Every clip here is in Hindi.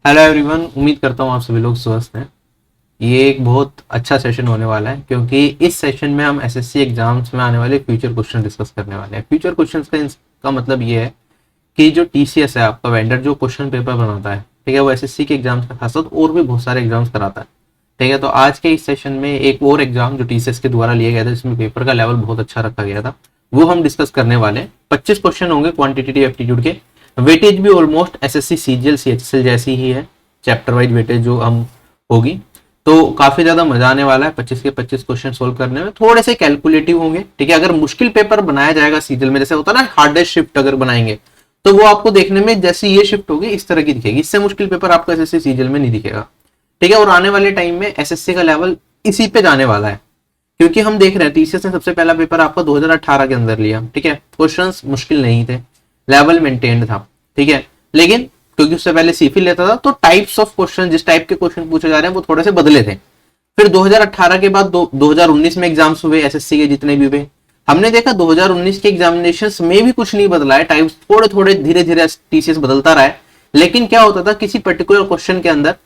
हेलो एवरीवन, उम्मीद करता हूँ आप सभी लोग स्वस्थ हैं। ये एक बहुत अच्छा सेशन होने वाला है क्योंकि इस सेशन में हम एसएससी एग्जाम्स में आने वाले फ्यूचर क्वेश्चन डिस्कस करने वाले हैं। फ्यूचर क्वेश्चंस का मतलब ये है कि जो टीसीएस है आपका वेंडर जो क्वेश्चन पेपर बनाता है, ठीक है, वो एसएससी के एग्जाम्स का खास साथ और भी बहुत सारे एग्जाम्स कराता है। ठीक है, तो आज के इस सेशन में एक और एग्जाम जो टीसीएस के द्वारा लिया गया था जिसमें पेपर का लेवल बहुत अच्छा रखा गया था वो हम डिस्कस करने वाले हैं। 25 क्वेश्चन होंगे क्वांटिटेटिव एप्टीट्यूड के। वेटेज भी ऑलमोस्ट एसएससी सीजीएल सीएचएसएल जैसी ही है, चैप्टर वाइज वेटेज जो हम होगी, तो काफी ज्यादा मजा आने वाला है 25 के 25 क्वेश्चन सोल्व करने में। थोड़े से कैलकुलेटिव होंगे, ठीक है। अगर मुश्किल पेपर बनाया जाएगा सीजीएल में, जैसे होता है ना हार्डेस्ट शिफ्ट अगर बनाएंगे तो वो आपको देखने में जैसी ये शिफ्ट होगी इस तरह की दिखेगी, इससे मुश्किल पेपर आपको एसएससी सीजीएल में नहीं दिखेगा, ठीक है। और आने वाले टाइम में एसएससी का लेवल इसी पे जाने वाला है क्योंकि हम देख रहे हैं टीसीएस ने सबसे पहला पेपर आपका 2018 के अंदर लिया, ठीक है। क्वेश्चंस मुश्किल नहीं थे, लेवल मेंटेन्ड था, ठीक है। लेकिन क्योंकि उससे पहले सीफी लेता था तो टाइप्स ऑफ क्वेश्चन, जिस टाइप के क्वेश्चन पूछे जा रहे हैं वो थोड़े से बदले थे। फिर 2018 के बाद 2019 में एग्जाम्स हुए एसएससी के जितने भी हुए, हमने देखा 2019 के एग्जामिनेशंस में भी कुछ नहीं बदला है, टाइप्स थोड़े थोड़े धीरे धीरे टीसीएस बदलता रहा है। लेकिन क्या होता था, किसी पर्टिकुलर क्वेश्चन के अंदर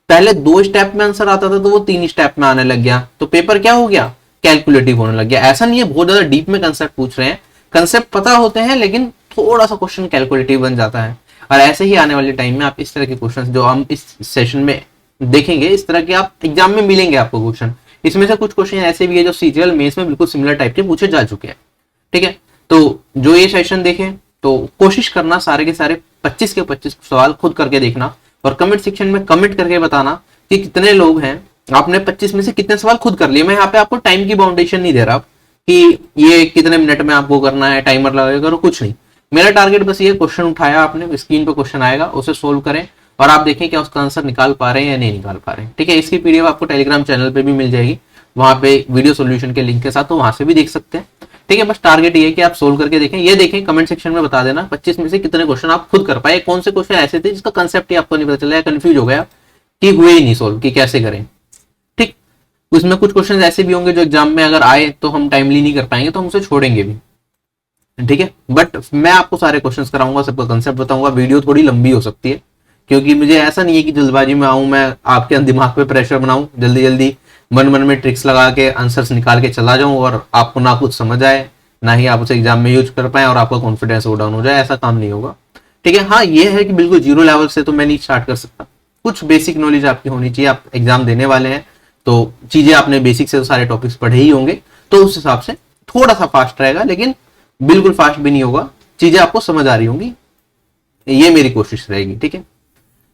पहले 2 स्टेप में आंसर आता था तो वो 3 स्टेप में आने लग गया, तो पेपर क्या हो गया, कैलकुलेटिव होने लग गया। ऐसा नहीं है बहुत ज्यादा डीप में कंसेप्ट पूछ रहे हैं, कंसेप्ट पता होते हैं लेकिन थोड़ा सा क्वेश्चन कैलकुलेटिव बन जाता है। और ऐसे ही आने वाले टाइम में आप इस तरह के क्वेश्चन जो हम इस सेशन में देखेंगे, इस तरह के आप एग्जाम में मिलेंगे आपको क्वेश्चन। इसमें से कुछ क्वेश्चन ऐसे भी है जो सीजीएल मेंस में बिल्कुल सिमिलर टाइप के पूछे जा चुके हैं, ठीक है। तो जो ये सेशन देखें तो कोशिश करना सारे के सारे 25 के 25 सवाल खुद करके देखना और कमेंट सेक्शन में कमेंट करके बताना कि कितने लोग हैं, आपने 25 में से कितने सवाल खुद कर लिए। मैं यहाँ पे आपको टाइम की बाउंडेशन नहीं दे रहा कि ये कितने मिनट में आपको करना है, टाइमर लगाएगा और कुछ नहीं। मेरा टारगेट बस ये, क्वेश्चन उठाया आपने, स्क्रीन पे क्वेश्चन आएगा, उसे सोल्व करें और आप देखें क्या उसका आंसर निकाल पा रहे हैं या नहीं निकाल पा रहे हैं, ठीक है। इसकी पीडीएफ आपको टेलीग्राम चैनल पे भी मिल जाएगी, वहां पे वीडियो सोल्यूशन के लिंक के साथ, तो वहां से भी देख सकते हैं, ठीक है। बस टारगेट ये है कि आप सोल्व करके देखें। ये देखें, कमेंट सेक्शन में बता देना 25 में से कितने क्वेश्चन आप खुद कर पाए, कौन से क्वेश्चन ऐसे थे जिसका कंसेप्ट ही आपको नहीं पता चला या कंफ्यूज हो गया कि हुए ही नहीं सोल्व, कि कैसे करें, ठीक। उसमें कुछ क्वेश्चन ऐसे भी होंगे जो एग्जाम में अगर आए तो हम टाइमली नहीं कर पाएंगे तो हम उसे छोड़ेंगे भी, ठीक है। बट मैं आपको सारे क्वेश्चंस कराऊंगा, सबका कंसेप्ट बताऊंगा। वीडियो थोड़ी लंबी हो सकती है क्योंकि मुझे ऐसा नहीं है कि जल्दबाजी में आऊं, मैं आपके दिमाग पे प्रेशर बनाऊं, जल्दी जल्दी मन मन में ट्रिक्स लगा के आंसर्स निकाल के चला जाऊं और आपको ना कुछ समझ आए, ना ही आप उसे एग्जाम में यूज कर पाए और आपका कॉन्फिडेंस वो डाउन हो जाए, ऐसा काम नहीं होगा, ठीक है। हाँ, ये है कि बिल्कुल जीरो लेवल से तो मैं नहीं स्टार्ट कर सकता, कुछ बेसिक नॉलेज आपकी होनी चाहिए। आप एग्जाम देने वाले हैं तो चीजें आपने बेसिक से तो सारे टॉपिक्स पढ़े ही होंगे, तो उस हिसाब से थोड़ा सा फास्ट रहेगा, लेकिन बिल्कुल फास्ट भी नहीं होगा, चीजें आपको समझ आ रही होंगी, ये मेरी कोशिश रहेगी, ठीक है।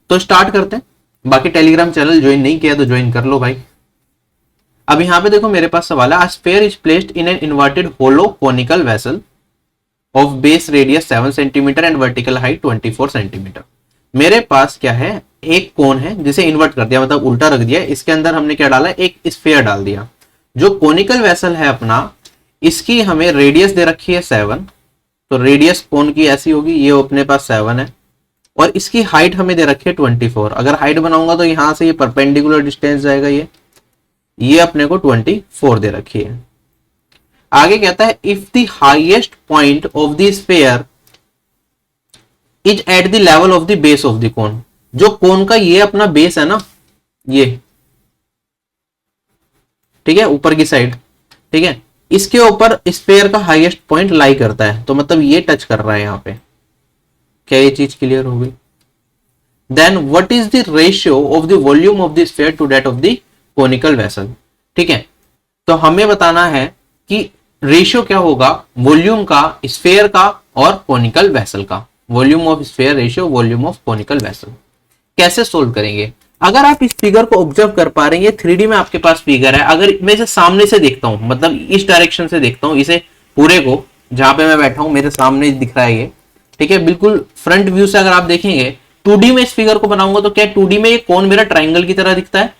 तो स्टार्ट करते हैं। बाकी टेलीग्राम चैनल ज्वाइन नहीं किया तो ज्वाइन कर लो भाई। अब यहां पे देखो मेरे पास सवाल है, a sphere is placed in an inverted hollow conical vessel of base radius 7 centimetre and vertical height 24 centimetre. मेरे पास क्या है, एक कोन है जिसे इन्वर्ट कर दिया, मतलब उल्टा रख दिया, इसके अंदर हमने क्या डाला, एक स्फीयर डाल दिया। जो कोनिकल वेसल है अपना, इसकी हमें रेडियस दे रखी है 7, तो रेडियस कोन की ऐसी होगी, ये अपने पास 7 है, और इसकी हाइट हमें दे रखी है 24। अगर हाइट बनाऊंगा तो यहां से ये परपेंडिकुलर डिस्टेंस जाएगा, ये अपने को 24 दे रखी है। आगे कहता है if the highest point of the sphere is at the level of the base of the cone, जो कोन का ये अपना बेस है ना, ये ठीक है, ऊपर की साइड, ठीक है, इसके ऊपर स्फीयर का हाईएस्ट पॉइंट लाई करता है, तो मतलब ये टच कर रहा है यहां पे। क्या ये चीज क्लियर हो गई? Then what is the ratio of the volume of the sphere to that of the conical vessel, ठीक है। तो हमें बताना है कि रेशियो क्या होगा वॉल्यूम का, स्फीयर का और कोनिकल वेसल का। Volume of sphere ratio volume of conical vessel कैसे सोल्व करेंगे? अगर आप इस फिगर को ऑब्जर्व कर पा रहे हैं, ये 3D में आपके पास फिगर है, अगर मैं इसे सामने से देखता हूं, मतलब इस डायरेक्शन से देखता हूं, इसे पूरे को, जहां पे मैं बैठा हूं मेरे सामने दिख रहा है ये, ठीक है, बिल्कुल फ्रंट व्यू से अगर आप देखेंगे 2D में इस फिगर को बनाऊंगा तो क्या 2D में ये कोन मेरा ट्राइंगल की तरह दिखता है,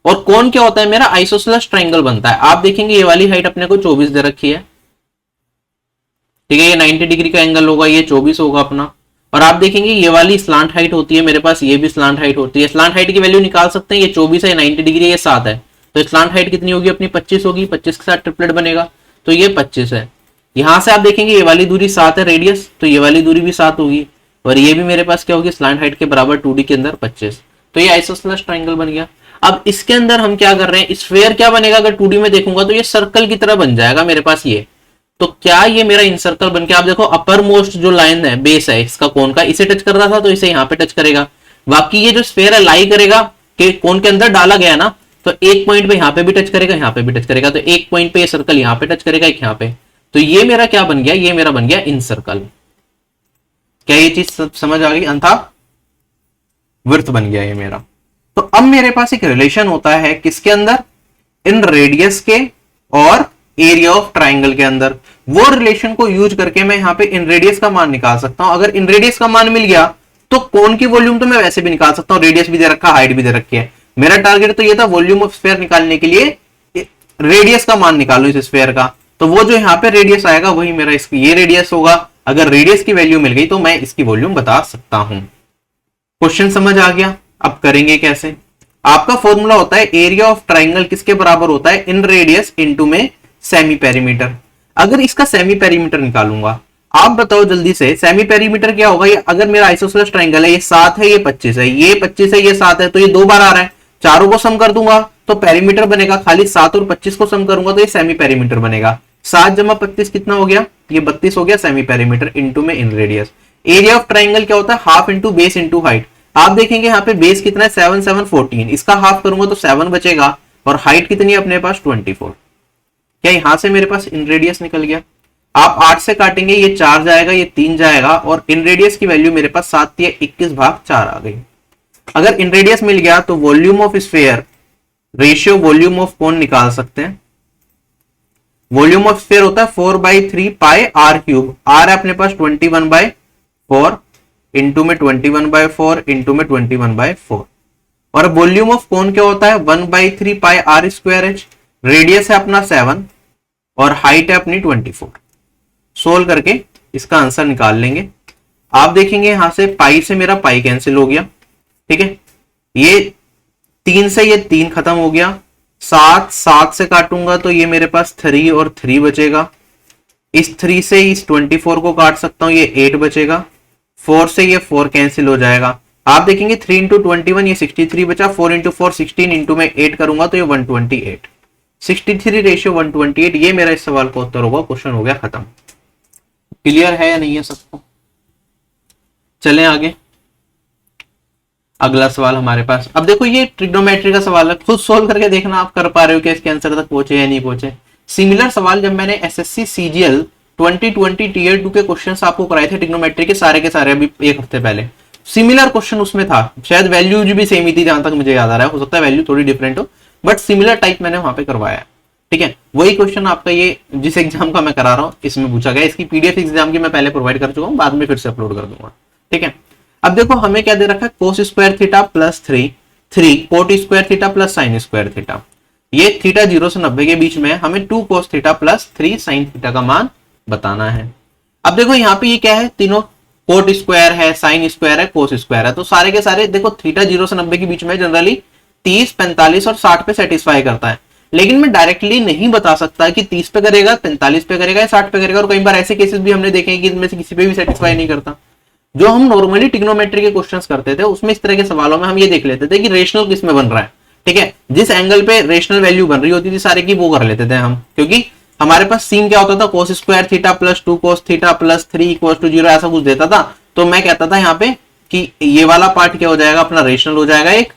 और कोन क्या होता है मेरा, आइसोसेलेस ट्राइंगल बनता है। आप देखेंगे ये वाली हाइट अपने को 24 दे रखी है, ठीक है, ये 90 डिग्री का एंगल होगा, ये 24 होगा अपना। और आप देखेंगे ये वाली स्लांट हाइट होती है मेरे पास, ये भी स्लांट हाइट होती है। स्लांट हाइट की वैल्यू निकाल सकते हैं, ये 24 है, 90 डिग्री, ये 7 है, तो स्लांट हाइट कितनी होगी अपनी, 25 होगी, 25 के साथ ट्रिपलेट बनेगा, तो ये 25 है। यहां से आप देखेंगे ये वाली दूरी 7 है रेडियस, तो ये वाली दूरी भी 7 होगी। और ये भी मेरे पास क्या होगी, स्लैंट हाइट के बराबर 2D के अंदर 25। तो ये आइसोसेलेस ट्राइंगल बन गया। अब इसके अंदर हम क्या कर रहे हैं, स्फेयर क्या बनेगा, अगर 2D में देखूंगा तो ये सर्कल की तरह बन जाएगा मेरे पास ये। तो क्या ये मेरा इन सर्कल बन के, आप देखो अपर मोस्ट जो लाइन है, बेस है इसका कोन का, इसे टच कर रहा था तो इसे यहाँ पे टच करेगा। बाकी ये जो स्फेयर है लाई करेगा कि कोन के अंदर डाला गया ना, तो एक पॉइंट पे यहाँ पे भी टच करेगा, यहाँ पे भी टच करेगा, तो एक पॉइंट पे ये सर्कल यहाँ पे टच करेगा, एक यहाँ पे। तो ये मेरा क्या बन गया, ये मेरा बन गया इन सर्कल। क्या ये चीज समझ आ गई, अंथा वृत्त बन गया ये मेरा। तो अब मेरे पास एक रिलेशन होता है किसके अंदर, इन रेडियस के और एरिया ऑफ ट्राइंगल के अंदर। वो रिलेशन को यूज करके मैं यहाँ पे इन रेडियस का मान निकाल सकता हूं। अगर इन रेडियस का मान मिल गया तो कोन की वॉल्यूम तो मैं वैसे भी निकाल सकता हूं, रेडियस भी दे रखा, हाइट भी दे रखी है। मेरा टारगेट तो ये था वॉल्यूम ऑफ स्फीयर निकालने के लिए रेडियस का मान निकालो इस स्फीयर का। तो वो जो यहाँ पे रेडियस आएगा वही मेरा इसकी ये रेडियस होगा। अगर रेडियस की वैल्यू मिल गई तो मैं इसकी वॉल्यूम बता सकता हूं। क्वेश्चन समझ आ गया। अब करेंगे कैसे, आपका फॉर्मूला होता है एरिया ऑफ ट्राइंगल किसके बराबर होता है, इन रेडियस इनटू में सेमी पेरीमीटर। अगर इसका सेमी पेरीमीटर निकालूंगा, आप बताओ जल्दी से सेमी पेरीमीटर क्या होगा। ये अगर मेरा आइसोसेलेस ट्राइंगल है, ये 7 है, ये 25 है, ये 25 है, ये 7 है, तो ये 2 बार आ रहा है। चारों को सम कर दूंगा तो पेरीमीटर बनेगा, खाली 7 और 25 को सम करूंगा तो ये सेमी पेरीमीटर बनेगा। 7 जमा 25 कितना हो गया, ये 32 हो गया सेमी पेरीमीटर इनटू में इन रेडियस। एरिया ऑफ ट्राइंगल क्या होता है, half into base into height. आप देखेंगे यहाँ पे बेस कितना है 7 7 14, इसका हाफ करूंगा तो 7 बचेगा, और हाइट कितनी है अपने पास 24। क्या यहां से मेरे पास इन रेडियस निकल गया। आप 8 से काटेंगे, ये 4 जाएगा, ये 3 जाएगा, और इन रेडियस की वैल्यू मेरे पास 7 थी, 21/4 आ गई। अगर इन रेडियस मिल गया तो volume of sphere ratio volume of cone निकाल सकते हैं। वॉल्यूम ऑफ स्फीयर होता है 4/3 पाई आर क्यूब। आर है अपने पास 21/4 इंटू में 21/4 इंटू में 21/4। और वॉल्यूम ऑफ कोन क्या होता है 1/3 पाई आर स्क्वायर एच। रेडियस है अपना 7 और हाइट है अपनी 24। सोल्व करके इसका आंसर निकाल लेंगे। आप देखेंगे यहां से पाई से मेरा पाई कैंसिल हो गया, ठीक है। ये 3 से ये 3 खत्म हो गया। 7 से काटूंगा तो ये मेरे पास 3 और 3 बचेगा। इस 3 से इस 24 को काट सकता हूं, ये 8 बचेगा। 4 से ये 4 कैंसिल हो जाएगा। आप देखेंगे 3 इंटू 21 ये 63 बचा। 4 इंटू 4 16 इंटू में 8 करूंगा तो ये 128। 63 रेशियो 128। ये मेरा इस सवाल का उत्तर होगा। क्वेश्चन हो गया खत्म। क्लियर है या नहीं है सबको। चलें आगे। अगला सवाल हमारे पास, अब देखो ये ट्रिग्नोमेट्री का सवाल है, खुद सोल्व करके देखना आप कर पा रहे हो कि इसके आंसर तक पहुंचे या नहीं पहुंचे। सिमिलर सवाल जब मैंने एसएससी सीजीएल 2020 टीयर 2 के क्वेश्चंस आपको कराए थे ट्रिग्नोमेट्री के सारे अभी एक हफ्ते पहले, सिमिलर क्वेश्चन उसमें था। शायद वैल्यूज भी सेम ही थी जहां तक मुझे याद आ रहा है, हो सकता है वैल्यू थोड़ी डिफरेंट हो, बट सिमिलर टाइप मैंने वहां पे करवाया। ठीक है, वही क्वेश्चन आपका ये जिस एग्जाम का मैं करा रहा हूँ इसमें पूछा गया। इसकी पीडीएफ एग्जाम की मैं पहले प्रोवाइड कर चुका हूँ, बाद में फिर से अपलोड कर दूंगा। ठीक है, अब देखो हमें क्या दे रखा है, कोस square theta plus 3 coat square theta plus sine square theta. ये थीटा 0 से 90 के बीच में, हमें 2 cos theta plus 3 sine theta का मान बताना है। अब देखो यहाँ पे ये क्या है, तीनों कोट स्क्वायर है, साइन स्क्वायर है, कोस स्क्वायर है, तो सारे के सारे देखो थीटा 0 से 90 के बीच में जनरली 30, 45 और 60 पे सेटिस्फाई करता है। लेकिन मैं डायरेक्टली नहीं बता सकता कि 30 पे करेगा, 45 पे करेगा या 60 पे करेगा, और कई बार ऐसे केसेस भी हमने देखे हैं कि इनमें से किसी पे भी सेटिस्फाई नहीं करता। जो हम नॉर्मली ट्रिग्नोमेट्री के क्वेश्चंस करते थे उसमें इस तरह के सवालों में हम ये देख लेते थे कि रेशनल किस में बन रहा है। ठीक है, जिस एंगल पे रेशनल वैल्यू बन रही होती थी सारे की वो कर लेते थे हम, क्योंकि हमारे पास सीन क्या होता था, cos square theta plus 2 cos theta plus 3 equal to 0 ऐसा कुछ देता था। तो मैं कहता था यहाँ पे कि ये वाला पार्ट क्या हो जाएगा, अपना रेशनल हो जाएगा एक,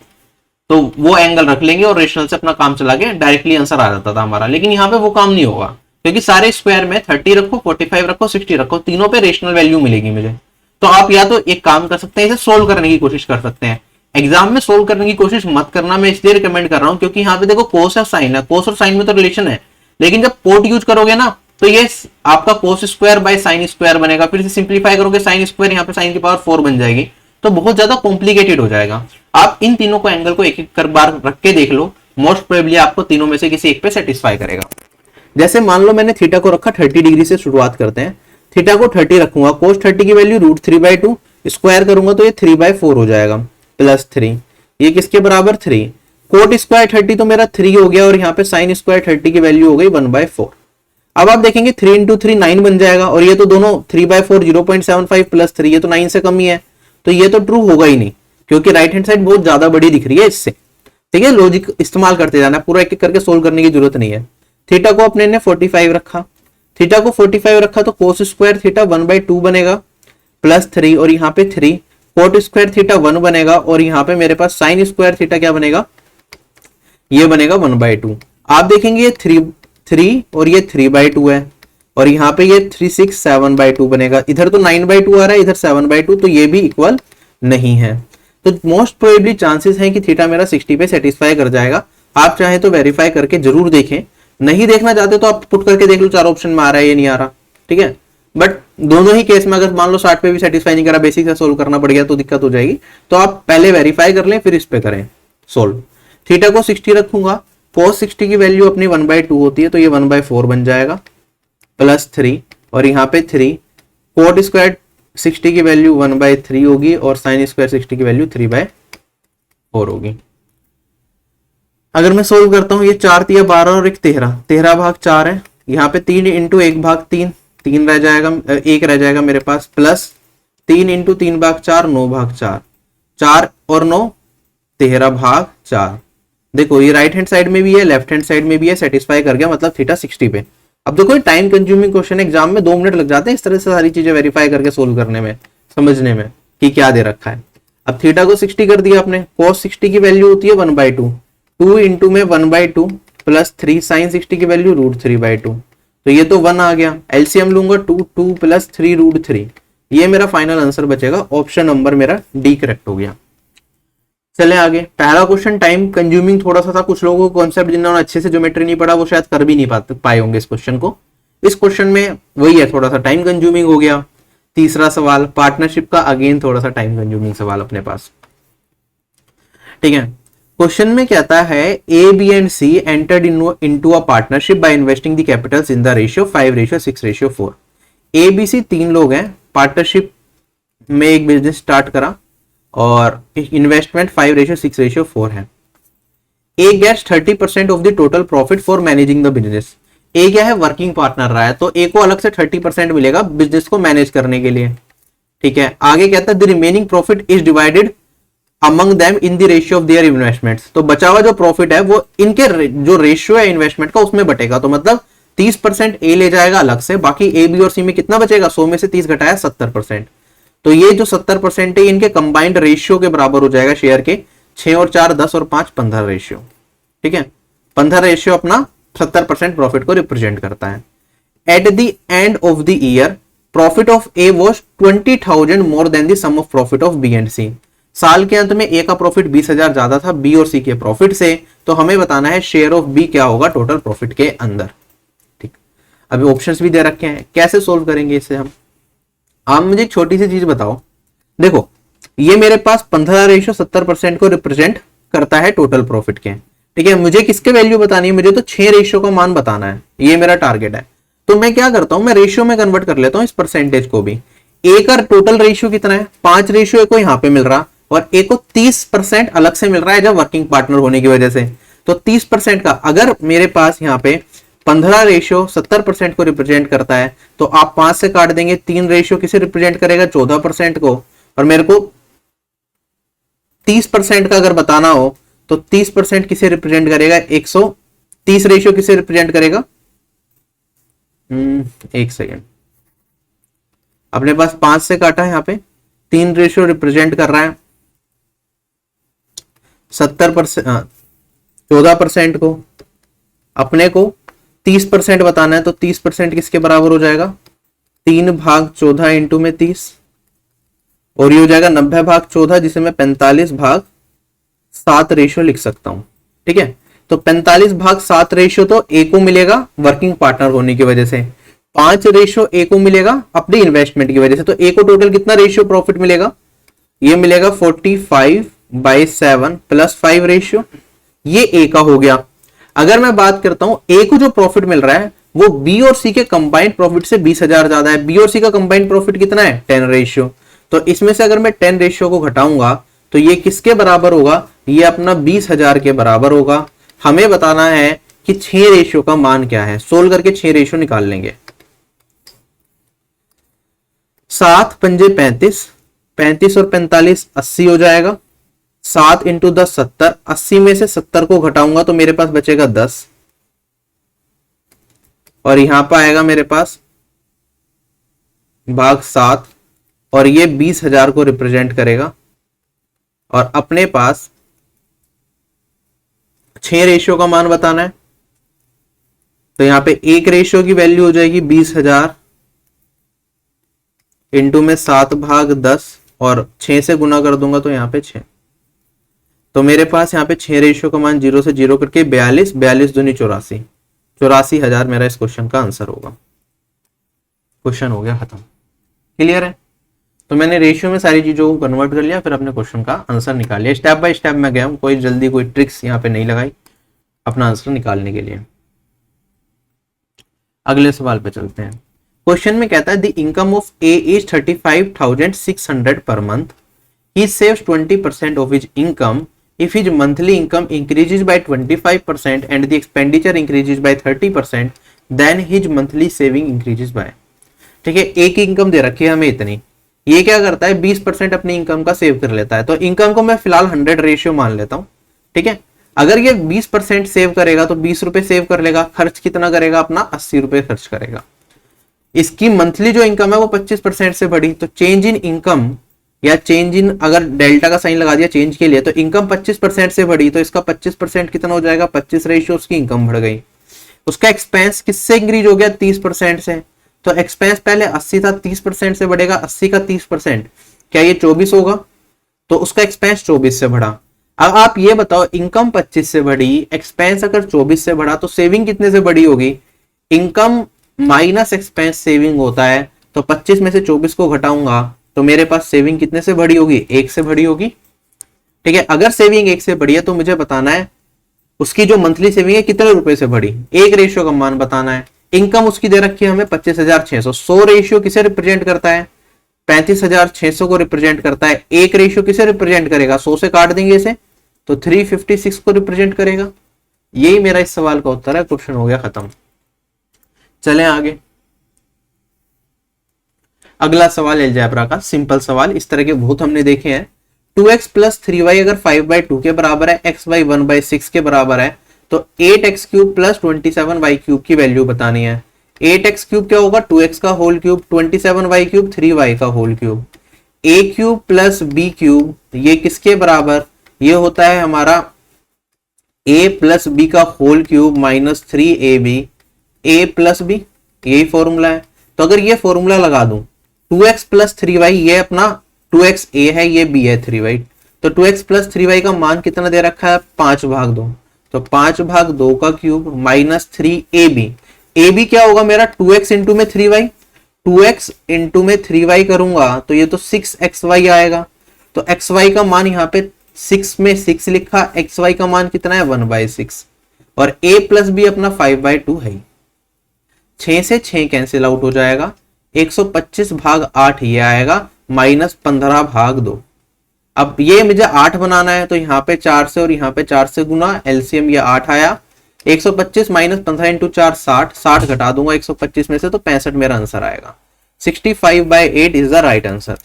तो वो एंगल रख लेंगे और रेशनल से अपना काम चला के डायरेक्टली आंसर आ जाता था हमारा। लेकिन यहाँ पे वो काम नहीं होगा, क्योंकि सारे स्क्वायर में 30 रखो, 45 रखो, 60 रखो, तीनों पे रेशनल वैल्यू मिलेगी मुझे। तो आप या तो एक काम कर सकते हैं, इसे सोल्व करने की कोशिश कर सकते हैं। एग्जाम में सोल्व करने की कोशिश मत करना, मैं इसलिए रिकमेंड कर रहा हूं क्योंकि यहाँ पे देखो कोस और साइन है, कोस और साइन में तो रिलेशन है, लेकिन जब कोट यूज करोगे ना तो ये आपका cos square by sine square बनेगा। फिर से सिंप्लीफाई करोगे साइन स्क्वायर, यहाँ पे साइन की पावर 4 बन जाएगी, तो बहुत ज्यादा कॉम्प्लिकेटेड हो जाएगा। आप इन तीनों को एंगल को एक एक कर बार रख के देख लो, मोस्ट प्रोबेबली आपको तीनों में से किसी एक पे सेटिस्फाई करेगा। जैसे मान लो मैंने थीटा को रखा 30 डिग्री से, शुरुआत करते हैं। थीटा को 30 रखूंगा, कोस 30 की वैल्यू √3/2, स्क्वायर करूंगा तो ये 3/4 हो जाएगा प्लस 3, ये किसके बराबर 3। कोट स्क्वायर 30 तो मेरा 3 हो गया, और यहाँ पे साइन स्क्वायर 30 की वैल्यू हो गई 1/4। अब आप देखेंगे 3 इंटू 3 9 बन जाएगा, और ये तो दोनों 3/4 0.75 प्लस 3, ये तो 9 से कम ही है, तो ये तो ट्रू होगा ही नहीं, क्योंकि राइट हैंड साइड बहुत ज्यादा बड़ी दिख रही है इससे। ठीक है, लॉजिक इस्तेमाल करते जाना, पूरा एक एक करके सोल्व करने की जरूरत नहीं है। थीटा को अपने ने 45 रखा, थीटा को 45 रखा तो कोस स्क्वायर थीटा 1/2 बनेगा प्लस 3, और यहाँ पे 3 कोट स्क्वायर थीटा 1 बनेगा, और यहाँ पे मेरे पास साइन स्क्वायर थीटा क्या बनेगा, ये बनेगा 1/2। आप देखेंगे ये 3 और ये 3/2 है, और यहाँ पे ये 3 6 7/2 बनेगा, इधर तो 9/2 आ रहा है, इधर 7/2, तो ये भी इक्वल नहीं है। तो मोस्ट प्रोबेबली चांसेस हैं कि थीटा मेरा 60 पे सेटिस्फाई कर जाएगा। आप चाहे तो वेरीफाई करके जरूर देखें, नहीं देखना चाहते तो आप पुट करके देख लो, 4 ऑप्शन में आ रहा है, ये नहीं आ रहा, ठीक है। बट दोनों ही केस में अगर मान लो 60 पे भी सेटिस्फाई नहीं करा, बेसिक से सोल्व करना पड़ गया तो दिक्कत हो जाएगी। तो आप पहले वेरीफाई कर लें, फिर इस पे करें सोल्व। थीटा को 60 रखूंगा, cos 60 की वैल्यू अपनी 1/2 होती है, तो ये 1/4 बन जाएगा प्लस 3, और यहाँ पे 3 कोट स्क्वायर 60 की वैल्यू 1/3 होगी, और साइन स्क्वायर 60 की वैल्यू 3/4 होगी। अगर मैं सोल्व करता हूं, ये 4 तिया 12 और एक 13 भाग 4 है, यहाँ पे 3 इंटू 1 भाग 3 रह जाएगा, 1 रह जाएगा मेरे पास, प्लस 3 इंटू 3 भाग 4 9 भाग 4 और 9 13 भाग 4। देखो ये राइट हैंड साइड में भी है, लेफ्ट हैंड साइड में भी है, सेटिस्फाई कर गया, मतलब थीटा 60 पे। अब देखो टाइम कंज्यूमिंग क्वेश्चन, एग्जाम में 2 मिनट लग जाते हैं इस तरह से सारी चीजें वेरीफाई करके सोल्व करने में, समझने में कि क्या दे रखा है। अब थीटा को 60 कर दिया आपने, cos 60 की वैल्यू होती है 1/2, 2 इंटू में 1/2 प्लस 3 साइन 60 की वैल्यू √3/2, तो ये तो 1 आ गया। एलसीएम लूंगा 2 प्लस 3 √3, ये मेरा फाइनल आंसर बचेगा। ऑप्शन नंबर मेरा डी करेक्ट हो गया। चले आगे, पहला क्वेश्चन टाइम कंज्यूमिंग थोड़ा सा था, कुछ लोगों को कॉन्सेप्ट जिन्होंने अच्छे से ज्योमेट्री नहीं पढ़ा वो शायद कर भी नहीं पाए होंगे इस क्वेश्चन को। इस क्वेश्चन में वही है, थोड़ा सा टाइम कंज्यूमिंग हो गया। तीसरा सवाल पार्टनरशिप का, अगेन थोड़ा सा टाइम कंज्यूमिंग सवाल अपने पास, ठीक है। क्वेश्चन में कहता है A B and C entered into a partnership by investing the capitals in the ratio 5:6:4। A B C 3 लोग हैं, पार्टनरशिप में एक बिजनेस स्टार्ट करा और इन्वेस्टमेंट 5:6:4 है। A gets 30% of the total profit for managing the business. A क्या है, वर्किंग पार्टनर रहा है, तो ए को अलग से 30% मिलेगा बिजनेस को मैनेज करने के लिए, ठीक है। आगे कहता है the remaining profit is divided among them in the ratio of their investments. तो बचा हुआ जो प्रॉफिट है वो इनके जो रेशियो है इन्वेस्टमेंट का उसमें बटेगा, तो मतलब 30% ए ले जाएगा अलग से, बाकी ए बी और सी में कितना बचेगा, 100 में से 30 घटाया 70%, तो ये जो 70% है इनके कंबाइंड रेशियो के बराबर हो जाएगा शेयर के। 6 और 4 10 और 5 15 रेशियो, ठीक है। 15 रेशियो अपना 70% प्रॉफिट को रिप्रेजेंट करता है। At the end of the year profit of A was 20,000 more than the sum of profit of B and C. साल के अंत में ए का प्रॉफिट 20,000 ज्यादा था बी और सी के प्रॉफिट से, तो हमें बताना है शेयर ऑफ बी क्या होगा टोटल प्रॉफिट के अंदर, ठीक। अभी ऑप्शंस भी दे रखे हैं, कैसे सोल्व करेंगे इसे हम। आप मुझे एक छोटी सी चीज बताओ, देखो ये मेरे पास 15:70% को रिप्रेजेंट करता है टोटल प्रॉफिट के, ठीक है। मुझे किसके वैल्यू बतानी है, मुझे तो 6 रेशियो का मान बताना है, ये मेरा टारगेट है। तो मैं क्या करता हूं, मैं रेशियो में कन्वर्ट कर लेता हूं इस परसेंटेज को भी। ए का टोटल रेशियो कितना है, 5 रेशियो को यहाँ पे मिल रहा, और ए को 30% अलग से मिल रहा है जब वर्किंग पार्टनर होने की वजह से। तो 30% का अगर मेरे पास यहाँ पे 15 रेशियो 70% को रिप्रेजेंट करता है, तो आप 5 से काट देंगे, 3 रेशियो किसे रिप्रेजेंट करेगा, 14% को, और मेरे को 30% का अगर बताना हो तो 30% किसे रिप्रेजेंट करेगा, 130 रेशियो किसे रिप्रेजेंट करेगा, एक सेकेंड, अपने पास 5 से काटा है, यहाँ पे 3 रेशियो रिप्रेजेंट कर रहा है 70%, 14% को। अपने को 30% बताना है, तो 30% किसके बराबर हो जाएगा, 3/14 इंटू में 30, और ये हो जाएगा 90/14, जिसे मैं 45/7 रेशियो लिख सकता हूं, ठीक है। तो 45/7 रेशियो तो ए को मिलेगा वर्किंग पार्टनर होने की वजह से, 5 रेशियो ए को मिलेगा अपनी इन्वेस्टमेंट की वजह से। तो ए को टोटल कितना रेशियो प्रॉफिट मिलेगा, ये मिलेगा 45/7 प्लस 5 रेशियो, ये ए का हो गया। अगर मैं बात करता हूं ए को जो प्रॉफिट मिल रहा है वो बी और सी के कंबाइंड प्रॉफिट से 20,000 ज्यादा है। बी और सी का कंबाइंड प्रॉफिट कितना है, 10 रेशियो। तो इसमें से अगर मैं 10 रेशियो को घटाऊंगा तो ये किसके बराबर होगा, ये अपना 20,000 के बराबर होगा। हमें बताना है कि 6 रेशियो का मान क्या है। सोल्व करके 6 रेशियो निकाल लेंगे। 7 पंजे 35, 35 और 45 80 हो जाएगा। 7 इंटू 10 70, 80 में से 70 को घटाऊंगा तो मेरे पास बचेगा 10, और यहां पर आएगा मेरे पास भाग 7, और ये 20,000 को रिप्रेजेंट करेगा। और अपने पास 6 रेशियो का मान बताना है, तो यहां पे एक रेशियो की वैल्यू हो जाएगी 20,000 इंटू में 7 भाग 10, और 6 से गुना कर दूंगा तो यहां पे 6। तो मेरे पास यहाँ पे 6 रेशियो का मान 0 से 0 करके 42, 42 दूनी 84, 84,000 मेरा इस क्वेश्चन का आंसर होगा। क्वेश्चन हो गया खत्म। क्लियर है? तो मैंने रेशियो में सारी चीजों को कन्वर्ट कर लिया, फिर अपने क्वेश्चन का आंसर निकाल लिया। स्टेप बाय स्टेप मैं गया हूं, कोई जल्दी कोई ट्रिक्स यहाँ पे नहीं लगाई अपना आंसर निकालने के लिए। अगले सवाल पे चलते हैं। क्वेश्चन में कहता है the income of A is 35,600 per month, he saves 20% of his income. If his monthly income increases by 25% and the expenditure increases by 30%, then his monthly saving increases by। ठीक है, एक इनकम दे रखी है हमें इतनी, ये क्या करता है 20% अपनी इनकम का सेव कर लेता है। तो इनकम को मैं फिलहाल 100 रेशियो मान लेता हूं। ठीक है, अगर ये 20% सेव करेगा तो 20 रुपए सेव कर लेगा, खर्च कितना करेगा अपना 80 रुपए खर्च करेगा। इसकी मंथली जो इनकम है वो 25% से बढ़ी, तो चेंज इन इनकम या चेंज इन, अगर डेल्टा का साइन लगा दिया चेंज के लिए, तो इनकम 25% से बढ़ी, तो इसका 25% कितना हो जाएगा 25 रेशियो उसकी इनकम बढ़ गई। उसका एक्सपेंस किससे इंक्रीज हो गया 30% से, तो एक्सपेंस पहले 80 था 30% से बढ़ेगा, 80 का 30% क्या ये 24 होगा, तो उसका एक्सपेंस 24 से बढ़ा। अब आप ये बताओ इनकम 25 से बढ़ी, एक्सपेंस अगर 24 से बढ़ा तो सेविंग कितने से बढ़ी होगी। इनकम माइनस एक्सपेंस सेविंग होता है, तो 25 में से 24 को घटाऊंगा तो मेरे पास सेविंग कितने से बढ़ी होगी 1 से बढ़ी होगी। ठीक है, अगर सेविंग 1 से बढ़ी है तो मुझे बताना है उसकी जो मंथली सेविंग है कितने रुपए से बढ़ी, एक रेशियो का मान बताना है। इनकम उसकी दे रखी है हमें 25,600, 100 रेशियो किसे रिप्रेजेंट करता है 35,600 को रिप्रेजेंट करता है। एक रेशियो किसे रिप्रेजेंट करेगा 100 से काट देंगे इसे तो 356 को रिप्रेजेंट करेगा। यही मेरा इस सवाल का उत्तर है। क्वेश्चन हो गया खत्म। चलें आगे। अगला सवाल अलजेब्रा का सिंपल सवाल, इस तरह के बहुत हमने देखे हैं। 2x प्लस 3y अगर 5/2 के बराबर है, xy 1/6 के बराबर है, तो 8x cube plus 27y cube की वैल्यू बतानी है। 8x क्यूब क्या होगा 2x का whole cube, 27y cube 3y का whole cube. a cube plus b cube ये किसके बराबर, ये होता है हमारा a प्लस b का whole cube minus 3ab, a plus b, यही फॉर्मूला है। तो अगर ये फॉर्मूला लगा दूं 2x प्लस 3y, ये अपना 2x a है, ये b है 3y, तो 2x प्लस 3y का मान कितना दे रखा है 5/2, तो 5/2 का क्यूब माइनस 3ab। ab क्या होगा मेरा 2x इंटू में 3y, 2x इंटू में 3y करूंगा तो ये तो 6xy आएगा। तो xy का मान यहाँ पे 6 में 6 लिखा, xy का मान कितना है 1/6, और a प्लस b अपना 5/2 है। 6 से 6 कैंसिल आउट हो जाएगा, 125/8 ये आएगा माइनस 15/2। अब ये मुझे 8 बनाना है, तो यहाँ पे 4 से और यहाँ पे 4 से गुना, एलसीएम ये 8 आया। 125 माइनस 15 इंटू 4 60, 60 घटा दूंगा 125 में से तो 65 मेरा आंसर आएगा। 65/8 इज द राइट आंसर।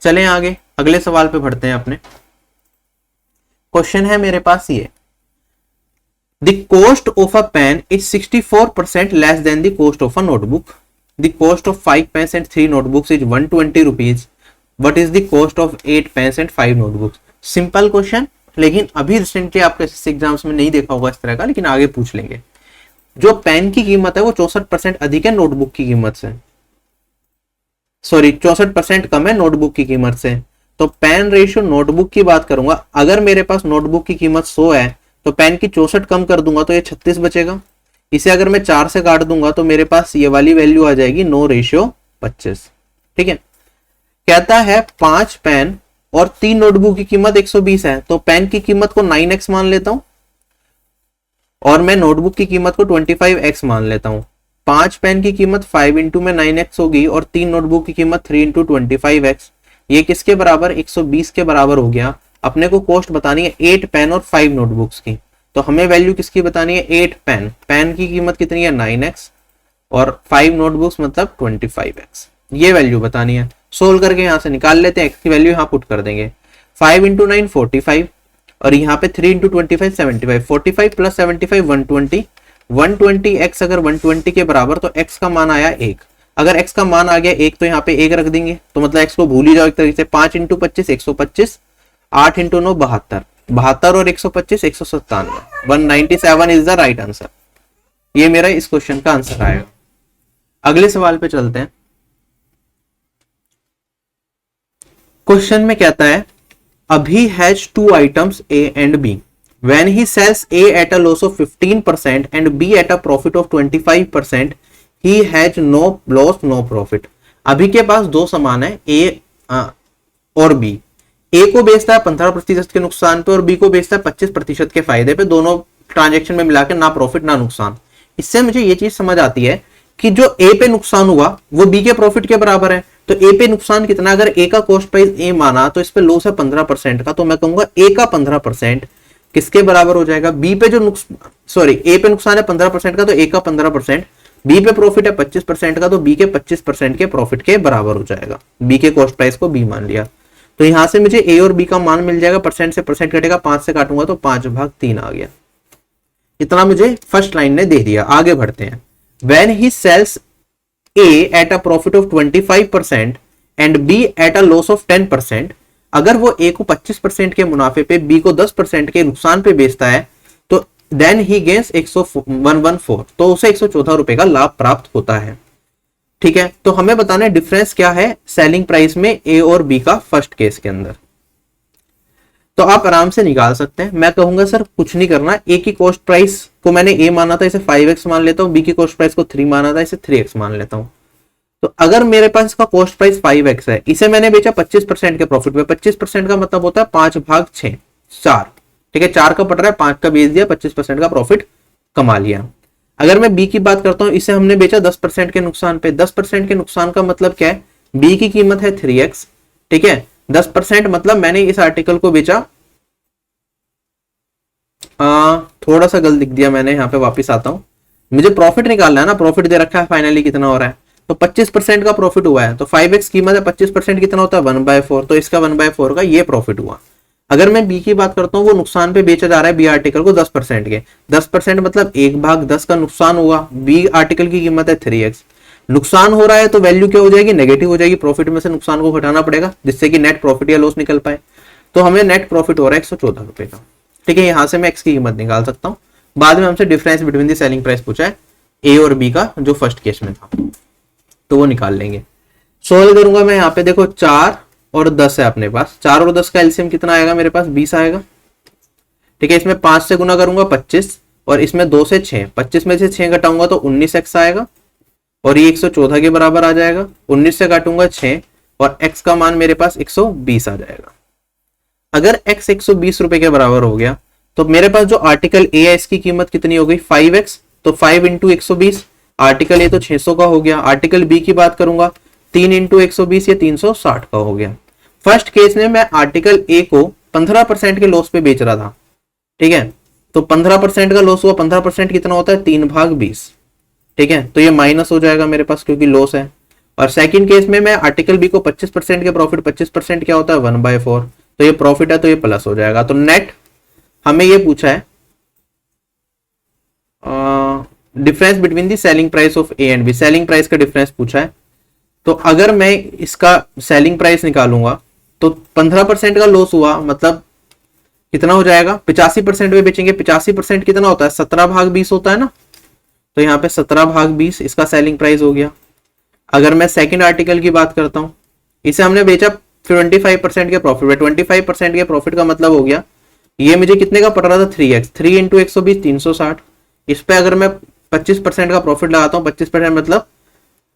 चलें आगे, अगले सवाल पे बढ़ते हैं अपने। क्वेश्चन है मेरे पास ये, The cost of a pen is 64% less than the cost of a notebook. The cost of 5 pens and 3 notebooks is 120 rupees. What is the cost of 8 pens and 5 notebooks? Simple question, लेकिन अभी रिसेंटली आपके एसएससी एग्जाम्स में नहीं देखा होगा इस तरह का, लेकिन आगे पूछ लेंगे। जो पेन की कीमत है वो 64% अधिक है नोटबुक की कीमत से, सॉरी 64% कम है नोटबुक की कीमत से। तो पेन रेशियो नोटबुक की बात करूंगा, अगर मेरे पास नोटबुक की कीमत 100 है तो पेन की 64 कम कर दूंगा तो ये 36 बचेगा। इसे अगर मैं 4 से काट दूंगा तो मेरे पास ये वाली वैल्यू आ जाएगी 9/25। ठीक है, कहता है 5 पेन और 3 नोटबुक की कीमत 120 है, तो पेन की कीमत को 9x मान लेता हूं और मैं नोटबुक की कीमत को 25x मान लेता हूं। 5 पेन की कीमत 5 इंटू में 9x होगी और 3 नोटबुक की कीमत 3 इंटू 25x, ये किसके बराबर 120 के बराबर हो गया। अपने को कॉस्ट बतानी है 8 पेन और 5 नोटबुक्स की, तो हमें वैल्यू किसकी बतानी है, 8 पेन, पेन की कीमत कितनी है 9x, और 5 नोटबुक्स मतलब 25x, ये वैल्यू बतानी है। सोल्व करके यहाँ से निकाल लेते हैं, x की वैल्यू यहाँ पुट कर देंगे, 5 इंटू 9 45, और यहाँ पे 3 इंटू 25 75, 45 प्लस 75 120, 120x अगर 120 के बराबर तो x का मान आया 1, अगर x का मान आ गया 1 तो यहाँ पे 1 रख देंगे, तो मतलब x को भूल ही जाओ एक तरीके से। 5 इंटू 25 125, 8 इंटू 9 72, 72 और 125 197, 197 इज द राइट आंसर। ये मेरा इस क्वेश्चन का आंसर आएगा। अगले सवाल पे चलते हैं। क्वेश्चन में कहता है Abhi has two items A and B, when he sells A at a loss of 15% and B at a profit of 25%, he has no loss no profit। अभी के पास दो सामान है A और B, A को बेचता है 15% के नुकसान पे और B को बेचता है 25% के फायदे पे, दोनों ट्रांजेक्शन में मिलाकर ना प्रॉफिट ना नुकसान। इससे मुझे ये चीज समझ आती है कि जो A पे नुकसान हुआ वो B के प्रॉफिट के बराबर है, तो A पे नुकसान कितना, अगर A का कॉस्ट प्राइस A माना तो इस पे लॉस है 15% का, तो मैं कहूंगा A का 15% किसके बराबर हो जाएगा, B पे जो A पे नुकसान है 15% का तो A का 15%, B पे प्रॉफिट है 25% का तो B के 25% के प्रॉफिट के बराबर हो जाएगा। B के कॉस्ट प्राइस को B मान लिया, तो यहां से मुझे A और B का मान मिल जाएगा, परसेंट से परसेंट कटेगा, 5 से काटूंगा तो 5/3 आ गया। इतना मुझे फर्स्ट लाइन ने दे दिया। आगे बढ़ते हैं। When he sells A at a profit of 25% and B at a loss of 10%, अगर वो A को 25% के मुनाफे पे B को 10% के नुकसान पे बेचता है तो then he gains 114, तो उसे 114 रुपए का लाभ प्राप्त होता है। ठीक है, तो हमें बताना है डिफरेंस क्या है सेलिंग प्राइस में A और B का फर्स्ट केस के अंदर। तो आप आराम से निकाल सकते हैं। मैं कहूंगा सर कुछ नहीं करना, A की कॉस्ट प्राइस को मैंने A माना था, इसे 5x मान लेता हूं, B की कॉस्ट प्राइस को 3 माना था, इसे 3x मान लेता हूं। तो अगर मेरे पास इसका कॉस्ट प्राइस 5x है, इसे मैंने बेचा 25% के प्रॉफिट में, 25% का मतलब होता है 5/6 4, ठीक है, 4 का पड़ रहा है, 5 का बेच दिया, 25% का प्रॉफिट कमा लिया। अगर मैं B की बात करता हूं, इसे हमने बेचा 10% के नुकसान पे, 10% के नुकसान का मतलब क्या है, B की कीमत है 3x, ठीक है, 10% मतलब मैंने इस आर्टिकल को बेचा, थोड़ा सा गलत लिख दिया मैंने, यहाँ पे वापस आता हूं, मुझे प्रॉफिट निकालना है ना, प्रॉफिट दे रखा है फाइनली कितना हो रहा है, तो 25% का प्रॉफिट हुआ है, तो 5x कीमत है, 25% कितना होता है 1/4, तो इसका 1/4 का ये प्रॉफिट हुआ। अगर मैं B की बात करता हूँ, वो नुकसान पे बेचा जा रहा है B आर्टिकल को 10% के, 10% मतलब 1/10 का नुकसान हुआ, B आर्टिकल की कीमत है 3x, नुकसान हो रहा है तो वैल्यू क्या हो जाएगी, नेगेटिव हो जाएगी, प्रॉफिट में से नुकसान को घटाना पड़ेगा जिससे कि नेट प्रॉफिट या लॉस निकल पाए। तो हमें नेट प्रॉफिट हो रहा है 114 रुपए का। ठीक है, यहां से मैं x की कीमत निकाल सकता हूं। बाद में हमसे difference between the selling price पूछा है A और B का, जो फर्स्ट केस में था, तो वो निकाल लेंगे। सोल्व करूंगा मैं, यहाँ पे देखो 4 और 10 है अपने पास, 4 और 10 का एलसीएम कितना आएगा मेरे पास, 20 आएगा। ठीक है, इसमें 5 से गुना करूंगा 25, और इसमें 2 से 6, 25 में से 6 घटाऊंगा तो 19x आएगा, और ये 114 के बराबर आ जाएगा। 19 से काटूंगा 6, और x का मान मेरे पास 120 आ जाएगा। अगर x 120 रुपए के बराबर हो गया तो मेरे पास जो आर्टिकल A है इसकी कीमत कितनी हो गई 5x, तो 5 इंटू 120, आर्टिकल A तो 600 का हो गया। आर्टिकल B की बात करूंगा 3 इंटू 120, ये 360 का हो गया। फर्स्ट केस में मैं आर्टिकल A को 15% के लॉस पे बेच रहा था, ठीक है, तो 15% का लॉस हुआ, 15% कितना होता है 3/20, ठीक है, तो ये माइनस हो जाएगा मेरे पास क्योंकि लॉस है। और सेकंड केस में मैं आर्टिकल B को 25% के प्रॉफिट, 25% क्या होता है 1/4, तो ये प्रॉफिट है तो ये प्लस हो जाएगा। तो नेट हमें ये पूछा है difference between the selling price of A and B, selling price का डिफरेंस पूछा है। तो अगर मैं इसका सेलिंग प्राइस निकालूंगा तो 15% का लॉस हुआ, मतलब कितना हो जाएगा, 85% में बेचेंगे, 85% कितना होता है 17/20 होता है ना, तो यहाँ पे 17/20 इसका सेलिंग प्राइस हो गया। अगर मैं सेकंड आर्टिकल की बात करता हूँ, इसे हमने बेचा 25% के प्रॉफिट में, 25% के प्रॉफिट का मतलब हो गया ये मुझे कितने का पड़ रहा था 3x, 3 इंटू 120 360। इस पे अगर मैं 25% का प्रॉफिट लगाता हूँ, 25% मतलब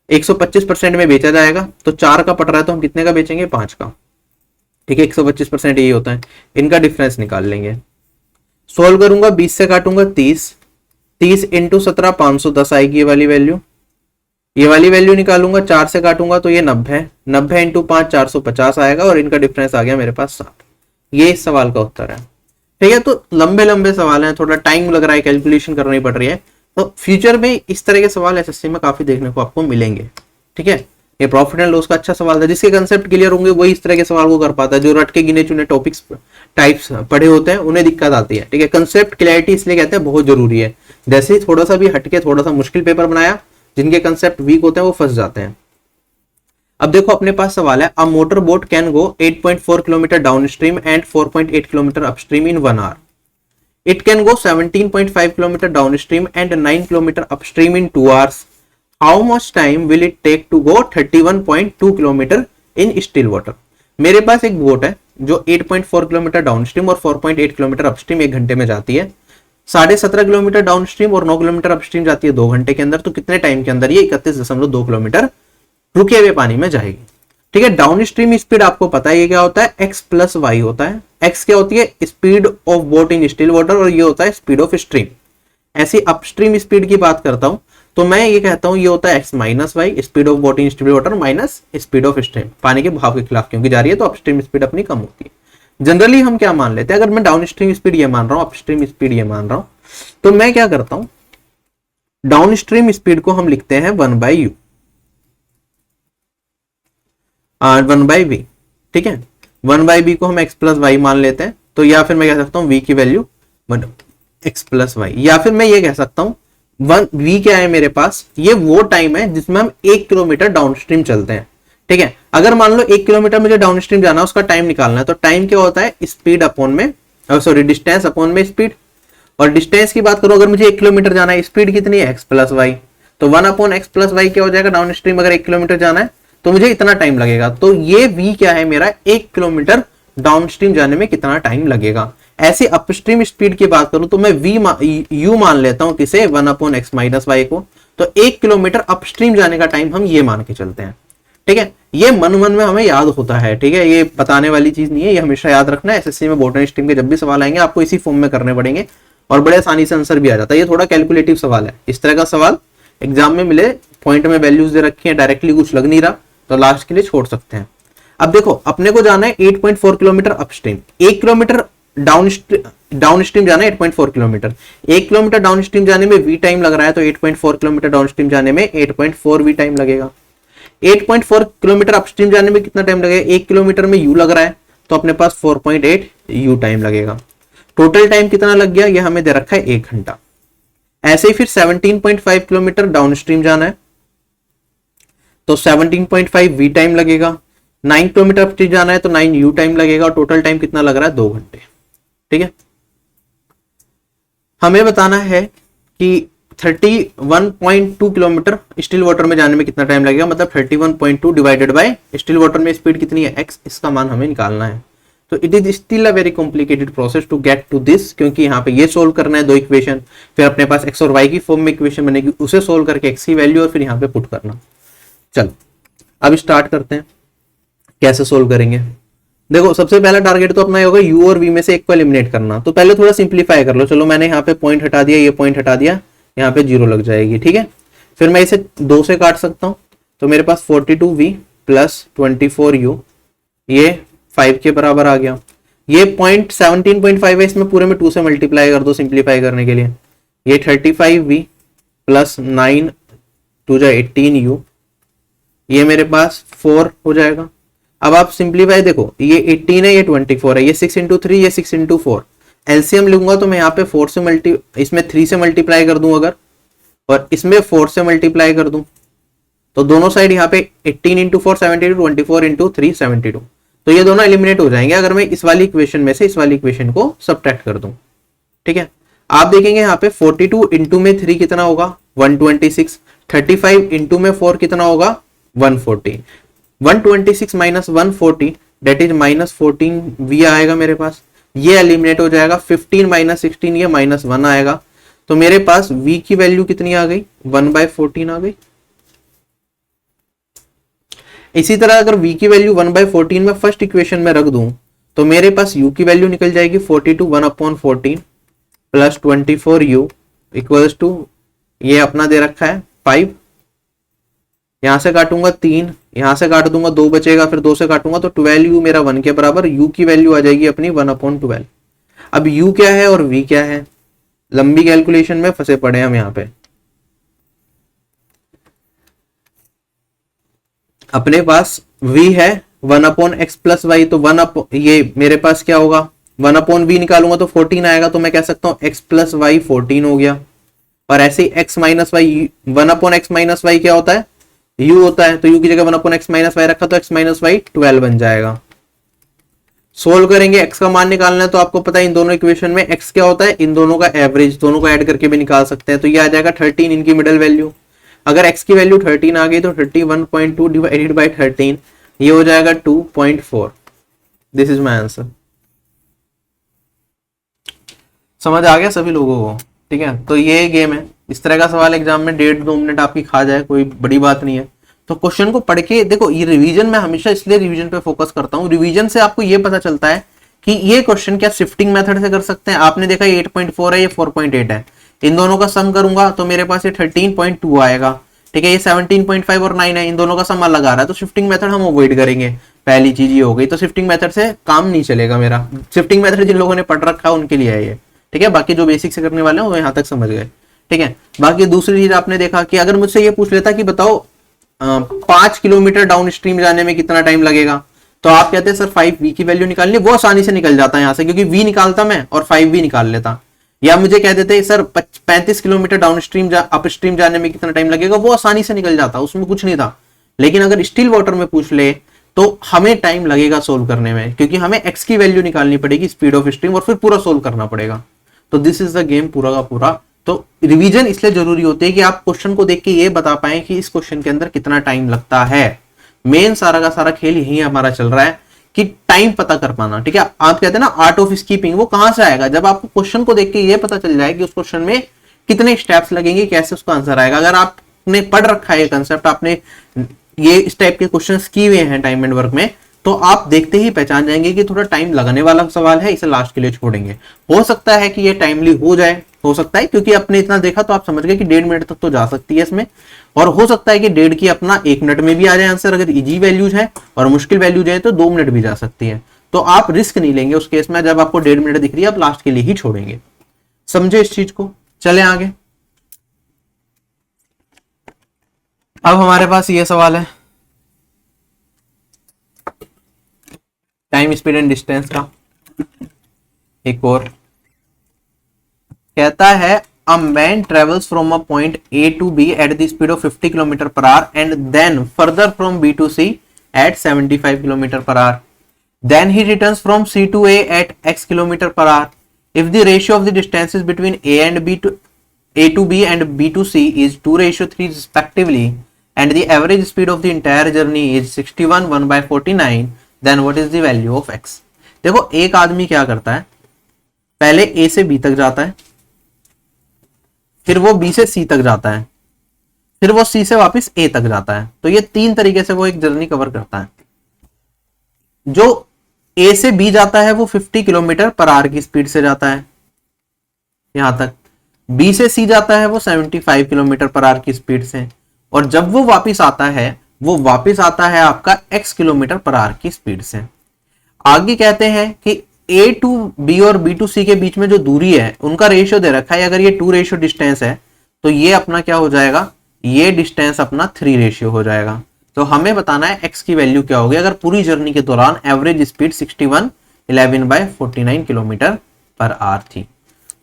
125% में बेचा जाएगा, तो 4 का पड़ रहा है तो हम कितने का बेचेंगे 5 का, ठीक है, 125% यही होता है। इनका डिफरेंस निकाल लेंगे। सोल्व करूंगा, 20 से काटूंगा 30, 30 इंटू 17 510 आएगी ये वाली वैल्यू। ये वाली वैल्यू निकालूंगा, 4 से काटूंगा तो ये 90, 90 इंटू 5 450 आएगा, और इनका डिफरेंस आ गया मेरे पास 7। ये इस सवाल का उत्तर है। ठीक है, तो लंबे लंबे सवाल हैं, थोड़ा टाइम लग रहा है, कैलकुलेशन करनी पड़ रही है। तो फ्यूचर में इस तरह के सवाल एसएससी में काफी देखने को आपको मिलेंगे। ठीक है, ये प्रॉफिट एंड लॉस का अच्छा सवाल था, जिसके कंसेप्ट क्लियर होंगे वही इस तरह के सवाल को कर पाता है। जो रट के गिने चुने टॉपिक्स टाइप्स पढ़े होते हैं उन्हें दिक्कत आती है। ठीक है, कंसेप्ट क्लैरिटी इसलिए कहते हैं बहुत जरूरी है। जैसे ही थोड़ा सा भी हटके थोड़ा सा मुश्किल पेपर बनाया, जिनके कंसेप्ट वीक होते हैं वो फंस जाते हैं। अब देखो अपने पास सवाल है, a motor boat can go 8.4 kilometre downstream and 4.8 kilometre upstream in 1 hour. It can go 17.5 kilometer downstream and 9 kilometer upstream in 2 hours. How much time will it take to go 31.2 kilometer in still water? मेरे पास एक बोट है जो 8.4 किलोमीटर डाउनस्ट्रीम और 4.8 किलोमीटर अपस्ट्रीम 1 घंटे में जाती है, 17.5 किलोमीटर डाउनस्ट्रीम और 9 किलोमीटर अपस्ट्रीम जाती है 2 घंटे के अंदर। तो कितने टाइम के अंदर ये 31.2 किलोमीटर रुके हुए पानी में जाएगी। ठीक है, डाउन स्ट्रीम स्पीड आपको पता है ये क्या होता है, x प्लस वाई होता है। x क्या होती है, speed of boat in still water, और ये होता है स्पीड ऑफ स्ट्रीम। ऐसी अपस्ट्रीम स्पीड की बात करता हूं तो मैं ये कहता हूं ये होता है x minus y, speed of boat in still water minus speed of stream, पानी के बहाव के खिलाफ क्योंकि जा रही है तो अपस्ट्रीम स्पीड अपनी कम होती है। जनरली हम क्या मान लेते हैं, अगर मैं डाउन स्ट्रीम स्पीड ये मान रहा हूं, अपस्ट्रीम स्पीड ये मान रहा हूं, तो मैं क्या करता हूं, डाउन स्ट्रीम स्पीड को हम लिखते हैं 1/u, 1/v। ठीक है, 1/v को हम x प्लस वाई मान लेते हैं। तो या फिर मैं कह सकता हूं v की वैल्यू x प्लस वाई, या फिर मैं ये कह सकता हूं v क्या है मेरे पास, ये वो टाइम है जिसमें हम 1 किलोमीटर डाउनस्ट्रीम चलते हैं। ठीक है, अगर मान लो 1 किलोमीटर मुझे डाउनस्ट्रीम जाना है, उसका टाइम निकालना है, तो टाइम क्या होता है, स्पीड अपॉन में, सॉरी डिस्टेंस अपॉन में स्पीड। और डिस्टेंस की बात करो, अगर मुझे 1 किलोमीटर जाना है, स्पीड कितनी है x प्लस वाई, तो 1/x प्लस वाई क्या हो जाएगा, डाउनस्ट्रीम अगर 1 किलोमीटर जाना है तो मुझे इतना टाइम लगेगा। तो ये v क्या है मेरा, 1 किलोमीटर डाउनस्ट्रीम जाने में कितना टाइम लगेगा। ऐसे अपस्ट्रीम स्पीड की बात करूं तो मैं u मान लेता हूं किसे, 1/x माइनस वाई को। तो 1 किलोमीटर अपस्ट्रीम जाने का टाइम हम ये मान के चलते हैं। ठीक है, ये मन मन में हमें याद होता है। ठीक है, ये बताने वाली चीज नहीं है, ये हमेशा याद रखना है। एसएससी में बोटनी स्ट्रीम के जब भी सवाल आएंगे आपको इसी फॉर्म में करने पड़ेंगे और बड़े आसानी से आंसर भी आ जाता है। ये थोड़ा कैलकुलेटिव सवाल है, इस तरह का सवाल एग्जाम में मिले, पॉइंट में वैल्यूज दे रखी है, डायरेक्टली कुछ लग नहीं रहा तो लास्ट के लिए छोड़ सकते हैं। अब देखो अपने को जाना है 8.4 किलोमीटर अपस्ट्रीम, 1 किलोमीटर डाउनस्ट्रीम जाना है 8.4 किलोमीटर। 1 किलोमीटर डाउनस्ट्रीम जाने में v टाइम लग रहा है, तो 8.4 किलोमीटर डाउनस्ट्रीम जाने में 8.4 v टाइम लगेगा। 8.4 किलोमीटर अपस्ट्रीम जाने में कितना टाइम लगेगा, 1 किलोमीटर में u लग रहा है तो अपने पास 4.8 u टाइम लगेगा। टोटल टाइम कितना लग गया, ये हमें दे रखा है 1 घंटा। ऐसे ही फिर 17.5 किलोमीटर डाउनस्ट्रीम जाना है तो 17.5 v टाइम लगेगा। 9 किलोमीटर अपस्ट्रीम जाना है तो 9 u टाइम लगेगा और टोटल टाइम कितना लग रहा है, 2 घंटे। ठीक है, हमें बताना है कि 31.2 किलोमीटर स्टिल वाटर में जाने में कितना टाइम लगेगा, मतलब 31.2 डिवाइडेड बाय स्टिल वाटर में स्पीड कितनी है x, इसका मान हमें निकालना है। तो it is still a very complicated process to get to this, क्योंकि यहाँ पे ये सोल्व करना है 2 इक्वेशन, फिर अपने पास x और y की फॉर्म में इक्वेशन बनेगी, उसे सोल्व करके x की वैल्यू और फिर यहाँ पे पुट करना। चलो अब स्टार्ट करते हैं, कैसे सोल्व करेंगे। देखो सबसे पहला टारगेट तो अपना ये होगा u और v में से एक को एलिमिनेट करना। तो पहले थोड़ा सिंप्लीफाई कर लो। चलो मैंने यहाँ पे पॉइंट हटा दिया, ये पॉइंट हटा दिया, यहाँ पे 0 लग जाएगी। ठीक है, फिर मैं इसे 2 से काट सकता हूँ तो मेरे पास 42v प्लस 24u, ये 5 के बराबर आ गया। ये पॉइंट 17.5 है, इसमें पूरे में 2 से मल्टीप्लाई कर दो सिंप्लीफाई करने के लिए। ये 35v प्लस 9 2 जा 18u, ये मेरे पास 4 हो जाएगा। अब आप सिंप्लीफाई देखो, ये 18 है, ये 24 है, ये 6 इंटू 3, ये 6 इंटू 4। एलसीएम लूंगा तो मैं यहाँ पे 4 से इसमें 3 से मल्टीप्लाई कर दूं अगर, और इसमें 4 से मल्टीप्लाई कर दूं तो दोनों साइड यहाँ पे 18 इंटू 4 72, 24 इंटू 3 72। तो ये दोनों एलिमिनेट हो जाएंगे अगर मैं इस वाली इक्वेशन में से इस वाली इक्वेशन को सब्ट्रैक्ट कर दूं। ठीक है, आप देखेंगे यहाँ पे 42 इंटू में 3 कितना होगा, 126। 35 इंटू में 4 कितना होगा, 140। 126 minus 140 date is minus 14v आएगा मेरे पास, ये एलिमिनेट हो जाएगा। 15 माइनस 16 ये माइनस 1 आएगा। तो मेरे पास v की वैल्यू कितनी आ गई, 1/14 आ गई। इसी तरह अगर v की वैल्यू 1/14 में फर्स्ट इक्वेशन में रख दूं तो मेरे पास u की वैल्यू निकल जाएगी 42 1/14 प्लस 24u इक्वल्स टू, ये अपना दे रखा है 5, यहां से काटूंगा 3, यहां से काट दूंगा 2 बचेगा, फिर 2 से काटूंगा तो 12u मेरा 1 के बराबर, u की वैल्यू आ जाएगी अपनी 1/12। अब u क्या है और v क्या है, लंबी कैलकुलेशन में फंसे पड़े हैं हम यहाँ पे। अपने पास v है 1/x प्लस वाई, तो ये मेरे पास क्या होगा 1/v निकालूंगा तो 14 आएगा, तो मैं कह सकता हूँ x प्लस वाई 14 हो गया। और ऐसे ही x minus y 1/x minus y क्या होता है u होता है, तो u की जगह 1/x माइनस वाई रखा तो x माइनस वाई 12 बन जाएगा। सोल्व करेंगे, x का मान निकालना है तो आपको पता है इन दोनों इक्वेशन में x क्या होता है, इन दोनों का एवरेज, दोनों को ऐड करके भी निकाल सकते हैं। तो ये आ जाएगा 13 इनकी मिडल वैल्यू। अगर x की वैल्यू 13 आ गई तो 31.2 डिवाइडेड बाई 13 ये हो जाएगा 2.4। This is my answer. समझ आ गया सभी लोगों को? ठीक है, तो ये गेम है। इस तरह का सवाल एग्जाम में 1.5-2 मिनट आपकी खा जाए, कोई बड़ी बात नहीं है। तो क्वेश्चन को पढ़ के देखो, ये रिवीजन में हमेशा इसलिए रिवीजन पे फोकस करता हूँ, रिवीजन से आपको ये पता चलता है कि ये क्वेश्चन क्या शिफ्टिंग मेथड से कर सकते हैं। आपने देखा 8.4 है, ये 4.8 है, इन दोनों का सम करूंगा तो मेरे पास ये 13.2 आएगा। ठीक है, ये 17.5 और 9 है, इन दोनों का सम अलग आ रहा है, तो शिफ्टिंग मेथड हम अवॉइड करेंगे। पहली चीज ये हो गई, तो शिफ्टिंग मेथड से काम नहीं चलेगा मेरा। शिफ्टिंग मेथड जिन लोगों ने पढ़ रखा है उनके लिए है ये। ठीक है, बाकी जो बेसिक से करने वाले हैं वो यहाँ तक समझ गए। ठीक है, बाकी दूसरी चीज आपने देखा कि अगर मुझसे ये पूछ लेता कि बताओ 5 किलोमीटर डाउन स्ट्रीम जाने में कितना टाइम लगेगा, तो आप कहते हैं सर 5v की वैल्यू निकालनी, वो आसानी से निकल जाता है यहाँ से, क्योंकि v निकालता मैं और 5v निकाल लेता। या मुझे कह देते sir 35 kilometre down stream up stream जाने में कितना टाइम लगेगा, वो आसानी से निकल जाता, उसमें कुछ नहीं था। लेकिन अगर स्टिल वाटर में पूछ ले तो हमें टाइम लगेगा सोल्व करने में, क्योंकि हमें x की वैल्यू निकालनी पड़ेगी, स्पीड ऑफ स्ट्रीम, और फिर पूरा सोल्व करना पड़ेगा। तो दिस इज द गेम पूरा का पूरा। तो रिवीजन इसलिए जरूरी होती है कि आप क्वेश्चन को देख के ये बता पाए कि इस क्वेश्चन के अंदर कितना टाइम लगता है। मेन सारा का सारा खेल यही हमारा चल रहा है कि टाइम पता कर पाना। ठीक है, आप कहते हैं ना आर्ट ऑफ स्कीपिंग, वो कहां से आएगा, जब आपको क्वेश्चन को देख के ये पता चल जाए कि उस क्वेश्चन में कितने स्टेप्स लगेंगे, कैसे उसका आंसर आएगा। अगर आपने पढ़ रखा है ये कंसेप्ट, आपने ये इस टाइप के क्वेश्चन किए हुए हैं टाइम एंड वर्क में, तो आप देखते ही पहचान जाएंगे कि थोड़ा टाइम लगाने वाला सवाल है, इसे लास्ट के लिए छोड़ेंगे। हो सकता है कि ये टाइमली हो जाए, हो सकता है, क्योंकि आपने इतना देखा तो आप समझ गए कि 1.5 मिनट तक तो जा सकती है इसमें, और हो सकता है कि 1.5 की अपना 1 मिनट में भी आ जाए आंसर, अगर इजी वैल्यूज है, और मुश्किल वैल्यूज है तो 2 मिनट भी जा सकती है। तो आप रिस्क नहीं लेंगे उस केस में, जब आपको 1.5 मिनट दिख रही है आप लास्ट के लिए ही छोड़ेंगे। समझे इस चीज को? चले आगे। अब हमारे पास ये सवाल है टाइम स्पीड एंड डिस्टेंस का। एक और कहता है a man travels from a point A to B at the speed of 50 kilometre per hour and then further from B to C at 75 kilometre per hour, then he returns from C to A at x kilometre per hour. If the ratio of the distances between A to B and B to C is 2:3 respectively and the average speed of the entire journey is 61 1/49, then what is the value of x। देखो, एक आदमी क्या करता है, पहले a से b तक जाता है, फिर वो b से c तक जाता है, फिर वो c से वापस a तक जाता है। तो ये 3 तरीके से वो एक जर्नी कवर करता है। जो a से b जाता है वो 50 किलोमीटर पर आवर की स्पीड से जाता है यहां तक, b से c जाता है वो 75 किलोमीटर पर आवर की स्पीड से, और जब वो वापस आता है वो वापस आता है आपका x किलोमीटर पर आवर की स्पीड से। आगे कहते हैं कि a टू b और b टू c के बीच में जो दूरी है उनका रेशियो दे रखा है। अगर ये 2 रेशियो डिस्टेंस है तो ये अपना क्या हो जाएगा, ये डिस्टेंस अपना 3 रेशियो हो जाएगा। तो हमें बताना है x की वैल्यू क्या होगी अगर पूरी जर्नी के दौरान average speed 61 11/49 kilometre per our थी।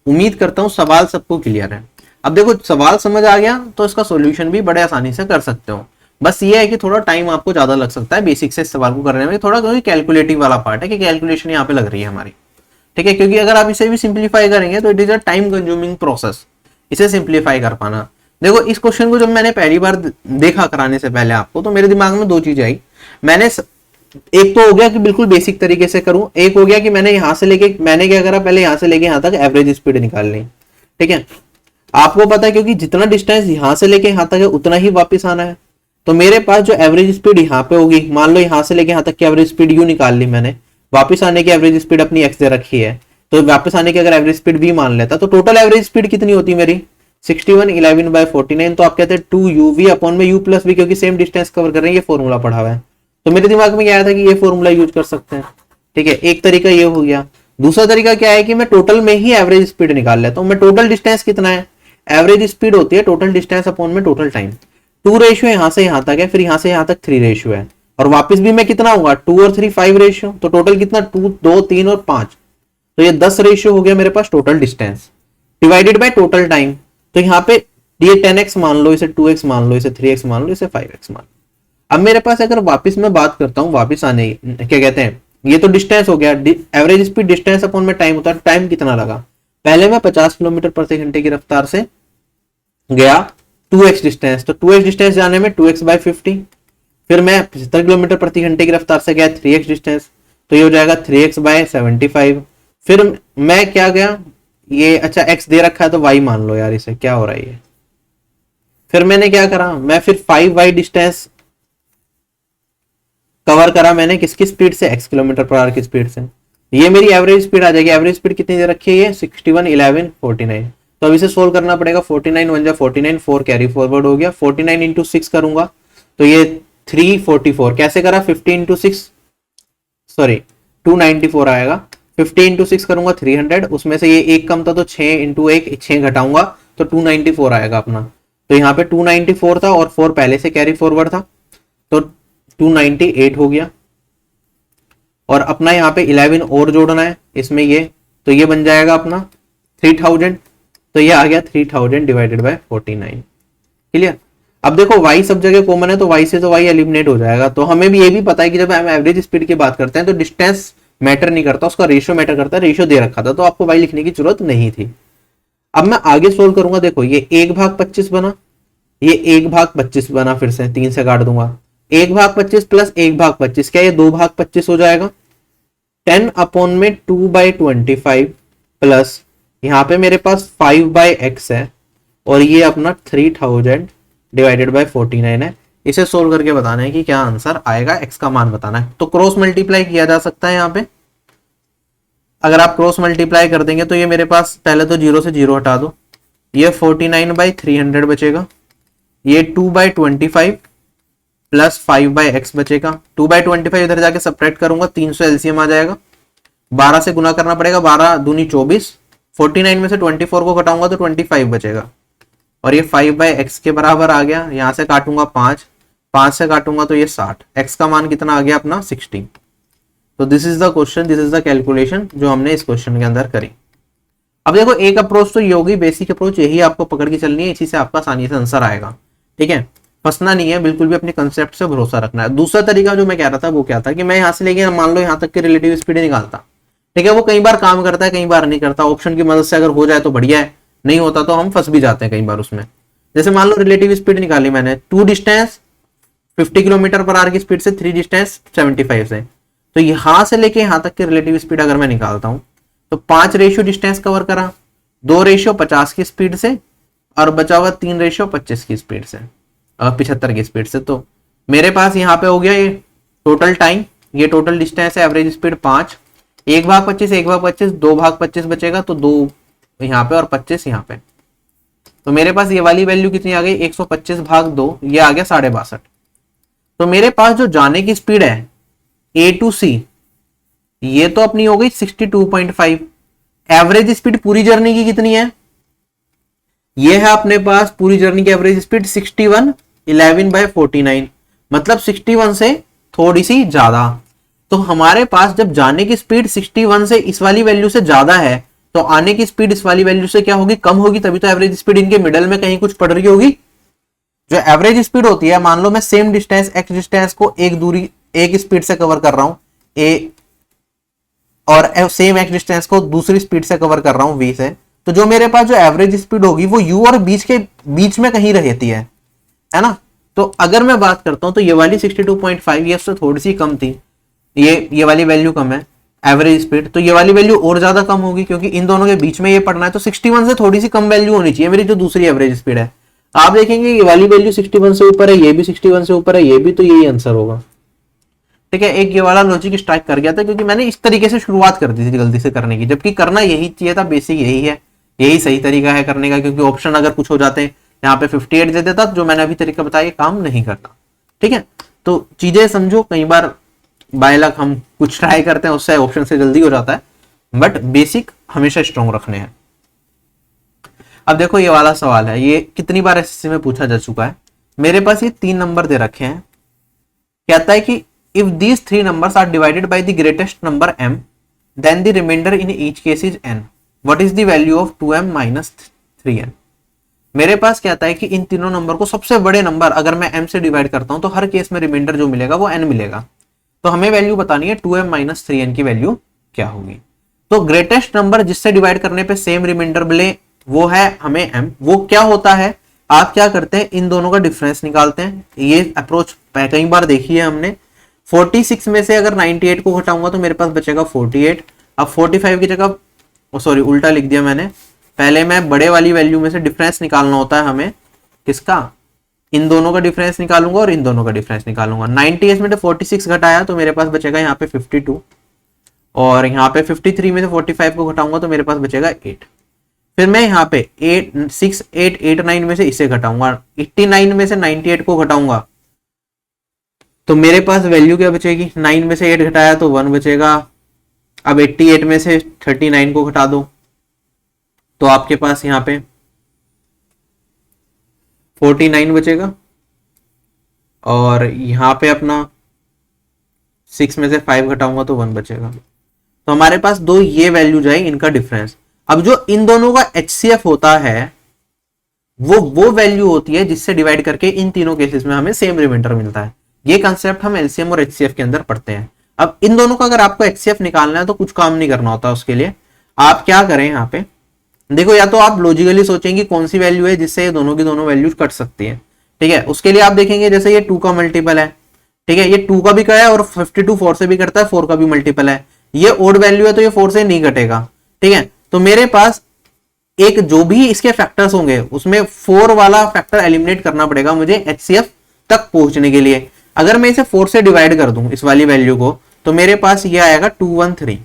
उम्मीद करता हूं सवाल सबको क्लियर है। अब देखो, सवाल समझ आ गया तो इसका सॉल्यूशन भी बड़े आसानी से कर सकते हो। बस ये है कि थोड़ा टाइम आपको ज्यादा लग सकता है बेसिक से इस सवाल को करने में, थोड़ा क्योंकि कैलकुलेटिव वाला पार्ट है कि कैलकुलेशन यहाँ पे लग रही है हमारी। ठीक है, क्योंकि अगर आप इसे भी सिंप्लीफाई करेंगे तो it is a time consuming process इसे सिंप्लीफाई कर पाना। देखो, इस क्वेश्चन को जब मैंने पहली बार देखा कराने से पहले आपको, तो मेरे दिमाग में 2 चीजें आई। मैंने एक तो हो गया कि बिल्कुल बेसिक तरीके से करूं, एक हो गया कि मैंने यहां से लेके, मैंने क्या करा, पहले यहां से लेके यहां तक एवरेज स्पीड निकाल ली। ठीक है, आपको पता है क्योंकि जितना डिस्टेंस यहां से लेके यहां तक है उतना ही वापस आना है। तो मेरे पास जो एवरेज स्पीड यहाँ पे होगी, मान लो यहां से लेके यहां तक की एवरेज स्पीड यू निकाल ली मैंने, वापस आने की एवरेज स्पीड अपनी एक्स दे रखी है, तो वापस आने की अगर एवरेज स्पीड भी मान लेता तो टोटल एवरेज स्पीड कितनी होती मेरी 61 11/49। तो आप कहते हैं 2uv अपॉन में u प्लस v, क्योंकि सेम डिस्टेंस कवर कर रहे हैं, ये फॉर्मूला पढ़ा हुआ है। तो मेरे दिमाग में क्या आया था कि ये फॉर्मूला यूज कर सकते हैं। ठीक है, एक तरीका ये हो गया। दूसरा तरीका क्या है कि मैं टोटल में ही एवरेज स्पीड निकाल लेता हूं। मैं टोटल डिस्टेंस कितना है, एवरेज स्पीड होती है टोटल डिस्टेंस अपॉन में टोटल टाइम। 2 रेशियो यहां से यहां तक है, फिर यहां से यहां तक 3 रेशियो है, और वापस भी मैं कितना होगा 2 और 3 5 रेशियो, तो टोटल कितना 2 2 3 और 5, तो ये 10 रेशियो हो गया मेरे पास total distance divided by total time. तो यहाँ पे ये 10x मान लो, इसे 2x मान लो, इसे 3x मान लो, इसे 5x मान लो। अब मेरे पास अगर वापस मैं बात करता हूँ वापस आने, क्या कहते हैं, ये तो डिस्टेंस हो गया, एवरेज स्पीड डिस्टेंस अपॉन में टाइम होता है, टाइम कितना लगा। पहले मैं 50 किलोमीटर प्रति घंटे की रफ्तार से गया 2x डिस्टेंस, तो 2x डिस्टेंस जाने में 2x बाय 50, फिर मैं 75 किलोमीटर प्रति घंटे की रफ्तार से गया 3x डिस्टेंस, तो ये हो जाएगा 3x बाय 75। फिर मैं क्या गया, ये अच्छा x दे रखा है तो y मान लो यार, इसे क्या हो रहा है ये। फिर मैंने क्या करा, मैं फिर 5y डिस्टेंस कवर करा मैंने किसकी स्पीड से, x किलोमीटर पर आवर की स्पीड से। ये मेरी एवरेज स्पीड आ जाएगी। एवरेज स्पीड कितनी दे रखी है, ये 61 11 49। तो अब इसे सोल्व करना पड़ेगा। 49 1 जा 49, 4 कैरी फॉरवर्ड हो गया, 49 इंटू 6 करूंगा तो ये 344। कैसे करा, 50 इंटू 6 सॉरी 294 आएगा। 50 इंटू 6 करूंगा 300, उसमें से ये एक कम था तो 6 इंटू 1 6 घटाऊंगा तो 294 आएगा अपना। तो यहाँ पे 294 था और 4 पहले से कैरी फॉरवर्ड था तो 298 हो गया। और अपना यहाँ पे 11 और जोड़ना है इसमें ये, तो ये बन जाएगा अपना 3000। तो ये आ गया 3000 डिवाइडेड बाय 49। क्लियर। अब देखो y सब जगह कॉमन है तो y से तो y एलिमिनेट हो जाएगा। तो हमें भी ये भी पता है कि जब हम एवरेज स्पीड की बात करते हैं तो डिस्टेंस मैटर नहीं करता, उसका रेशियो मैटर करता है। रेशियो दे रखा था तो आपको y लिखने की जरूरत नहीं थी। अब मैं आगे सोल्व करूंगा। देखो ये 1/25 बना, ये 1/25 बना, फिर से 3 से काट दूंगा। 1/25 प्लस 1/25 क्या ये 2/25 हो जाएगा। 10 अपॉन में 2/25 प्लस यहाँ पे मेरे पास 5/x है और ये अपना 3000 डिवाइडेड बाय 49 है। इसे सोल्व करके बताना है कि क्या आंसर आएगा, x का मान बताना है। तो क्रॉस मल्टीप्लाई किया जा सकता है यहाँ पे। अगर आप क्रॉस मल्टीप्लाई कर देंगे तो ये मेरे पास पहले तो 0 से 0 हटा दो, ये 49/300 बचेगा, ये 2/25 प्लस 5/x बचेगा। 2/25 इधर जाके सब्ट्रैक्ट करूंगा, 300 एलसीएम आ जाएगा। 12 से गुना करना पड़ेगा, 12 दूनी 24। 49 में से 24 को घटाऊंगा तो 25 बचेगा और ये 5/x के बराबर आ गया। यहां से काटूंगा 5 से काटूंगा तो ये 60। x का मान कितना आ गया अपना 60। तो this is the question, this is the calculation जो हमने इस क्वेश्चन के अंदर करी। अब देखो एक अप्रोच तो ये होगी बेसिक अप्रोच, यही आपको पकड़ के चलनी है, इसी से आपका आसानी से आंसर आएगा। ठीक है, फंसना नहीं है, बिल्कुल भी अपने कंसेप्ट से भरोसा रखना है। दूसरा तरीका जो मैं कह रहा था वो क्या था कि मैं यहाँ से लेके मान लो यहाँ तक की रिलेटिव स्पीड निकालता। ठीक है, वो कई बार काम करता है कई बार नहीं करता। ऑप्शन की मदद से अगर हो जाए तो बढ़िया है, नहीं होता तो हम फंस भी जाते हैं कई बार उसमें। जैसे मान लो रिलेटिव स्पीड निकाली मैंने, 2 डिस्टेंस 50 किलोमीटर पर आवर की स्पीड से, 3 डिस्टेंस 75 से। तो यहां से लेके यहां तक की रिलेटिव स्पीड अगर मैं निकालता हूं तो 5 रेशियो डिस्टेंस कवर करा, 2 रेशियो 50 की स्पीड से और बचा हुआ 3 रेशियो 25 की स्पीड से, 75 की स्पीड से। तो मेरे पास यहाँ पे हो गया ये टोटल टाइम, ये टोटल डिस्टेंस है, एवरेज स्पीड 5, 1/25 1/25 2/25 बचेगा तो 2 यहाँ पे और 25 यहाँ पे। तो मेरे पास ये वाली वैल्यू कितनी आ गई 125/2, ये आ गया 62.5। तो मेरे पास जो जाने की स्पीड है A to C ये तो अपनी हो गई 62.5। एवरेज स्पीड पूरी जर्नी की कितनी है, ये है अपने पास पूरी जर्नी की एवरेज स्पीड 61 11/49, मतलब 61 से थोड़ी सी ज्यादा। तो हमारे पास जब जाने की स्पीड 61 से इस वाली वैल्यू से ज्यादा है तो आने की स्पीड इस वाली वैल्यू से क्या होगी, कम होगी, तभी तो एवरेज स्पीड इनके मिडल में कहीं कुछ पड़ रही होगी। जो एवरेज स्पीड होती है, मान लो मैं सेम डिस्टेंस x डिस्टेंस को एक स्पीड से कवर कर रहा हूं a, और सेम x डिस्टेंस को दूसरी स्पीड से कवर कर रहा हूं v से, तो जो मेरे पास जो एवरेज स्पीड होगी वो u और बीच में कहीं रहती है ना। तो अगर मैं बात करता हूं तो ये वाली 62.5 ये उससे थोड़ी सी कम थी, ये वाली वैल्यू कम है एवरेज स्पीड, तो ये वाली वैल्यू और ज्यादा कम होगी क्योंकि इन दोनों के बीच में ये पड़ना है। तो 61 से थोड़ी सी कम वैल्यू होनी चाहिए मेरी जो दूसरी एवरेज स्पीड है। आप देखेंगे ये वाली वैल्यू 61 से ऊपर है, ये भी 61 से ऊपर है, ये भी, तो यही आंसर होगा। ठीक है, एक ये वाला लॉजिक स्ट्राइक कर गया था क्योंकि मैंने इस तरीके से शुरुआत कर दी थी गलती से करने की, जबकि करना यही चाहिए था, बेसिक यही है, यही सही तरीका है करने का। क्योंकि ऑप्शन अगर कुछ हो जाते हैं यहाँ पे 58 दे देता, जो मैंने अभी तरीका बताया काम नहीं करता। ठीक है, तो चीजें समझो, कई बार बाय लक हम कुछ ट्राई करते हैं उससे ऑप्शन से जल्दी हो जाता है। बट बेसिक हमेशा स्ट्रॉन्ग रखने हैं। अब देखो ये वाला सवाल है, ये कितनी बार एसएससी में पूछा जा चुका है। मेरे पास ये 3 नंबर दे रखे हैं, कहता है कि if these 3 numbers are divided by the greatest number m then the remainder in each case is n, what is the value of 2m minus 3n। मेरे पास कहता है कि इन तीनों नंबर को सबसे बड़े नंबर अगर मैं m से डिवाइड करता हूं तो हर केस में रिमाइंडर जो मिलेगा वो n मिलेगा। तो हमें वैल्यू बतानी है 2m माइनस 3n की वैल्यू क्या होगी। तो ग्रेटेस्ट नंबर जिससे डिवाइड करने पे सेम रिमाइंडर मिले वो है हमें m। वो क्या होता है, आप क्या करते हैं, इन दोनों का डिफरेंस निकालते हैं। ये अप्रोच कई बार देखी है हमने। 46 में से अगर 98 को घटाऊंगा तो मेरे पास बचेगा 48। अब 45 की जगह सॉरी उल्टा लिख दिया मैंने, पहले मैं बड़े वाली वैल्यू में से डिफरेंस निकालना होता है हमें, किसका, इन दोनों का डिफरेंस निकालूंगा और इन दोनों का डिफरेंस निकालूंगा। 98 में से 46 घटाया तो मेरे पास बचेगा यहाँ पे 52, और यहाँ पे 53 में से 45 को घटाऊंगा तो मेरे पास बचेगा 8। फिर मैं यहाँ पे 6 8 8 9 में से इसे घटाऊंगा, 89 में से 98 को घटाऊंगा तो मेरे पास वैल्यू क्या बचेगी, 9 में से 8 घटाया तो 1 बचेगा। अब 88 में से 39 को घटा दो तो आपके पास यहाँ पे 49 बचेगा, और यहाँ पे अपना 6 में से 5 घटाऊंगा तो 1 बचेगा। तो हमारे पास दो ये वैल्यू जाए, इनका डिफरेंस। अब जो इन दोनों का HCF होता है वो वैल्यू होती है जिससे डिवाइड करके इन तीनों केसेस में हमें सेम रिमाइंडर मिलता है। ये कंसेप्ट हम एलसीएम और HCF के अंदर पढ़ते हैं। अब इन दोनों का अगर आपको HCF निकालना है तो कुछ काम नहीं करना होता, उसके लिए आप क्या करें, यहाँ पे देखो, या तो आप लॉजिकली सोचेंगे कौन सी वैल्यू है जिससे ये दोनों की दोनों वैल्यूज कट सकती है, ठीक है। उसके लिए आप देखेंगे जैसे ये 2 का मल्टीपल है, ठीक है, ये 2 का भी का है और 52 4 से भी करता है, 4 का भी मल्टीपल है। ये ओड वैल्यू है तो ये 4 से नहीं कटेगा, ठीक है। तो मेरे पास एक जो भी इसके फैक्टर्स होंगे उसमें 4 वाला फैक्टर एलिमिनेट करना पड़ेगा मुझे HCF तक पहुंचने के लिए। अगर मैं इसे 4 से डिवाइड कर दूं इस वाली वैल्यू को तो मेरे पास ये आएगा 213,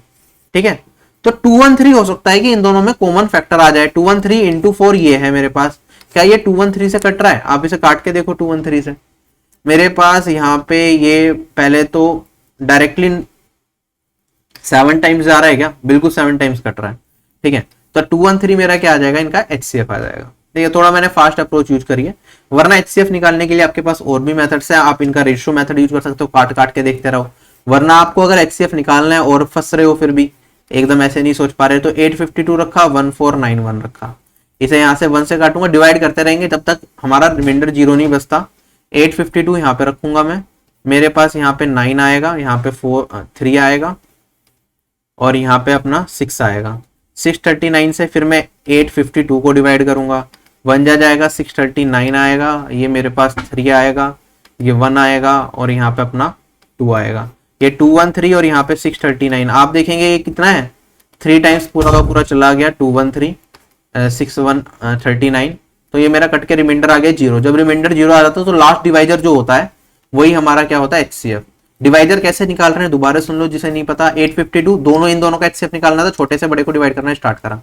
ठीक है। तो 213 हो सकता है कि इन दोनों में कॉमन फैक्टर आ जाए। 213 इंटू 4 ये है मेरे पास, क्या ये 213 से कट रहा है, आप इसे काट के देखो 213 से। मेरे पास यहाँ पे ये पहले तो डायरेक्टली 7 टाइम्स आ रहा है क्या, बिल्कुल 7 टाइम्स कट रहा है, ठीक है। तो 213 मेरा क्या आ जाएगा, इनका HCF आ जाएगा। ठीक है, थोड़ा मैंने फास्ट अप्रोच यूज करी है, वरना HCF निकालने के लिए आपके पास और भी मेथड्स है। आप इनका रेशियो मेथड यूज कर सकते हो, काट काट के देखते रहो। वरना आपको अगर HCF निकालना है और फंस रहे हो, फिर भी एकदम ऐसे नहीं सोच पा रहे, तो 852 रखा, 1491 रखा, इसे यहाँ से 1 से काटूंगा, डिवाइड करते रहेंगे जब तक हमारा रिमाइंडर 0 नहीं बचता। 852 यहाँ पे रखूंगा मैं, मेरे पास यहाँ पे 9 आएगा, यहाँ पे 3 आएगा और यहाँ पे अपना 6 आएगा। 639 से फिर मैं 852 को डिवाइड करूंगा, 1 जाएगा, 639 आएगा, ये मेरे पास 3 आएगा, ये 1 आएगा और यहाँ पे अपना 2 आएगा। ये 213 और यहाँ पे 639, आप देखेंगे ये कितना है, 3 टाइम्स पूरा का पूरा चला गया। 213 6139, तो ये मेरा कट के रिमाइंडर आ गया 0। जब रिमाइंडर 0 आ जाता है तो लास्ट डिवाइजर जो होता है वही हमारा क्या होता है, HCF। डिवाइजर कैसे निकाल रहे हैं दोबारा सुन लो जिसे नहीं पता। 852 दोनों, इन दोनों का HCF निकालना था, छोटे से बड़े को डिवाइड करना स्टार्ट करा,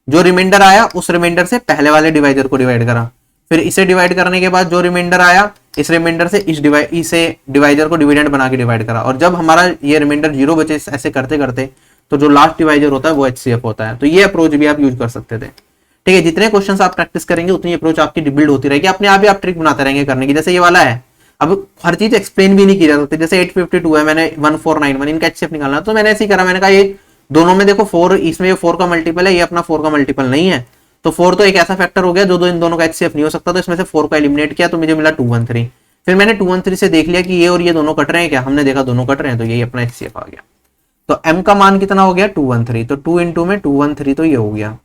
जो रिमाइंडर आया उस रिमाइंडर से पहले वाले डिवाइजर को डिवाइड करा, फिर इसे डिवाइड करने के बाद जो रिमाइंडर आया इस रिमाइंडर से इसे डिवाइजर को डिविडेंड बना के डिवाइड करा, और जब हमारा ये रिमाइंडर 0 बचे ऐसे करते करते तो जो लास्ट डिवाइजर होता है वो HCF होता है। तो ये अप्रोच भी आप यूज कर सकते थे, ठीक है। जितने क्वेश्चन आप प्रैक्टिस करेंगे उतनी अप्रोच आपकी बिल्ड होती रहेगी, अपने आप ही आप ट्रिक बनाते रहेंगे करने की। जैसे ये वाला है, अब हर चीज एक्सप्लेन भी नहीं की जा सकती। जैसे 852 है, मैंने 1491 इनका HCF निकालना, तो मैंने ऐसे ही करा, मैंने कहा ये दोनों में देखो 4, इसमें ये 4 का मल्टीपल है, ये अपना 4 का मल्टीपल नहीं है, तो 4 तो एक ऐसा फैक्टर हो गया जो इन दोनों का HCF नहीं हो सकता, तो इसमें से 4 को एलिमिनेट किया तो मुझे मिला 213। फिर मैंने 213 से देख लिया कि ये और ये दोनों कट रहे हैं क्या, हमने देखा दोनों कट रहे हैं, तो यही अपना HCF आ गया। तो m का मान कितना हो गया, 213, तो 2 इंटू में 213 तो ये हो गया।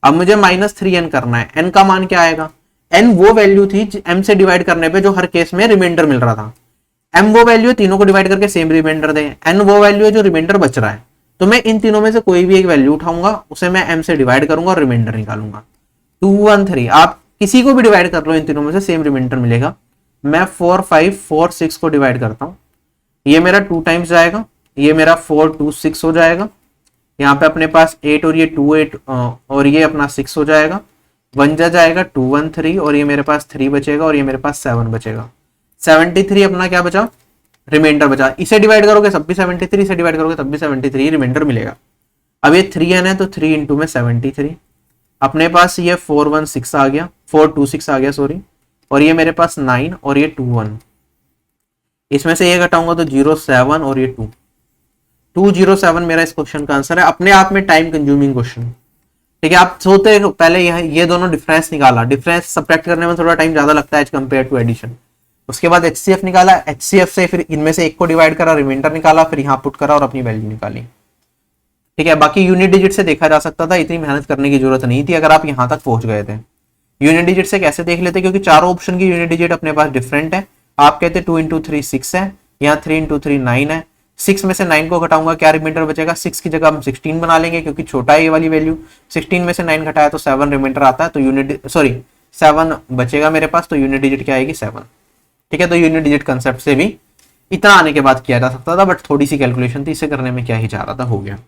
अब मुझे -3n करना है, n का मान क्या आएगा, n वो वैल्यू थी m से डिवाइड करने पे जो हर केस में रिमाइंडर मिल रहा था। m वो वैल्यू है तीनों को डिवाइड करके सेम रिमाइंडर दे, n वो वैल्यू है जो रिमाइंडर बच रहा है। तो मैं इन तीनों में से कोई भी एक वैल्यू उठाऊंगा, उसे मैं m से डिवाइड करूंगा और रिमाइंडर निकालूंगा। 213 आप किसी को भी डिवाइड कर लो, इन तीनों में से सेम रिमाइंडर मिलेगा। मैं 4 5 4 6 को डिवाइड करता हूं, ये मेरा 2 टाइम्स जाएगा, ये मेरा 4 2 6 हो जाएगा, यहाँ पे अपने पास 8 और ये 2 8 और ये अपना 6 हो जाएगा। 1 जाएगा 213 और ये मेरे पास 3 बचेगा और ये मेरे पास 7 बचेगा। 73 अपना क्या बचा, रिमाइंडर बचा। इसे डिवाइड करोगे तब भी 73, इसे डिवाइड करोगे तब भी 73 रिमाइंडर मिलेगा। अब ये 3n है तो 3 इंटू में 73, अपने पास ये 416 आ गया, 426 आ गया सॉरी, और ये मेरे पास 9 और ये 21, इसमें से ये घटाऊंगा तो 07 और ये 207 मेरा इस क्वेश्चन का आंसर है। अपने आप में टाइम कंज्यूमिंग क्वेश्चन, ठीक है। आप सोते पहले ये दोनों डिफरेंस निकाला, डिफरेंस सब्ट्रैक्ट करने में थोड़ा टाइम ज्यादा लगता है एज कम्पेयर टू एडिशन। उसके बाद HCF निकाला, HCF से फिर इनमें से एक को डिवाइड करा, रिमाइंडर निकाला, फिर यहाँ पुट करा और अपनी वैल्यू निकाली, ठीक है। बाकी यूनिट डिजिट से देखा जा सकता था, इतनी मेहनत करने की जरूरत नहीं थी अगर आप यहाँ तक पहुंच गए थे। यूनिट डिजिट से कैसे देख लेते, क्योंकि चारों ऑप्शन की यूनिट डिजिट अपने पास डिफरेंट है। आप कहते 2 इंटू 3 6 है, यहाँ 3 इंटू 3 9 है, 6 में से 9 को घटाऊंगा क्या रिमाइंडर बचेगा, 6 की जगह हम 16 बना लेंगे क्योंकि छोटा है ये वाली वैल्यू। 16 में से 9 घटाया तो 7 रिमाइंडर आता है, तो यूनिट 7 बचेगा मेरे पास, तो यूनिट डिजिट क्या आएगी 7, ठीक है। तो यूनिट डिजिट कंसेप्ट से भी इतना आने के बाद किया जा सकता था, बट थोड़ी सी कैलकुलेशन थी, इसे करने में क्या ही जा रहा था, हो गया।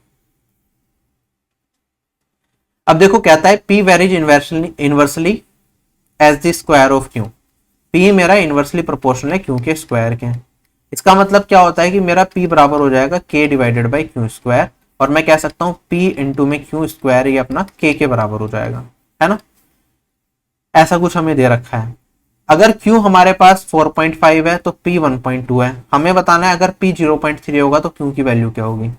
अब देखो कहता है P varies inversely as the square of Q, P मेरा इनवर्सली प्रोपोर्शनल है Q के स्क्वायर के। इसका मतलब क्या होता है कि मेरा P बराबर हो जाएगा K divided by Q square, और मैं कह सकता हूं P इंटू में Q स्क्वायर ये अपना K के बराबर हो जाएगा, है ना। ऐसा कुछ हमें दे रखा है। अगर Q हमारे पास 4.5 है तो P 1.2 है, हमें बताना है अगर P 0.3 होगा तो Q की वैल्यू क्या होगी।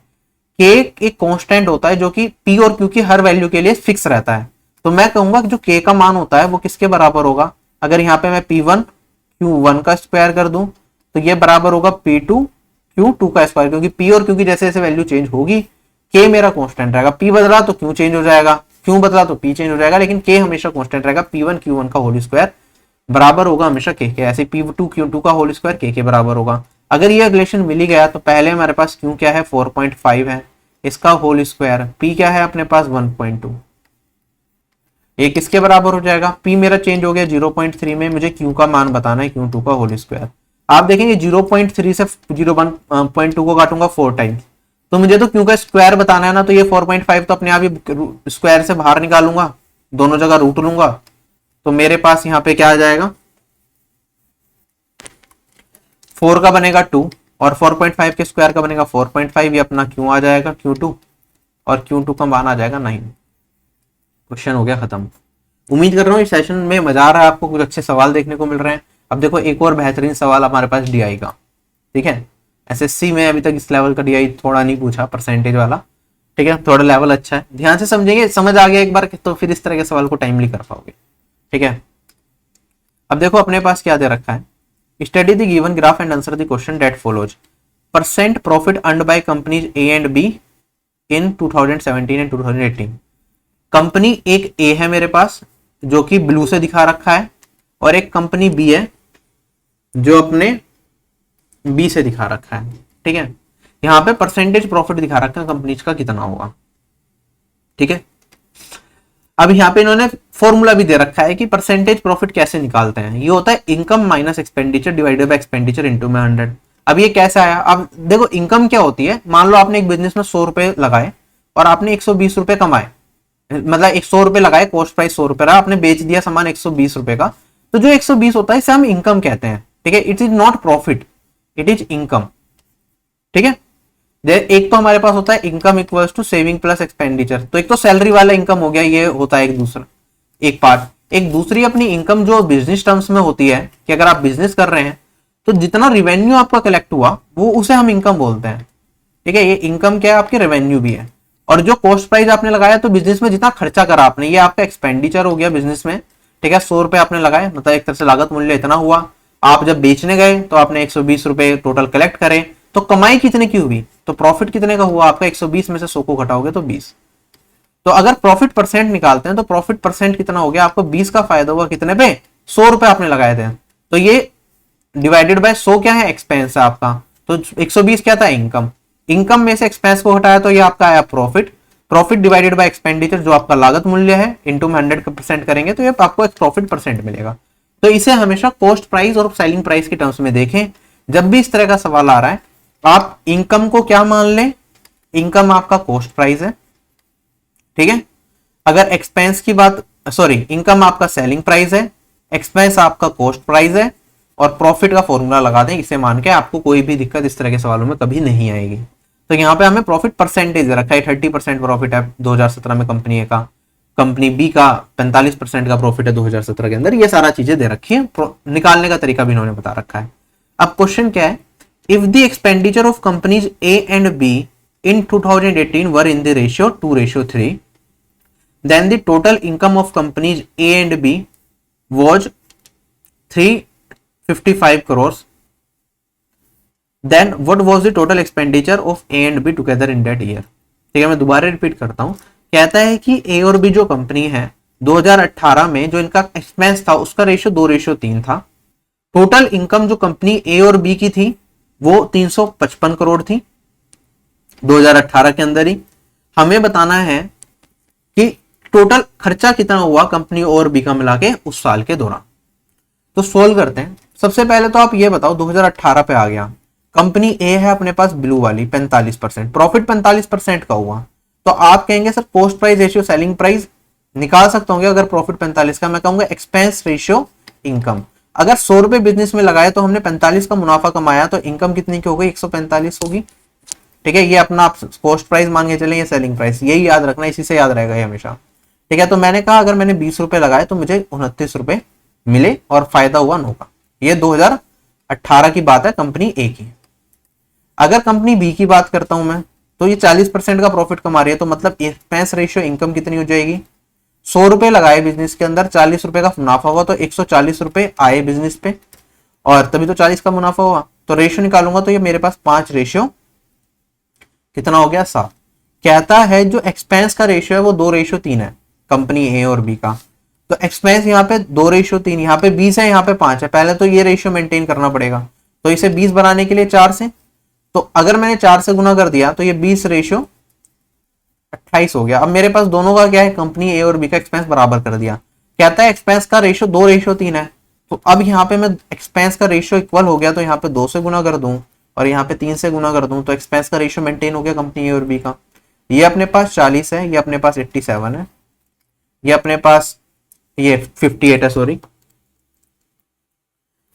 K एक कांस्टेंट होता है जो कि P और Q की हर वैल्यू के लिए फिक्स रहता है, तो मैं कहूंगा जो K का मान होता है वो किसके बराबर होगा। अगर यहाँ पे मैं P1 Q1 का स्क्वायर कर दूं तो ये बराबर होगा P2 Q2 का स्क्वायर, क्योंकि P और Q की जैसे जैसे वैल्यू चेंज होगी K मेरा कांस्टेंट रहेगा। P बदला तो Q चेंज हो जाएगा, Q बदला तो P चेंज हो जाएगा, लेकिन K हमेशा कांस्टेंट रहेगा। P1 Q1 का होल स्क्वायर बराबर होगा हमेशा K के, ऐसे P2 Q2 का होल स्क्वायर K के बराबर होगा। अगर ये रिलेशन मिल ही गया तो पहले हमारे पास Q क्या है 4.5 है, इसका होल स्क्वायर, P क्या है अपने पास 1.2, ये किसके बराबर हो जाएगा। P मेरा चेंज हो गया 0.3 में, मुझे Q का मान बताना है Q2 का होल स्क्वायर। आप देखेंगे 0.3 से 0.2 को काटूंगा 4 टाइम्स, तो मुझे तो Q का स्क्वायर बताना है ना, तो ये 4.5 तो अपने आप ही स्क्वायर से बाहर निकालूंगा, दोनों जगह रूट लूंगा, तो मेरे पास यहाँ पे क्या आ जाएगा 4 का बनेगा 2 और 4.5 के स्क्वायर का बनेगा 4.5, ये अपना Q आ जाएगा Q2, और Q2 का मान आ जाएगा 9। क्वेश्चन हो गया खत्म। उम्मीद कर रहा हूँ इस सेशन में मजा आ रहा है आपको, कुछ अच्छे सवाल देखने को मिल रहे हैं। अब देखो एक और बेहतरीन सवाल हमारे पास DI का, ठीक है। SSC में अभी तक इस लेवल का DI थोड़ा नहीं पूछा, परसेंटेज वाला, ठीक है, थोड़ा लेवल अच्छा है, ध्यान से समझेंगे, समझ आ गया एक बार तो फिर इस तरह के सवाल को टाइमली कर पाओगे, ठीक है। अब देखो अपने पास क्या दे रखा है, study the given graph and answer the question that follows. Percent profit earned by companies A and B in 2017 and 2018। Company एक A है मेरे पास जो कि ब्लू से दिखा रखा है, और एक कंपनी B है जो अपने B से दिखा रखा है, ठीक है। यहां पे परसेंटेज प्रॉफिट दिखा रखा है कंपनीज का कितना होगा, ठीक है। अब यहाँ पे इन्होंने फॉर्मूला भी दे रखा है कि परसेंटेज प्रॉफिट कैसे निकालते हैं। ये होता है income minus expenditure divided by expenditure into में 100। अब ये कैसा आया, अब देखो इनकम क्या होती है, मान लो आपने एक बिजनेस में 100 रुपए लगाए और आपने 120 रुपए कमाए, मतलब 100 रुपए लगाए, कॉस्ट प्राइस 100 रुपए रहा, आपने बेच दिया सामान 120 रुपए का, तो जो 120 होता है इसे हम इनकम कहते हैं, ठीक है। It is not profit, it is income, ठीक है। एक तो हमारे पास होता है income equals to saving plus expenditure, तो एक तो सैलरी वाला इनकम हो गया, ये होता है एक दूसरा एक पार्ट। एक दूसरी अपनी इनकम जो बिजनेस टर्म्स में होती है कि अगर आप बिजनेस कर रहे हैं तो जितना रिवेन्यू आपका कलेक्ट हुआ वो उसे हम इनकम बोलते हैं, ठीक है। ये इनकम क्या है, आपके रेवेन्यू भी है। और जो कॉस्ट प्राइस आपने लगाया तो बिजनेस में जितना खर्चा करा आपने, ये आपका एक्सपेंडिचर हो गया बिजनेस में, ठीक है। 100 रुपए आपने लगाए, मतलब एक तरह से लागत मूल्य इतना हुआ। आप जब बेचने गए तो आपने 120 रुपए टोटल कलेक्ट करे, तो कमाई कितने की हुई, तो प्रॉफिट कितने का हुआ आपका, 120 में से 100 को घटाओगे तो 20। तो अगर प्रॉफिट परसेंट निकालते हैं तो प्रॉफिट परसेंट कितना हो गया, आपको 20 का फायदा हुआ कितने पे, 100 रुपए आपने लगाए थे, तो ये डिवाइडेड बाय 100 क्या है, एक्सपेंस है आपका, तो 120 क्या था, इनकम। इनकम में से एक्सपेंस को हटाया तो ये आपका आया profit. Profit divided by expenditure जो आपका लागत मूल्य है इनटू में 100% करेंगे तो ये आपको एक प्रॉफिट परसेंट मिलेगा। तो इसे हमेशा कॉस्ट प्राइस और सेलिंग प्राइस के टर्म्स में देखें। जब भी इस तरह का सवाल आ रहा है आप इनकम को क्या मान लें, इनकम आपका कॉस्ट प्राइस है, ठीक है। अगर एक्सपेंस की बात, सॉरी, इनकम आपका सेलिंग प्राइस है, एक्सपेंस आपका कॉस्ट प्राइस है, और प्रॉफिट का फॉर्मूला लगा दें इसे मान के, आपको कोई भी दिक्कत इस तरह के सवालों में कभी नहीं आएगी। तो यहाँ पे हमें प्रॉफिट परसेंटेज रखा है, 30% प्रॉफिट है 2017 में कंपनी ए का, कंपनी बी का 45% का प्रॉफिट है 2017 के अंदर। ये सारा चीजें दे रखी है, निकालने का तरीका भी इन्होंने बता रखा है। अब क्वेश्चन क्या है, if the expenditure of companies A and B in 2018 were in the ratio 2:3, then the total income of companies A and B was 355 crores. Then what was the total expenditure of A and B together in that year? ठीक है, मैं दोबारा रिपीट करता हूं। कहता है कि ए और बी जो कंपनी है 2018 में जो इनका एक्सपेंस था उसका रेशियो 2:3 था। टोटल इनकम जो कंपनी ए और बी की थी वो 355 करोड़ थी 2018 के अंदर ही। हमें बताना है कि टोटल खर्चा कितना हुआ कंपनी और बी का मिला के उस साल के दौरान। तो सोल्व करते हैं। सबसे पहले तो आप ये बताओ 2018 पे आ गया, कंपनी ए है अपने पास ब्लू वाली 45%, प्रॉफिट 45% का हुआ। तो आप कहेंगे sir cost price ratio selling price निकाल सकते होंगे अगर प्रॉफिट 45 का, मैं कहूंगा एक्सपेंस रेशियो इनकम। अगर 100 रुपए बिजनेस में लगाए तो हमने 45 का मुनाफा कमाया, तो इनकम कितनी की होगी, 145 होगी। ठीक है, ये अपना आप कॉस्ट प्राइस मान के चले, ये सेलिंग प्राइस, यही याद रखना, इसी से याद रहेगा ये हमेशा। ठीक है, तो मैंने कहा अगर मैंने 20 रुपए लगाए तो मुझे 29 रुपए मिले और फायदा हुआ 9 का। ये 2018 की बात है कंपनी ए की। अगर कंपनी बी की बात करता हूं मैं, तो ये 40% का प्रॉफिट कमा रही है, तो मतलब एक्सपेंस रेशियो इनकम कितनी हो जाएगी, 100 रुपए लगाए बिजनेस के अंदर, 40 रुपए का मुनाफा हुआ, तो 140 रुपए आए बिजनेस पे, और तभी तो 40 का मुनाफा हुआ। तो रेशियो निकालूंगा तो ये मेरे पास 5 रेशियो कितना हो गया, 7। कहता है जो एक्सपेंस का रेशियो है वो 2:3 है कंपनी ए और बी का। तो एक्सपेंस यहाँ पे 2:3, यहाँ पे 20 है, यहाँ पे 5 है। पहले तो ये रेशियो मेंटेन करना पड़ेगा, तो इसे 20 बनाने के लिए 4 से, तो अगर मैंने 4 से गुना कर दिया तो ये 20:28 हो गया। अब मेरे पास दोनों का क्या है, कंपनी ए और बी का एक्सपेंस बराबर कर दिया। कहता है एक्सपेंस का रेशियो 2:3 है, तो अब यहाँ पे मैं एक्सपेंस का रेशियो इक्वल हो गया, तो यहाँ पे 2 से गुना कर दूं और यहाँ पे 3 से गुना कर दूं, तो एक्सपेंस का रेशियो मेंटेन हो गया कंपनी ए और बी का। ये अपने पास 40 है, ये अपने पास 87 है, ये अपने पास ये 58 है, सॉरी,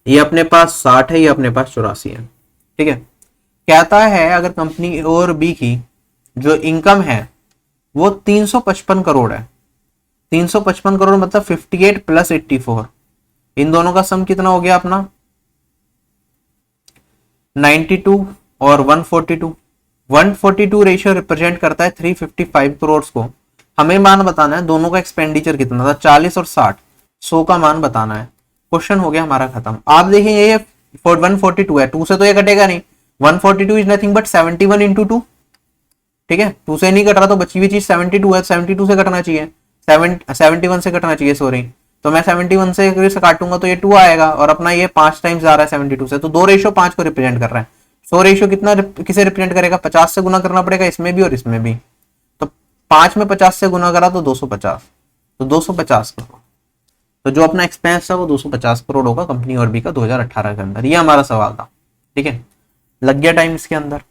ये अपने पास 60 है, ये अपने पास 84 है। ठीक है, कहता है अगर कंपनी ए और बी की जो इनकम है वो 355 करोड़ है, 355 करोड़ मतलब 58 प्लस 84, इन दोनों का सम कितना हो गया अपना 92 और 142। 142 रेशियो रिप्रेजेंट करता है 355 करोड़ को। हमें मान बताना है दोनों का एक्सपेंडिचर कितना था, 40 और 60, 100 का मान बताना है। क्वेश्चन हो गया हमारा खत्म। आप देखेंगे ये 142 है, 2 से तो ये कटेगा नहीं, 142 इज नथिंग बट 71 इंटू 2। ठीक है, 2 से नहीं कट रहा तो बची हुई चीज 72 है, 72 से कटना चाहिए, 71 से कटना चाहिए, सॉरी। तो मैं 71 से काटूंगा तो ये 2 आएगा, और अपना ये 5 टाइम्स आ रहा है 72 से, तो 2:5 को रिप्रेजेंट कर रहा है। 100 रेशियो कितना किसे रिप्रेजेंट करेगा, 50 से गुना करना पड़ेगा इसमें भी और इसमें भी। तो 5 में 50 से गुना करा तो 250, तो 250 करोड़। तो जो अपना एक्सपेंस था वो 250 करोड़ होगा कंपनी और बी का 2018 के अंदर। ये हमारा सवाल था। ठीक है, लग गया टाइम इसके अंदर,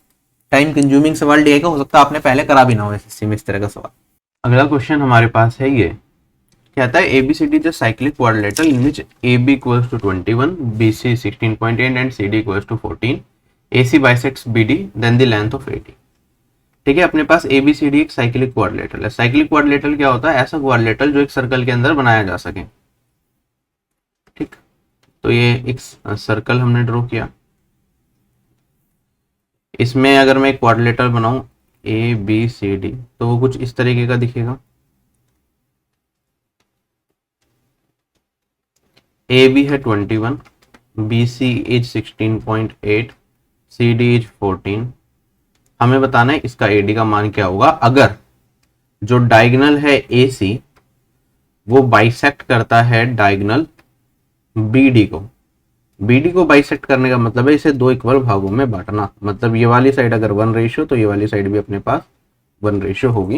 टाइम कंज्यूमिंग सवाल दिया, हो सकता है आपने पहले करा भी ना हो एसएससी में इस तरह का सवाल। अगला क्वेश्चन हमारे पास है, ये कहता है ABCD is a cyclic quadrilateral in which AB equals to 21, BC 16.8 and CD equals to 14, AC bisects BD then the length of AD। ठीक है, अपने पास ABCD एक साइक्लिक क्वाड्रिलेटरल है। साइक्लिक क्वाड्रिलेटरल क्या होता है, ऐसा क्वाड्रिलेटरल जो एक सर्कल के अंदर बनाया जा सके। ठीक, तो ये एक सर्कल हमने ड्रॉ किया, इसमें अगर मैं एक क्वाड्रिलेटरल बनाऊं ABCD तो वो कुछ इस तरीके का दिखेगा। AB है 21, BC इज 16.8, CD इज 14। हमें बताना है इसका AD का मान क्या होगा अगर जो डायगोनल है AC वो बाइसेक्ट करता है डायगोनल BD को। BD को बाइसेक्ट करने का मतलब है इसे 2 इक्वल भागों में बांटना, मतलब ये वाली साइड अगर 1 रेशियो तो ये वाली साइड भी अपने पास 1 रेशियो होगी।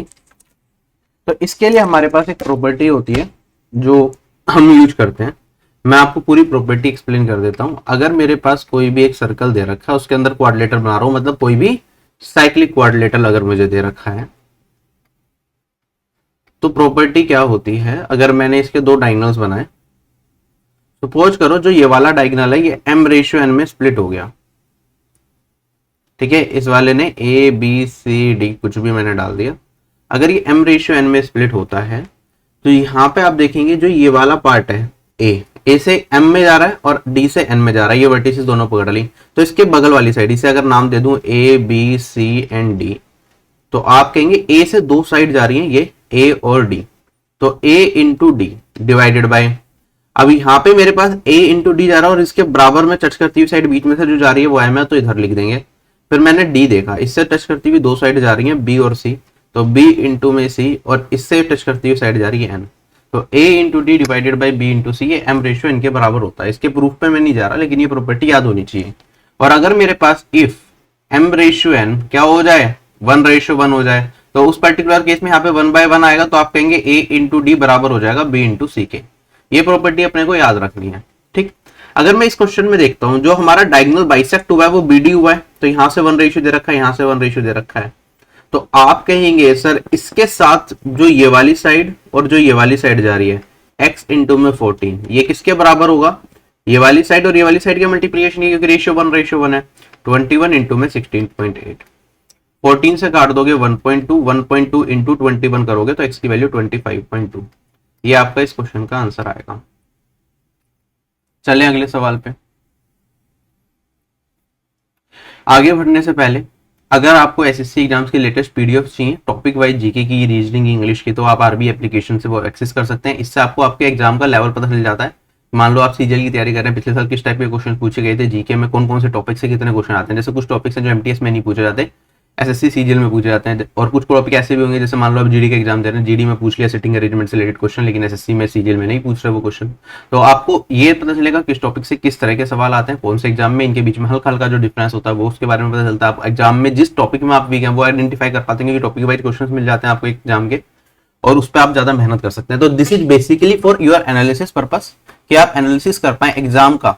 तो इसके लिए हमारे पास एक प्रॉपर्टी होती है जो हम यूज करते हैं। मैं आपको पूरी प्रॉपर्टी एक्सप्लेन कर देता हूं। अगर मेरे पास कोई भी एक सर्कल दे रखा है, उसके अंदर क्वाड्रिलेटरल बना रहा हूं, मतलब कोई भी साइक्लिक क्वाड्रिलेटरल अगर मुझे दे रखा है, तो प्रॉपर्टी क्या होती है, अगर मैंने इसके 2 डायगोनल्स बनाए, सपोज करो जो ये वाला डायगोनल है ये m/n में स्प्लिट हो गया, ठीक है, इस वाले ने ए बी सी डी कुछ भी मैंने डाल दिया। अगर ये m रेशियो n में स्प्लिट होता है तो यहाँ पे आप देखेंगे जो ये वाला पार्ट है ए से m में जा रहा है और d से n में जा रहा है, ये वर्टिसेस दोनों पकड़ ली। तो इसके बगल वाली साइड, इसे अगर नाम दे दूं A B C and D, तो आप कहेंगे ए से दो साइड जा रही हैं ये ए और डी, तो a into D divided by, अब यहाँ पे मेरे पास a इंटू डी जा रहा है और इसके बराबर में टच करती हुई साइड बीच में से जो जा रही है वो m है, तो इधर लिख देंगे। फिर मैंने d देखा, इससे टच करती हुई दो साइड जा रही है b और c, तो b इंटू में c, और इससे टच करती हुई साइड जा रही है n, तो a into D divided by b into C, ये m रेशियो इनके बराबर होता है। इसके प्रूफ पे मैं नहीं जा रहा, लेकिन ये प्रॉपर्टी याद होनी चाहिए। और अगर मेरे पास इफ m रेशियो n क्या हो जाए, 1:1 हो जाए, तो उस पर्टिकुलर केस में यहाँ पे 1/1 आएगा, तो आप कहेंगे a इंटू डी बराबर हो जाएगा b इंटू सी के। ये प्रॉपर्टी अपने को याद रखनी है। ठीक, अगर मैं इस क्वेश्चन में देखता हूं जो हमारा डायगोनल बाइसेक्ट हुआ है वो BD हुआ है, तो यहां से 1 रेशियो दे रखा है, यहां से 1 रेशियो दे रखा है, तो आप कहेंगे सर इसके साथ जो ये वाली साइड और जो ये वाली साइड जा रही है x इंटू में 14, ये किसके बराबर होगा, ये वाली साइड और ये वाली साइड का मल्टीप्लिकेशन, क्योंकि रेशियो 1:1 है। 21 इंटू में 16.8, 14 से काट दोगे 1.2, 1.2 इंटू 21 करोगे तो x की वैल्यू 25.2। ये आपका इस क्वेश्चन का आंसर आएगा। चलें अगले सवाल पे। आगे बढ़ने से पहले अगर आपको एसएससी एग्जाम्स के लेटेस्ट पीडीएफ चाहिए टॉपिक वाइज जीके की, रीजनिंग, इंग्लिश की, तो आप आरबी एप्लीकेशन से वो एक्सेस कर सकते हैं। इससे आपको आपके एग्जाम का लेवल पता चल जाता है। मान लो आप सीजीएल की तैयारी कर रहे हैं, पिछले साल किस टाइप के क्वेश्चन पूछे गए थे, जीके में कौन कौन से टॉपिक से कितने क्वेश्चन आते हैं। जैसे कुछ टॉपिक्स हैं जो एमटीएस में नहीं पूछे जाते, एसएससी सीजीएल में पूछे जाते हैं, और कुछ टॉपिक ऐसे भी होंगे जैसे मान लो आप जीडी का एग्जाम दे रहे हैं, जीडी में पूछ लिया सिटिंग अरेंजमेंट से रिलेटेड क्वेश्चन, लेकिन एसएससी में सीजीएल में नहीं पूछ रहे वो क्वेश्चन। तो आपको ये पता चलेगा किस टॉपिक से किस तरह के सवाल आते हैं, कौन से एग्जाम में, इनके बीच में हल्का हल्का जो डिफरेंस होता है वो उसके बारे में पता चलता है। आप एग्जाम में जिस टॉपिक में आप वीक हैं वो आइडेंटिफाई कर पाते हैं, क्योंकि टॉपिक वाइज क्वेश्चन मिल जाते हैं आपको एग्जाम के, और उस पर आप ज्यादा मेहनत कर सकते हैं। तो this is basically for your analysis purpose, कि आप एनालिसिस कर पाए एग्जाम का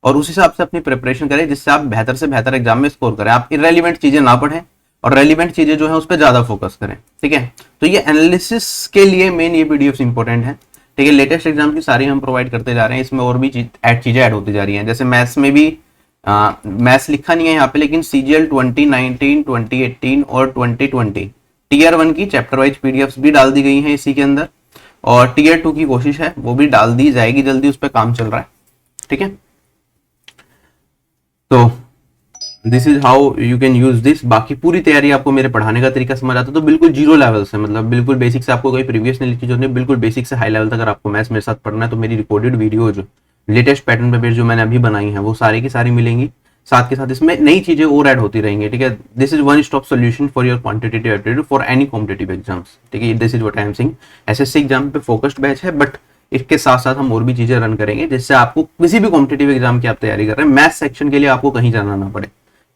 और उस हिसाब से अपनी प्रिपरेशन करें, जिससे आप बेहतर से बेहतर एग्जाम में स्कोर करें। आप इररेलेवेंट चीजें ना पढ़ें और रेलिवेंट चीजें जो है उस पर ज्यादा फोकस करें। ठीक है, तो ये एनालिसिस के लिए मेन ये पीडीएफ इंपॉर्टेंट है। ठीक है, लेटेस्ट एग्जाम की सारी हम प्रोवाइड करते जा रहे हैं, इसमें और भी चीजें ऐड होती जा रही हैं। जैसे मैथ्स में भी मैथ्स लिखा नहीं है यहाँ पे, लेकिन सीजीएल 2019, 2018 और 2020 टीयर 1 की चैप्टर वाइज पीडीएफ भी डाल दी गई हैं इसी के अंदर, और टीयर 2 की कोशिश है वो भी डाल दी जाएगी जल्दी, उस पर काम चल रहा है। ठीक है, तो this is how you can use this. बाकी पूरी तैयारी आपको मेरे पढ़ाने का तरीका समझ आता है तो बिल्कुल जीरो लेवल से, मतलब बिल्कुल बेसिक से, आपको कोई प्रीवियस नॉलेज की जरूरत नहीं, बिल्कुल बेसिक से हाई लेवल तक अगर आपको मैथ्स मेरे साथ पढ़ना है तो मेरी रिकॉर्डेड वीडियो जो लेटेस्ट पैटर्न पे बेस्ड जो मैंने अभी बनाई है वो सारी की सारी मिलेंगी। साथ के साथ इसमें नई चीजें और ऐड होती रहेंगी। ठीक है, this is one stop solution for your quantitative aptitude for any competitive exams. ठीक है, this is what I am saying. SSC exam पे फोकस्ड बैच है, बट इसके साथ साथ हम और भी चीजें रन करेंगे जिससे आपको किसी भी कॉम्पिटिटिव एग्जाम की आप तैयारी कर रहे हैं, मैथ्स सेक्शन के लिए आपको कहीं जाना ना पड़े।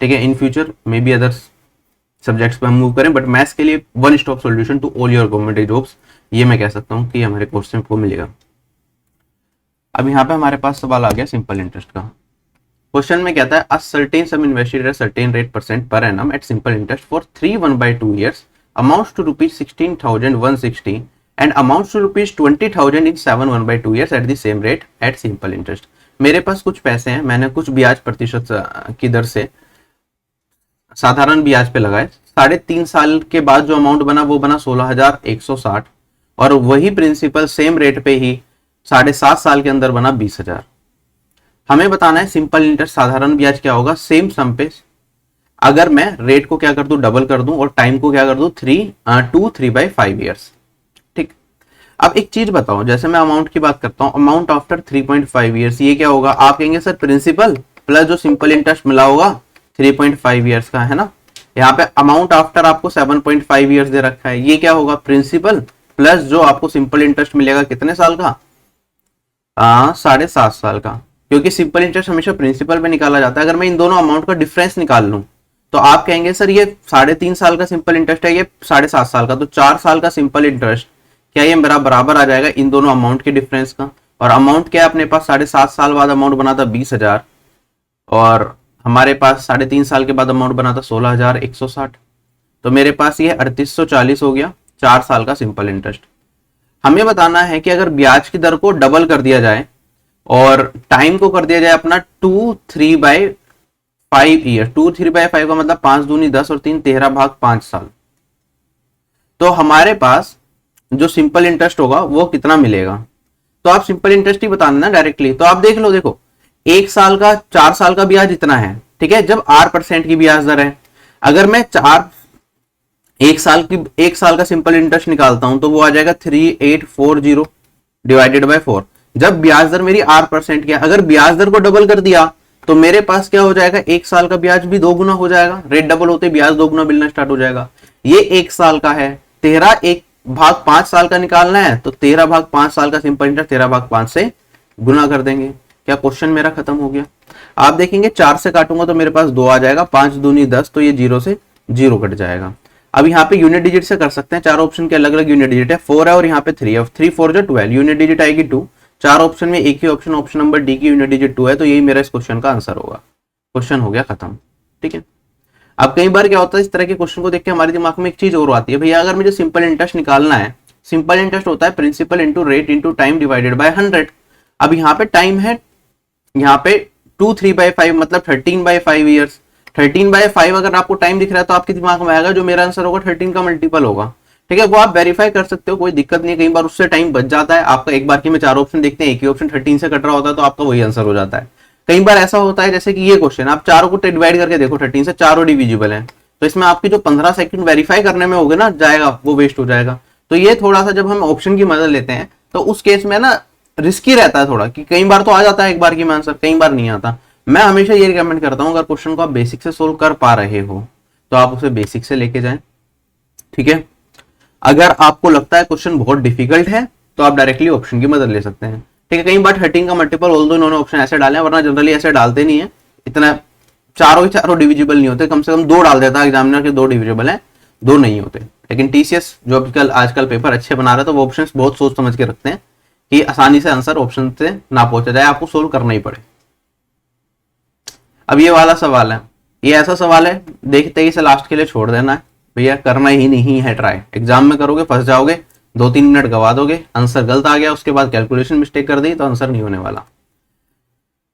ठीक है, in future maybe other subjects पे हम मूव करें, बट मैथ्स के लिए one stop solution to all your government jobs, ये मैं कह सकता हूँ कि हमारे कोर्स में आपको मिलेगा। अब यहाँ पे हमारे पास सवाल आ गया सिंपल इंटरेस्ट का। क्वेश्चन में कहता है a certain sum invested at certain rate percent per annum at simple interest for 3 1/2 years amounts to rupees 16,160 and amounts to rupees 20,000 in 7 1/2 years at the same rate at simple interest। मेरे पास कुछ पैसे हैं, मैंने कुछ ब्याज प्रतिशत की दर से साधारण ब्याज पे लगाए, 3.5 साल के बाद जो अमाउंट बना वो बना 16,160, और वही प्रिंसिपल सेम रेट पे ही 7.5 साल के अंदर बना 20,000। हमें बताना है सिंपल इंटरेस्ट साधारण ब्याज क्या होगा सेम सम पे, अगर मैं रेट को क्या कर दूं डबल कर दूं और टाइम को क्या कर दूं 3/5 years। ठीक, अब एक चीज बताओ, जैसे मैं अमाउंट की बात करता हूं, अमाउंट आफ्टर 3.5 years, ये क्या होगा, आप कहेंगे सर प्रिंसिपल प्लस जो सिंपल इंटरेस्ट मिला होगा 3.5 years का, है ना। यहाँ पे अमाउंट आफ्टर आपको 7.5 years दे रखा है, ये क्या होगा प्रिंसिपल प्लस जो आपको सिंपल इंटरेस्ट मिलेगा कितने साल का, 7.5 साल का, क्योंकि सिंपल इंटरेस्ट हमेशा प्रिंसिपल पे निकाला जाता है। अगर मैं इन दोनों अमाउंट का डिफरेंस निकाल लूं तो आप कहेंगे सर ये 3.5 साल का सिंपल इंटरेस्ट है, ये 7.5 साल का, तो 4 साल का सिंपल इंटरेस्ट क्या ये मेरा बराबर आ जाएगा इन दोनों अमाउंट के डिफरेंस का। और अमाउंट क्या है अपने पास, 7.5 साल बाद अमाउंट बना था 20,000 और हमारे पास 3.5 साल के बाद अमाउंट बना था 16,160, तो मेरे पास ये 3840 हो गया 4 साल का सिंपल इंटरेस्ट। हमें बताना है कि अगर ब्याज की दर को डबल कर दिया जाए और टाइम को कर दिया जाए अपना 2 3/5 5 ईयर, 2 3/5 का मतलब 5 दूनी 10 और 3 13 भाग 5 साल। तो हमारे पास जो सिंपल इंटरेस्ट होगा वो कितना मिलेगा, तो आप सिंपल इंटरेस्ट ही बता देना डायरेक्टली। तो आप देख लो, देखो 1 साल का 4 साल का ब्याज इतना है, ठीक है, जब 8% की ब्याज दर है। अगर मैं 1 साल का सिंपल इंटरेस्ट निकालता हूं तो वो आ जाएगा 3840 डिवाइडेड बाय 4। जब ब्याज दर मेरी 8% की है, अगर ब्याज दर को डबल कर दिया तो मेरे पास क्या हो जाएगा, 1 साल का ब्याज भी 2 गुना हो जाएगा। रेट डबल होते ब्याज 2 गुना मिलना स्टार्ट हो जाएगा। ये 1 साल का है, 13 1/5 साल का निकालना है तो 13/5 साल का सिंपल इंटरेस्ट 13/5 से गुना कर देंगे। क्या क्वेश्चन मेरा खत्म हो गया। आप देखेंगे 4 से काटूंगा तो मेरे पास 2 आ जाएगा, 5 दूनी 10, तो ये 0 से 0 कट जाएगा। अब यहाँ पे यूनिट डिजिट से कर सकते हैं, चार ऑप्शन के अलग अलग यूनिट डिजिट है, 4 है और यहाँ पे 3 है, 3 4 जो 12, यूनिट डिजिट आएगी 2। चार ऑप्शन में एक ही ऑप्शन, ऑप्शन नंबर डी की यूनिट डिजिट 2 है, तो यही मेरा इस क्वेश्चन का आंसर होगा। क्वेश्चन हो गया खत्म, ठीक है। अब कई बार क्या होता है, इस तरह के क्वेश्चन को देख के हमारे दिमाग में एक चीज और आती है, भैया अगर मुझे सिंपल इंटरेस्ट निकालना है, सिंपल इंटरेस्ट होता है principal into rate into time divided by 100। अब यहाँ पे टाइम है, यहाँ पे 2 3/5 मतलब 13/5 ईयर्स। 13/5 अगर आपको टाइम दिख रहा है तो आपके दिमाग में आएगा जो मेरा आंसर होगा 13 का मल्टीपल होगा, ठीक है। वो आप वेरीफाई कर सकते हो, कोई दिक्कत नहीं है। कई बार उससे टाइम बच जाता है आपका, एक बार की में 4 ऑप्शन देखते हैं, एक ही ऑप्शन 13 से कट रहा होता है तो आपका वही आंसर हो जाता है। कई बार ऐसा होता है जैसे कि ये क्वेश्चन, आप चारों को डिवाइड करके देखो 13 से, चारों डिविजिबल है, तो इसमें आपकी जो 15 सेकंड वेरीफाई करने में होगा ना जाएगा, वो वेस्ट हो जाएगा। तो ये थोड़ा सा जब हम ऑप्शन की मदद लेते हैं तो उस केस में ना रिस्की रहता है थोड़ा, कि कई बार तो आ जाता है एक बार की में आंसर, कई बार नहीं आता। मैं हमेशा ये रिकमेंड करता हूं, अगर क्वेश्चन को आप बेसिक से सोल्व कर पा रहे हो तो आप उसे बेसिक से लेके जाएं, ठीक है। अगर आपको लगता है क्वेश्चन बहुत डिफिकल्ट है तो आप डायरेक्टली ऑप्शन की मदद ले सकते हैं, ठीक है। कई बार 13 का मल्टीपल ऑल्दो इन्होंने ऑप्शन ऐसे डाले हैं, वरना जनरली ऐसे डालते नहीं है, इतना चारों ही चारों डिविजिबल नहीं होते, कम से कम 2 डाल देता है एग्जामिनर के, 2 डिविजिबल है, 2 नहीं होते। लेकिन टीसीएस जो आजकल पेपर अच्छे बना रहे हैं तो वो ऑप्शन बहुत सोच समझ के रखते हैं कि आसानी से आंसर ऑप्शन से ना पहुंचा जाए, आपको सोल्व करना ही पड़े। अब ये वाला सवाल है, ये ऐसा सवाल है देखते ही से लास्ट के लिए छोड़ देना है, भैया करना ही नहीं है ट्राई, एग्जाम में करोगे फंस जाओगे, 2-3 मिनट गवा दोगे, आंसर गलत आ गया, उसके बाद कैलकुलेशन मिस्टेक कर दी तो आंसर नहीं होने वाला।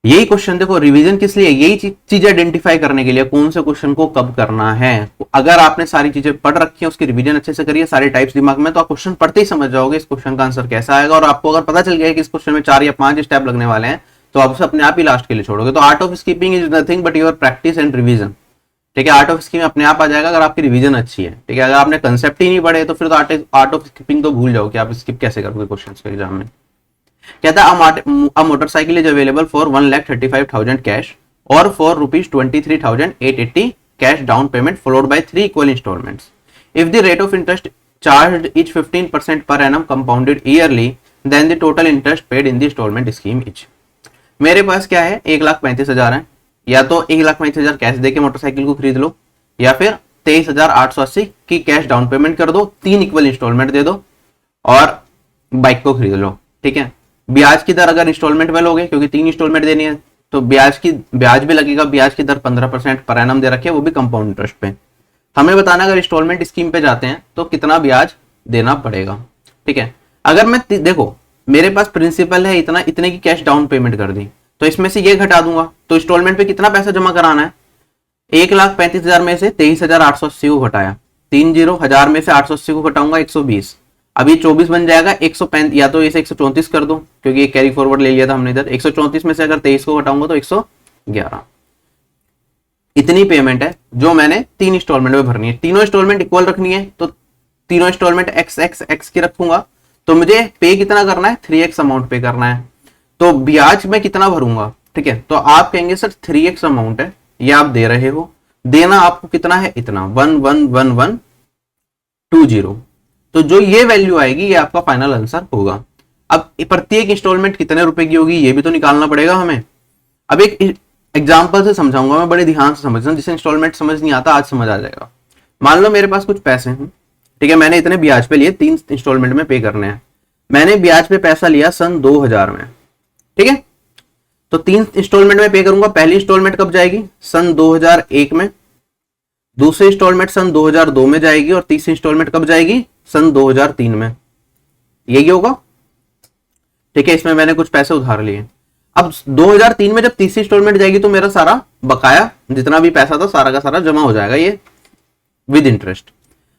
यही क्वेश्चन देखो, रिवीजन किस लिए, यही चीज आइडेंटिफाई करने के लिए कौन से क्वेश्चन को कब करना है। अगर आपने सारी चीजें पढ़ रखी है, उसकी रिवीजन अच्छे से करिए, सारे टाइप्स दिमाग में, तो आप क्वेश्चन पढ़ते ही समझ जाओगे इस क्वेश्चन का आंसर कैसा आएगा। और आपको अगर पता चल गया है कि इस क्वेश्चन में 4 या 5 स्टेप लगने वाले हैं तो आप उसे अपने आप ही लास्ट के लिए छोड़ोगे। तो art of skipping is nothing but your practice and revision, ठीक है। आर्ट ऑफ स्किपिंग अपने आप आ जाएगा अगर आपकी रिवीजन अच्छी है, ठीक है। अगर आपने कंसेप्ट ही नहीं पढ़े तो फिर तो आर्ट ऑफ स्किपिंग तो भूल जाओ कि आप स्किप कैसे करोगे क्वेश्चन के एग्जाम में। कहता है a motorcycle is available for 1,35,000 cash और for ₹23,880 cash down payment followed by 3 equal instalments. If the rate of interest charged is 15% per annum compounded yearly then the total interest paid in the instalment scheme is. मेरे पास क्या है, 1,35,000 है, या तो 1,35,000 कैश देके मोटरसाइकिल को खरीद लो, या फिर 23,880 की कैश डाउन पेमेंट कर दो, 3 इक्वल इंस्टॉलमेंट दे दो और बाइक को खरीद लो, ठीक है। ब्याज की दर अगर इंस्टॉलमेंट में लोगे, क्योंकि 3 इंस्टॉलमेंट देनी है तो ब्याज भी लगेगा, ब्याज की दर 15% पर एनम दे रखी है, वो भी कंपाउंड इंटरेस्ट पे। हमें बताना अगर इंस्टॉलमेंट स्कीम पे जाते हैं तो कितना ब्याज देना पड़ेगा, ठीक है। अगर मैं देखो मेरे पास प्रिंसिपल है इतना, इतने की कैश डाउन पेमेंट कर दी, तो इसमें से ये घटा दूंगा, तो इंस्टॉलमेंट पे कितना पैसा जमा कराना है, 1,35,000 में से 23,880 को घटाया, 30,000 में से 880 को घटाऊंगा 120, अभी 24 बन जाएगा। 135 या तो इसे 134 कर दो क्योंकि ये कैरी फॉरवर्ड ले लिया था हमने इधर, 134 में से अगर 23 को घटाऊंगा तो 111। इतनी पेमेंट है जो मैंने 3 इंस्टॉलमेंट में भरनी है, तीनों इंस्टॉलमेंट इक्वल रखनी है, तो तीनों इंस्टॉलमेंट x की रखूंगा, तो मुझे पे कितना करना है, 3x अमाउंट पे करना है। तो ब्याज में कितना भरूंगा, ठीक है। तो आप कहेंगे सर 3x अमाउंट है, ये आप दे रहे हो, देना आपको कितना है, इतना 111120, तो जो ये वैल्यू आएगी ये आपका फाइनल आंसर होगा। अब प्रत्येक इंस्टॉलमेंट कितने रुपए की होगी ये भी तो निकालना पड़ेगा हमें। अब एक एग्जांपल से समझाऊंगा मैं, बड़े ध्यान से समझना, जिसे इंस्टॉलमेंट समझ नहीं आता आज समझ आ जाएगा। मान लो मेरे पास कुछ पैसे हैं, ठीक है, मैंने इतने ब्याज पे लिए, 3 इंस्टॉलमेंट में पे करने हैं। मैंने ब्याज पे पैसा लिया सन 2000 में, ठीक है, तो 3 इंस्टॉलमेंट में पे करूंगा। पहली इंस्टॉलमेंट कब जाएगी, सन 2001 में, दूसरी इंस्टॉलमेंट सन 2002 में जाएगी, और तीसरी इंस्टॉलमेंट कब जाएगी, सन 2003 में। यही होगा, ठीक है। इसमें मैंने कुछ पैसे उधार लिए। अब 2003 में जब तीसरी इंस्टॉलमेंट जाएगी तो मेरा सारा बकाया जितना भी पैसा था सारा का सारा जमा हो जाएगा ये विद इंटरेस्ट।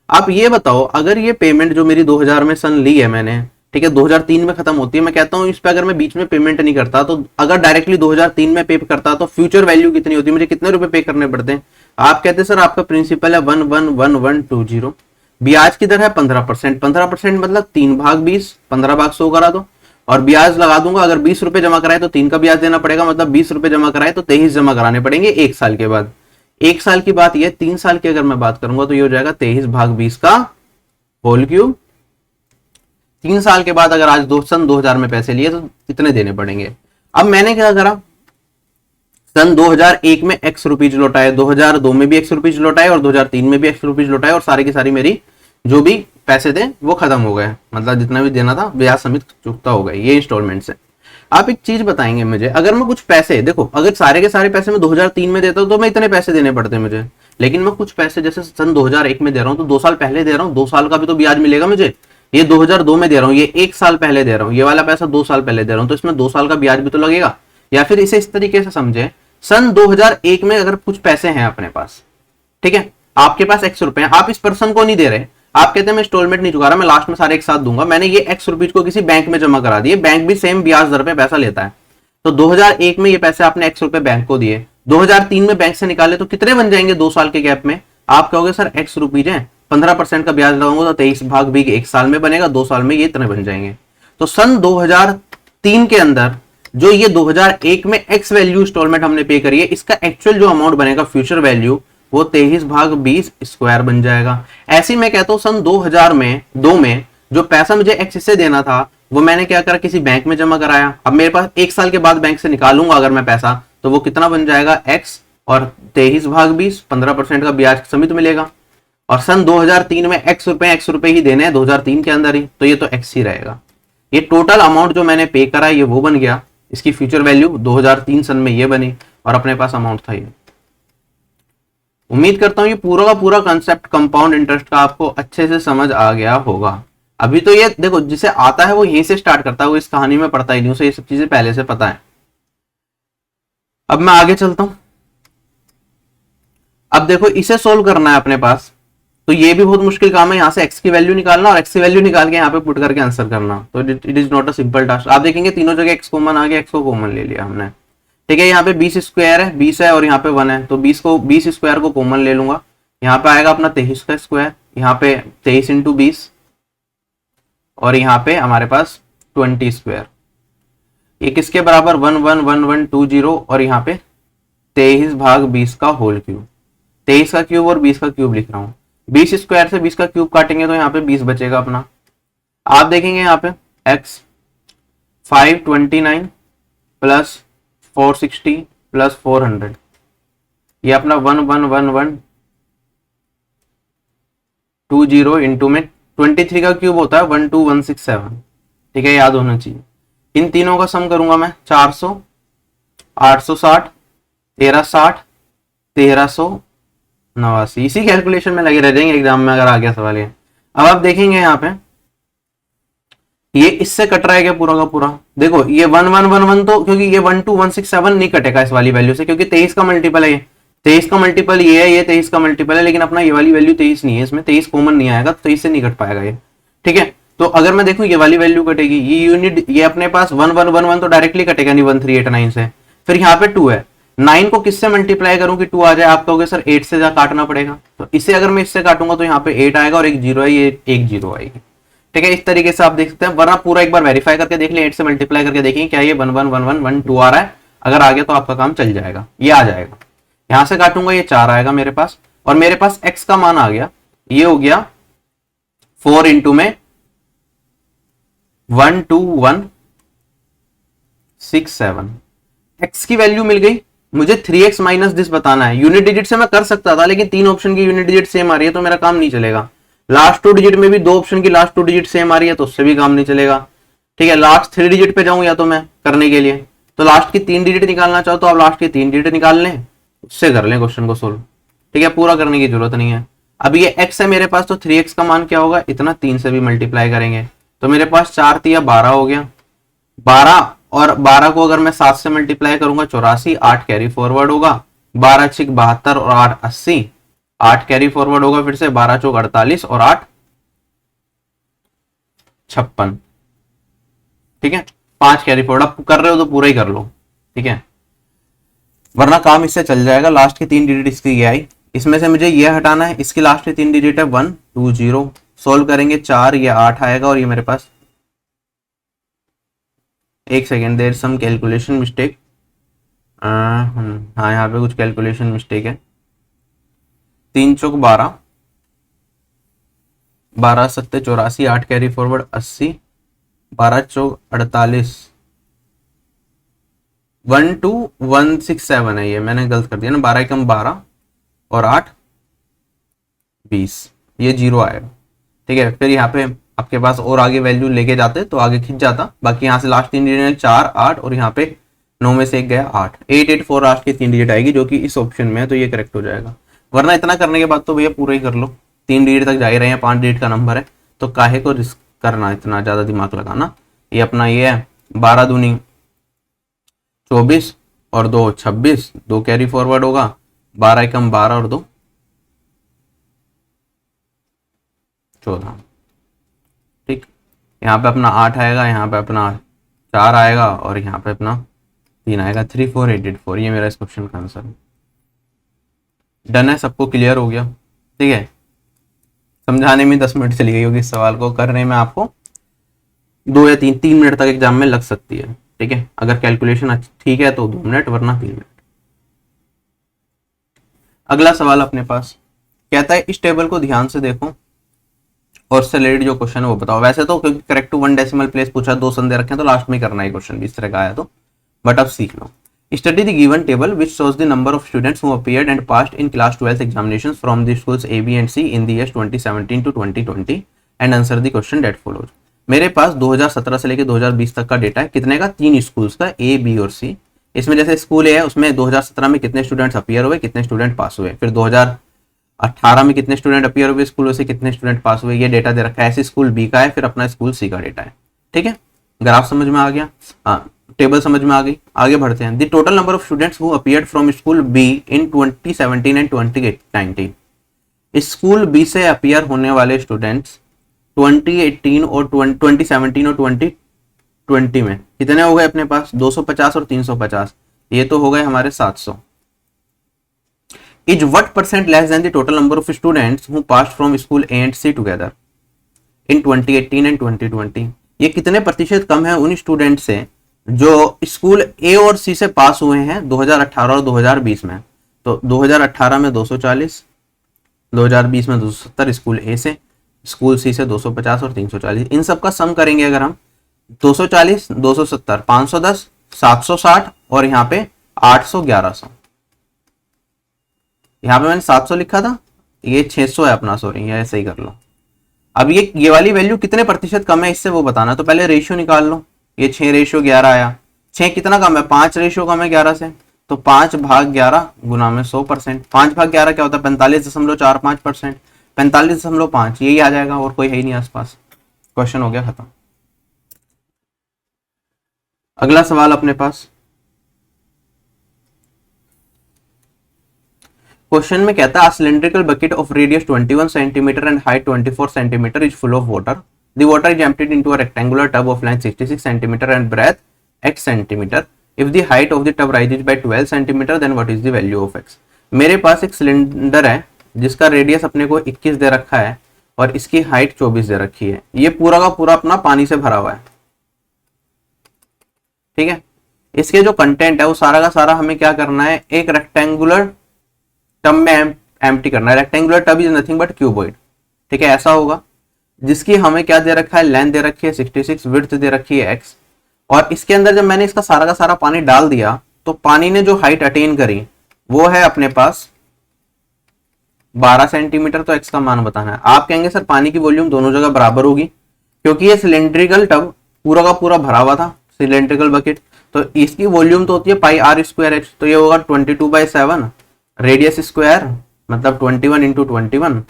आप ये बताओ, अगर ये पेमेंट जो मेरी 2000 में सन ली है मैंने, ठीक है, 2003 में खत्म होती है, मैं कहता हूं इस पे अगर मैं बीच में पेमेंट नहीं करता, तो अगर डायरेक्टली 2003 में पे करता तो फ्यूचर वैल्यू कितनी होती, मुझे कितने रुपए पे करने पड़ते हैं? आप कहते हैं सर आपका प्रिंसिपल है 111120, ब्याज की दर है 15%, 15% मतलब 3/20, 15/100 करा दो, और ब्याज लगा दूंगा, अगर 20 रुपए जमा कराए तो 3 का ब्याज देना पड़ेगा, मतलब 20 रुपए जमा कराए तो 23 जमा कराने पड़ेंगे 1 साल के बाद। 1 साल की बात यह, 3 साल की अगर मैं बात करूंगा तो ये हो जाएगा 23/20 का होल क्यूब। 3 साल के बाद अगर आज सन 2000 में पैसे लिए तो कितने देने पड़ेंगे? अब मैंने क्या करा, सन 2001 में x रुपीज लौटाए, 2002 में भी x रुपीज लौटाए, और 2003 में भी x रुपीज लौटाए, और सारी की सारी मेरी जो भी पैसे थे वो खत्म हो गए, मतलब जितना भी देना था ब्याज समेत चुकता हो गए, ये इंस्टॉलमेंट से। आप एक चीज बताएंगे मुझे, अगर मैं कुछ पैसे, देखो अगर सारे के सारे पैसे मैं 2003 में देता हूं तो मैं इतने पैसे देने पड़ते मुझे, लेकिन मैं कुछ पैसे जैसे सन 2001 में दे रहा हूं तो 2 साल पहले दे रहा हूं, 2 साल का भी तो ब्याज मिलेगा मुझे। ये 2002 में दे रहा हूं, ये 1 साल पहले दे रहा हूं, ये वाला पैसा 2 साल पहले दे रहा हूं, तो इसमें 2 साल का ब्याज भी तो लगेगा। या फिर इसे इस तरीके से समझे, सन 2001 में अगर कुछ पैसे हैं अपने पास, ठीक है, आपके पास x रुपए हैं, आप इस पर्सन को नहीं दे रहे, आप कहते हैं मैं इंस्टॉलमेंट नहीं चुका रहा, मैं लास्ट में सारे एक साथ दूंगा, मैंने ये x रुपीज को किसी बैंक में जमा करा दिए, बैंक भी सेम ब्याज दर पे पैसा लेता है, तो 2001 में ये पैसे आपने x रुपए बैंक को दिए, 2003 में बैंक से निकाले तो कितने बन जाएंगे 2 साल के गैप में? आप कहोगे सर x रुपीज है, 15% का ब्याज लगाऊंगा तो 23/20 1 साल में बनेगा, 2 साल में ये इतने बन जाएंगे। तो सन 2003 के अंदर जो ये 2001 में x वैल्यू इंस्टॉलमेंट हमने पे करी है, इसका एक्चुअल जो अमाउंट बनेगा फ्यूचर वैल्यू वो 23/20 स्क्वायर बन जाएगा। ऐसे ही मैं कहता हूं सन 2002 में जो पैसा मुझे x से देना था वो मैंने क्या करा, किसी बैंक में जमा कराया, अब मेरे पास 1 साल के बाद बैंक से निकालूंगा अगर मैं पैसा, तो वो कितना बन जाएगा x, और 23/20 15% का ब्याज समित मिलेगा। और सन 2003 में x रुपए ही देने हैं 2003 के अंदर ही, तो ये तो x ही रहेगा। ये टोटल अमाउंट जो मैंने पे करा ये वो बन गया, इसकी फ्यूचर वैल्यू 2003 सन में ये बनी, और अपने पास अमाउंट था ये। उम्मीद करता हूं ये पूरा का पूरा कंसेप्ट कंपाउंड इंटरेस्ट का आपको अच्छे से समझ आ गया होगा। अभी तो ये देखो, जिसे आता है वो यहीं से स्टार्ट करता है, वो इस कहानी में पढ़ता ही नहीं, उसे ये सब चीजें पहले से पता है। अब मैं आगे चलता हूं। अब देखो इसे सोल्व करना है अपने पास, तो ये भी बहुत मुश्किल काम है, यहाँ से x की वैल्यू निकालना और x की वैल्यू निकाल के यहाँ पे पुट करके आंसर करना, तो it is not a simple task. आप देखेंगे तीनों जगह x कॉमन आ गया, x को कॉमन ले लिया हमने, ठीक है, यहाँ पे 20 स्क्वायर है, 20 है और यहाँ पे 1 है, तो 20 स्क्वायर को कॉमन ले लूंगा, यहाँ पे आएगा अपना 23 का स्क्वायर, यहाँ पे 23 × 20, और यहाँ पे हमारे पास 20 स्क्वायर, ये किसके बराबर 111120, और यहाँ पे 23/20 का होल क्यूब, 23 का क्यूब और 20 का क्यूब लिख रहा हूँ। 20 स्क्वायर से 20 का क्यूब काटेंगे तो यहाँ पे 20 बचेगा अपना। आप देखेंगे यहाँ पे x 529 प्लस 460 प्लस 400, ये अपना 111120 इंटू में 23 का क्यूब होता है 12167, ठीक है, याद होना चाहिए। इन तीनों का सम करूंगा मैं, 400, 860, 1360, 1389, इसी कैलकुलेशन में लगे रह जाएंगे एग्जाम में अगर आ गया सवाल ये। अब आप देखेंगे यहाँ पे ये इससे कट रहा है क्या पूरा का पूरा, देखो ये 1111 तो क्योंकि ये 12167 नहीं कटेगा इस वाली वैल्यू से, क्योंकि 23 का मल्टीपल है, 23 का मल्टीपल ये है, ये 23 का मल्टीपल है, लेकिन अपना ये वाली वैल्यू 23 नहीं है, इसमें 23 कॉमन नहीं आएगा, तो 23 से नहीं कट पाएगा ये, ठीक है। तो अगर मैं देखूं ये वाली वैल्यू कटेगी, ये यूनिट ये अपने पास 1111 तो डायरेक्टली कटेगा नहीं 1389 से, फिर यहाँ पे 2 है, 9 को किससे मल्टीप्लाई करूं कि 2 आ जाए, आप कहोगे सर 8 से जा काटना पड़ेगा, तो इसे अगर मैं इससे काटूंगा तो यहाँ पे 8 आएगा और एक 0 है, ये एक 0 आएगी, ठीक है। इस तरीके से आप देख सकते हैं, वरना पूरा एक बार वेरीफाई करके देख लें, 8 से मल्टीप्लाई करके देखेंगे क्या ये 111112 आ रहा है, अगर आ गया तो आपका काम चल जाएगा, ये आ जाएगा। यहां से काटूंगा ये 4 आएगा मेरे पास, और मेरे पास x का मान आ गया, ये हो गया 4 इंटू में 12167, x की वैल्यू मिल गई मुझे, 3x माइनस दिस बताना है। यूनिट डिजिट से मैं कर सकता था, लेकिन 3 ऑप्शन की यूनिट डिजिट सेम आ रही है तो मेरा काम नहीं चलेगा। लास्ट 2 डिजिट में भी 2 ऑप्शन की लास्ट 2 डिजिट सेम आ रही है तो उससे भी काम नहीं चलेगा, ठीक है। लास्ट 3 डिजिट पे जाऊं या तो मैं करने के लिए, तो लास्ट की 3 डिजिट निकालना चाहो तो आप लास्ट की 3 डिजिट निकाल लें, उससे कर लें क्वेश्चन को सोल्व, ठीक है, पूरा करने की जरूरत नहीं है। अब ये x है मेरे पास, तो 3x का मान क्या होगा, इतना 3 से भी मल्टीप्लाई करेंगे तो मेरे पास 4 3 12 हो गया, 12 और 12 को अगर मैं 7 से मल्टीप्लाई करूंगा 84, 8 कैरी फॉरवर्ड होगा, 12 छिक 72 और 8 80, 8 कैरी फॉरवर्ड होगा फिर से, 12 चौक 48 और 8 56। ठीक है, 5 कैरी फॉरवर्ड, आप कर रहे हो तो पूरा ही कर लो, ठीक है, वरना काम इससे चल जाएगा। लास्ट के 3 डिजिट इसकी ये आई, इसमें से मुझे ये हटाना है, इसकी लास्ट के 3 डिजिट है 1 2 0, सोल्व करेंगे 4, ये 8 आएगा और ये मेरे पास, एक second, there some calculation mistake, हाँ यहाँ पे कुछ कैलकुलेशन मिस्टेक है। 3 चौक 12, 12 सत्ते 84, 8 कैरी फॉरवर्ड 80, 12 चौक 48, 12167 है, ये मैंने गलत कर दिया ना, 12 कम 12 और 8 20, ये 0 आएगा। ठीक है, फिर यहाँ पे आपके पास और आगे वैल्यू लेके जाते तो आगे खिंच जाता, बाकी यहाँ से लास्ट 3 डिजिट 4 8 और यहाँ पे 9 में से एक गया 8, 884 लास्ट की 3 डिजिट आएगी जो कि इस ऑप्शन में है, तो ये करेक्ट हो जाएगा। वरना इतना करने के बाद तो भैया पूरा ही कर लो, 3 डिजिट तक जा ही रहे हैं, 5 डिजिट का नंबर है, तो काहे को रिस्क करना, इतना ज्यादा दिमाग लगाना। ये अपना ये है 12 दूनी 24 और 2 26, 2 कैरी फॉरवर्ड होगा, 12 एकम 12 और 2 14। ठीक, यहाँ पे अपना 8 आएगा, यहाँ पे अपना 4 आएगा और यहाँ पे अपना 3 आएगा, 34884, ये मेरा इस क्वेश्चन का आंसर है। डन है, सबको क्लियर हो गया? ठीक है, समझाने में 10 मिनट चली गई होगी, इस सवाल को करने में आपको 2 या 3 मिनट तक एग्जाम में लग सकती है। ठीक है, अगर कैलकुलेशन ठीक है तो 2 मिनट, वरना 3 मिनट। अगला सवाल अपने पास कहता है इस टेबल को ध्यान से देखो और से रिलेटेड जो क्वेश्चन है वो बताओ। वैसे तो क्योंकि करेक्ट टू 1 डेसिमल प्लेस पूछा, 2 संदेह रखे हैं, तो लास्ट में करना है क्वेश्चन भी इस तरह का आया तो, बट अब सीख लो। Study the given table which shows the number of students who appeared and passed in class 12th examinations from the schools A B and C in the years 2017 to 2020 and answer the question that follows. मेरे पास 2017 से लेकर 2020 तक का डेटा है, कितने का? 3 स्कूल्स का, ए बी और सी। इसमें जैसे स्कूल ए है उसमें 2017 में कितने स्टूडेंट्स अपीयर हुए, कितने स्टूडेंट पास हुए, फिर 2018 में कितने स्टूडेंट अपीयर हुए स्कूलों से, कितने स्टूडेंट पास हुए, ये डेटा दे रखा है। ऐसे स्कूल बी का है, फिर अपना स्कूल सी का डेटा है। ठीक है, ग्राफ समझ में आ गया, हाँ टेबल समझ में आ गई। आगे बढ़ते हैं। The total number of students who appeared from school B in 2017 and 2019। School B से अपीयर होने वाले स्टूडेंट्स 2018 और 2017 और 2020 में कितने हो गए अपने पास? 250 और 350, ये तो हो गए हमारे 700। Is what percent less than the total number of students who passed from school A and C together in 2018 and 2020। ये कितने प्रतिशत कम है उन स्टूडेंट से जो स्कूल ए और सी से पास हुए हैं 2018 और 2020 में। तो 2018 में 240, 2020 में 270 स्कूल ए से, स्कूल सी से 250 और 340। इन सब का सम करेंगे अगर हम, 240 270 510 760 और यहाँ पे 800 1100। यहाँ पे मैंने 700 लिखा था, ये 600 है अपना, सॉरी ये ऐसे ही कर लो। अब ये वाली वैल्यू कितने प्रतिशत कम है इससे वो बताना, तो पहले रेशियो निकाल लो। ये 6 रेशियो 11 आया, 6 कितना कम है? 5 रेशियो कम है 11 से, तो 5 भाग 11 गुना में 100%। 5 भाग 11 क्या होता है? 45.45%, 45.5, यही आ जाएगा, और कोई है ही नहीं आसपास। क्वेश्चन हो गया खत्म। अगला सवाल अपने पास, क्वेश्चन में कहता है cylindrical bucket of radius 21 centimetre and height 24 centimetre is full of water. The water is emptied into a rectangular tub of length 66 centimetre and breadth x centimetre. If the height of the tub rises by 12 centimetre then what is the value of x। मेरे पास एक सिलेंडर है जिसका रेडियस अपने को 21 दे रखा है और इसकी हाइट 24 दे रखी है। ये पूरा का पूरा अपना पानी से भरा हुआ है। ठीक है, इसके जो कंटेंट है वो सारा का सारा हमें क्या करना है? एक रेक्टेंगुलर टब में एम्प्टी करना है। Rectangular tub is nothing but cuboid. ठीक है, ऐसा होगा जिसकी हमें क्या दे रखा है? लेंथ दे रखी है 66, विड्थ दे रखी है x, और इसके अंदर जब मैंने इसका सारा का सारा पानी डाल दिया तो पानी ने जो हाइट अटेन करी वो है अपने पास 12 सेंटीमीटर। तो x का मान बताना है। आप कहेंगे सर पानी की वॉल्यूम दोनों जगह बराबर होगी, क्योंकि ये सिलेंड्रिकल टब पूरा का पूरा भरा हुआ था, सिलेंड्रिकल बकेट, तो इसकी वॉल्यूम तो होती है पाई आर स्क्वायर x, तो ये होगा 22/7 रेडियस स्क्वायर, मतलब 21 इंटू 21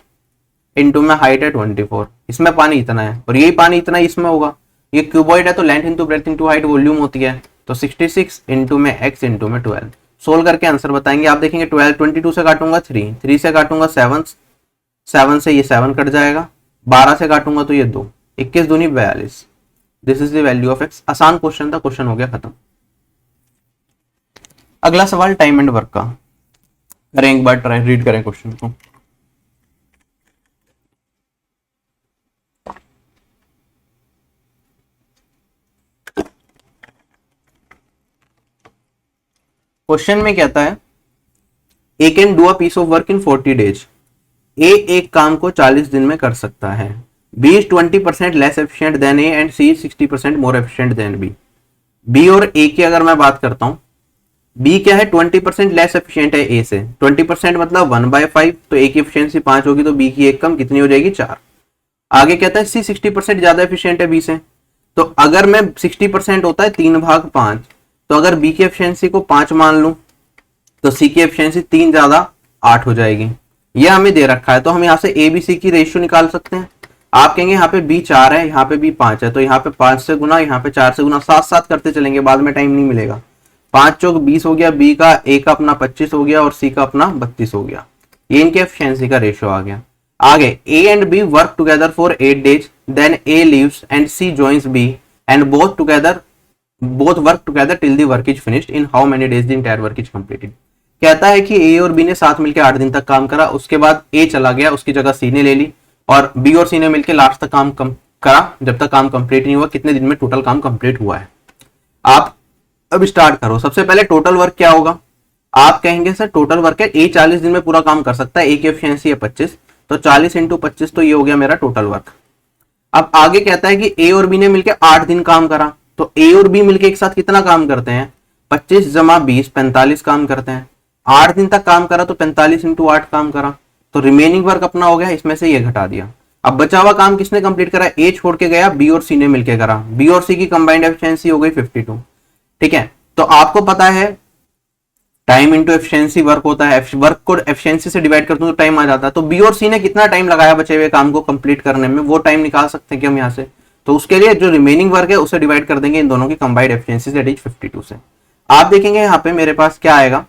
इंटू में हाइट है 24। इसमें पानी इतना है और यही पानी इतना इसमें होगा। ये क्यूबॉइड है तो length into breadth into height volume होती है, तो 66 इंटू में x इंटू में 12, सोल्व करके आंसर बताएंगे। आप देखेंगे 12 22 से काटूंगा 3, 3 से काटूंगा 7, 7 से ये 7 कट जाएगा, 12 से काटूंगा तो ये 2, 21 दूनी 42। This is the value of x. आसान क्वेश्चन था, क्वेश्चन हो गया खत्म। अगला सवाल टाइम एंड वर्क का करें, एक बार ट्राई रीड करें क्वेश्चन को। क्वेश्चन में कहता है A can do a piece of work in 40 days. A एक काम को 40 दिन में कर सकता है। B is 20% less efficient than A and C 60% more efficient than B. B और ए की अगर मैं बात करता हूं, बी क्या है 20% लेस एफिशिएंट है ए से। 20% मतलब 1/5, तो ए की एफिशिएंसी 5 होगी तो बी की एक कम, कितनी हो जाएगी 4। आगे कहता है सी 60% ज्यादा एफिशिएंट है बी से। तो अगर मैं 60% होता है 3/5, तो अगर बी की एफिशिएंसी को 5 मान लूं तो सी की एफिशिएंसी 3 ज्यादा 8 हो जाएगी। यह हमें दे रखा है, तो हम यहाँ से ए बी सी की रेशियो निकाल सकते हैं। आप कहेंगे यहाँ पे बी 4 है, यहाँ पे बी 5 है, तो यहाँ पे 5 से गुना, यहाँ पे 4 से गुना, साथ साथ करते चलेंगे, बाद में टाइम नहीं मिलेगा। 5 चौक 20 हो गया, बी का ए का अपना 25 हो गया और सी का अपना 32 हो गया। ये इनके एफिशिएंसी का रेशियो आ गया। आगे A and B work together for 8 days, then A leaves and C joins B and both work together till the work is finished in how many days the entire work is completed. कहता है कि ए और बी ने साथ मिलकर 8 दिन तक काम करा, उसके बाद ए चला गया, उसकी जगह सी ने ले ली, और बी और सी ने मिलकर लास्ट तक काम करा, जब तक काम कंप्लीट नहीं हुआ। कितने दिन में टोटल काम कंप्लीट हुआ है। आप अब स्टार्ट करो। सबसे पहले टोटल वर्क क्या होगा, आप कहेंगे सर टोटल वर्क है ए 40 दिन में पूरा काम कर सकता है, ए की एफिशिएंसी है 25, तो 40 × 25, तो ये हो गया मेरा टोटल वर्क। अब आगे कहता है कि ए और बी ने मिलकर 8 दिन काम करा, तो ए और बी मिलकर एक साथ कितना काम करते हैं, 25 + 20 45 काम करते हैं। 8 दिन तक काम करा तो 45 × 8 काम करा, तो रिमेनिंग वर्क अपना हो गया, इसमें से ये घटा दिया। अब बचा हुआ काम किसने कंप्लीट करा, ए छोड़ के गया, बी और सी ने मिलकर करा। बी और सी की कंबाइंड एफिशिएंसी हो गई 52। ठीक है, तो आपको पता है टाइम इंटू एफिशिएंसी वर्क होता है, वर्क को एफिशिएंसी से डिवाइड करते हैं तो टाइम आ जाता है। तो बी और सी ने कितना टाइम लगाया बचे हुए काम को कंप्लीट करने में, वो टाइम निकाल सकते हैं कि हम यहाँ से। तो उसके लिए जो रिमेनिंग वर्क है उसे डिवाइड कर देंगे इन दोनों की कंबाइंड एफिशिएंसी दैट इज 52 से। आप देखेंगे यहाँ पे मेरे पास क्या आएगा,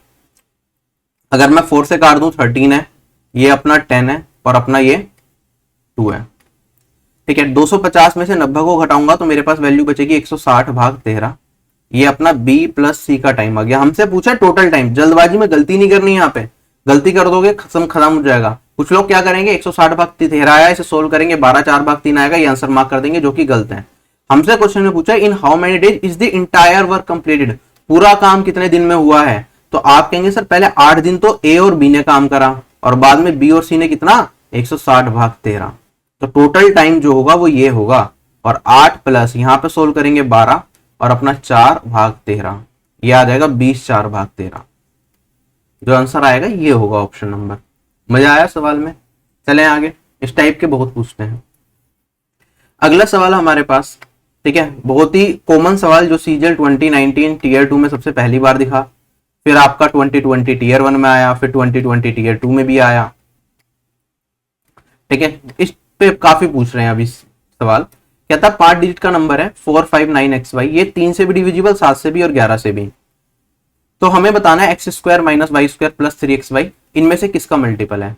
अगर मैं 4 से काट दूं 13 है, ये अपना 10 है और अपना ये 2 है। ठीक है, 250 में से 90 को घटाऊंगा तो मेरे पास वैल्यू बचेगी 160/13। ये अपना बी प्लस सी का टाइम आ गया। हमसे पूछा टोटल टाइम, जल्दबाजी में गलती नहीं करनी, यहाँ पे गलती कर दोगे खत्म हो जाएगा। कुछ लोग क्या करेंगे 160/13 आया, इसे सोल्व करेंगे 12/4/3 आएगा, ये आंसर मार्क कर देंगे, जो कि गलत है। हमसे क्वेश्चन में पूछा इन how many days is the entire work completed, पूरा काम कितने दिन में हुआ है। तो आप कहेंगे सर पहले 8 दिन तो ए और बी ने काम करा और बाद में बी और सी ने कितना 160/13, तो टोटल टाइम जो होगा वो ये होगा। और 8 प्लस यहाँ पे सोल्व करेंगे 12 और अपना 4/13, ये आ जाएगा 20/4/13। जो आंसर आएगा ये होगा ऑप्शन नंबर। मजा आया सवाल में। चलें आगे, इस टाइप के बहुत पूछते हैं। अगला सवाल हमारे पास, ठीक है, बहुत ही कॉमन सवाल जो सीजीएल 2019 टीयर 2 में सबसे पहली बार दिखा, फिर आपका 2020 टीयर 1 में आया, फिर 2020 टीयर 2 में भी आया। ठीक है, इस पे काफी पूछ रहे हैं अभी सवाल। कहता 5 डिजिट का नंबर है 459xy, ये 3 से भी डिविजिबल, 7 से भी और 11 से भी। तो हमें बताना है x² - y² + 3xy इनमें से किसका मल्टीपल है।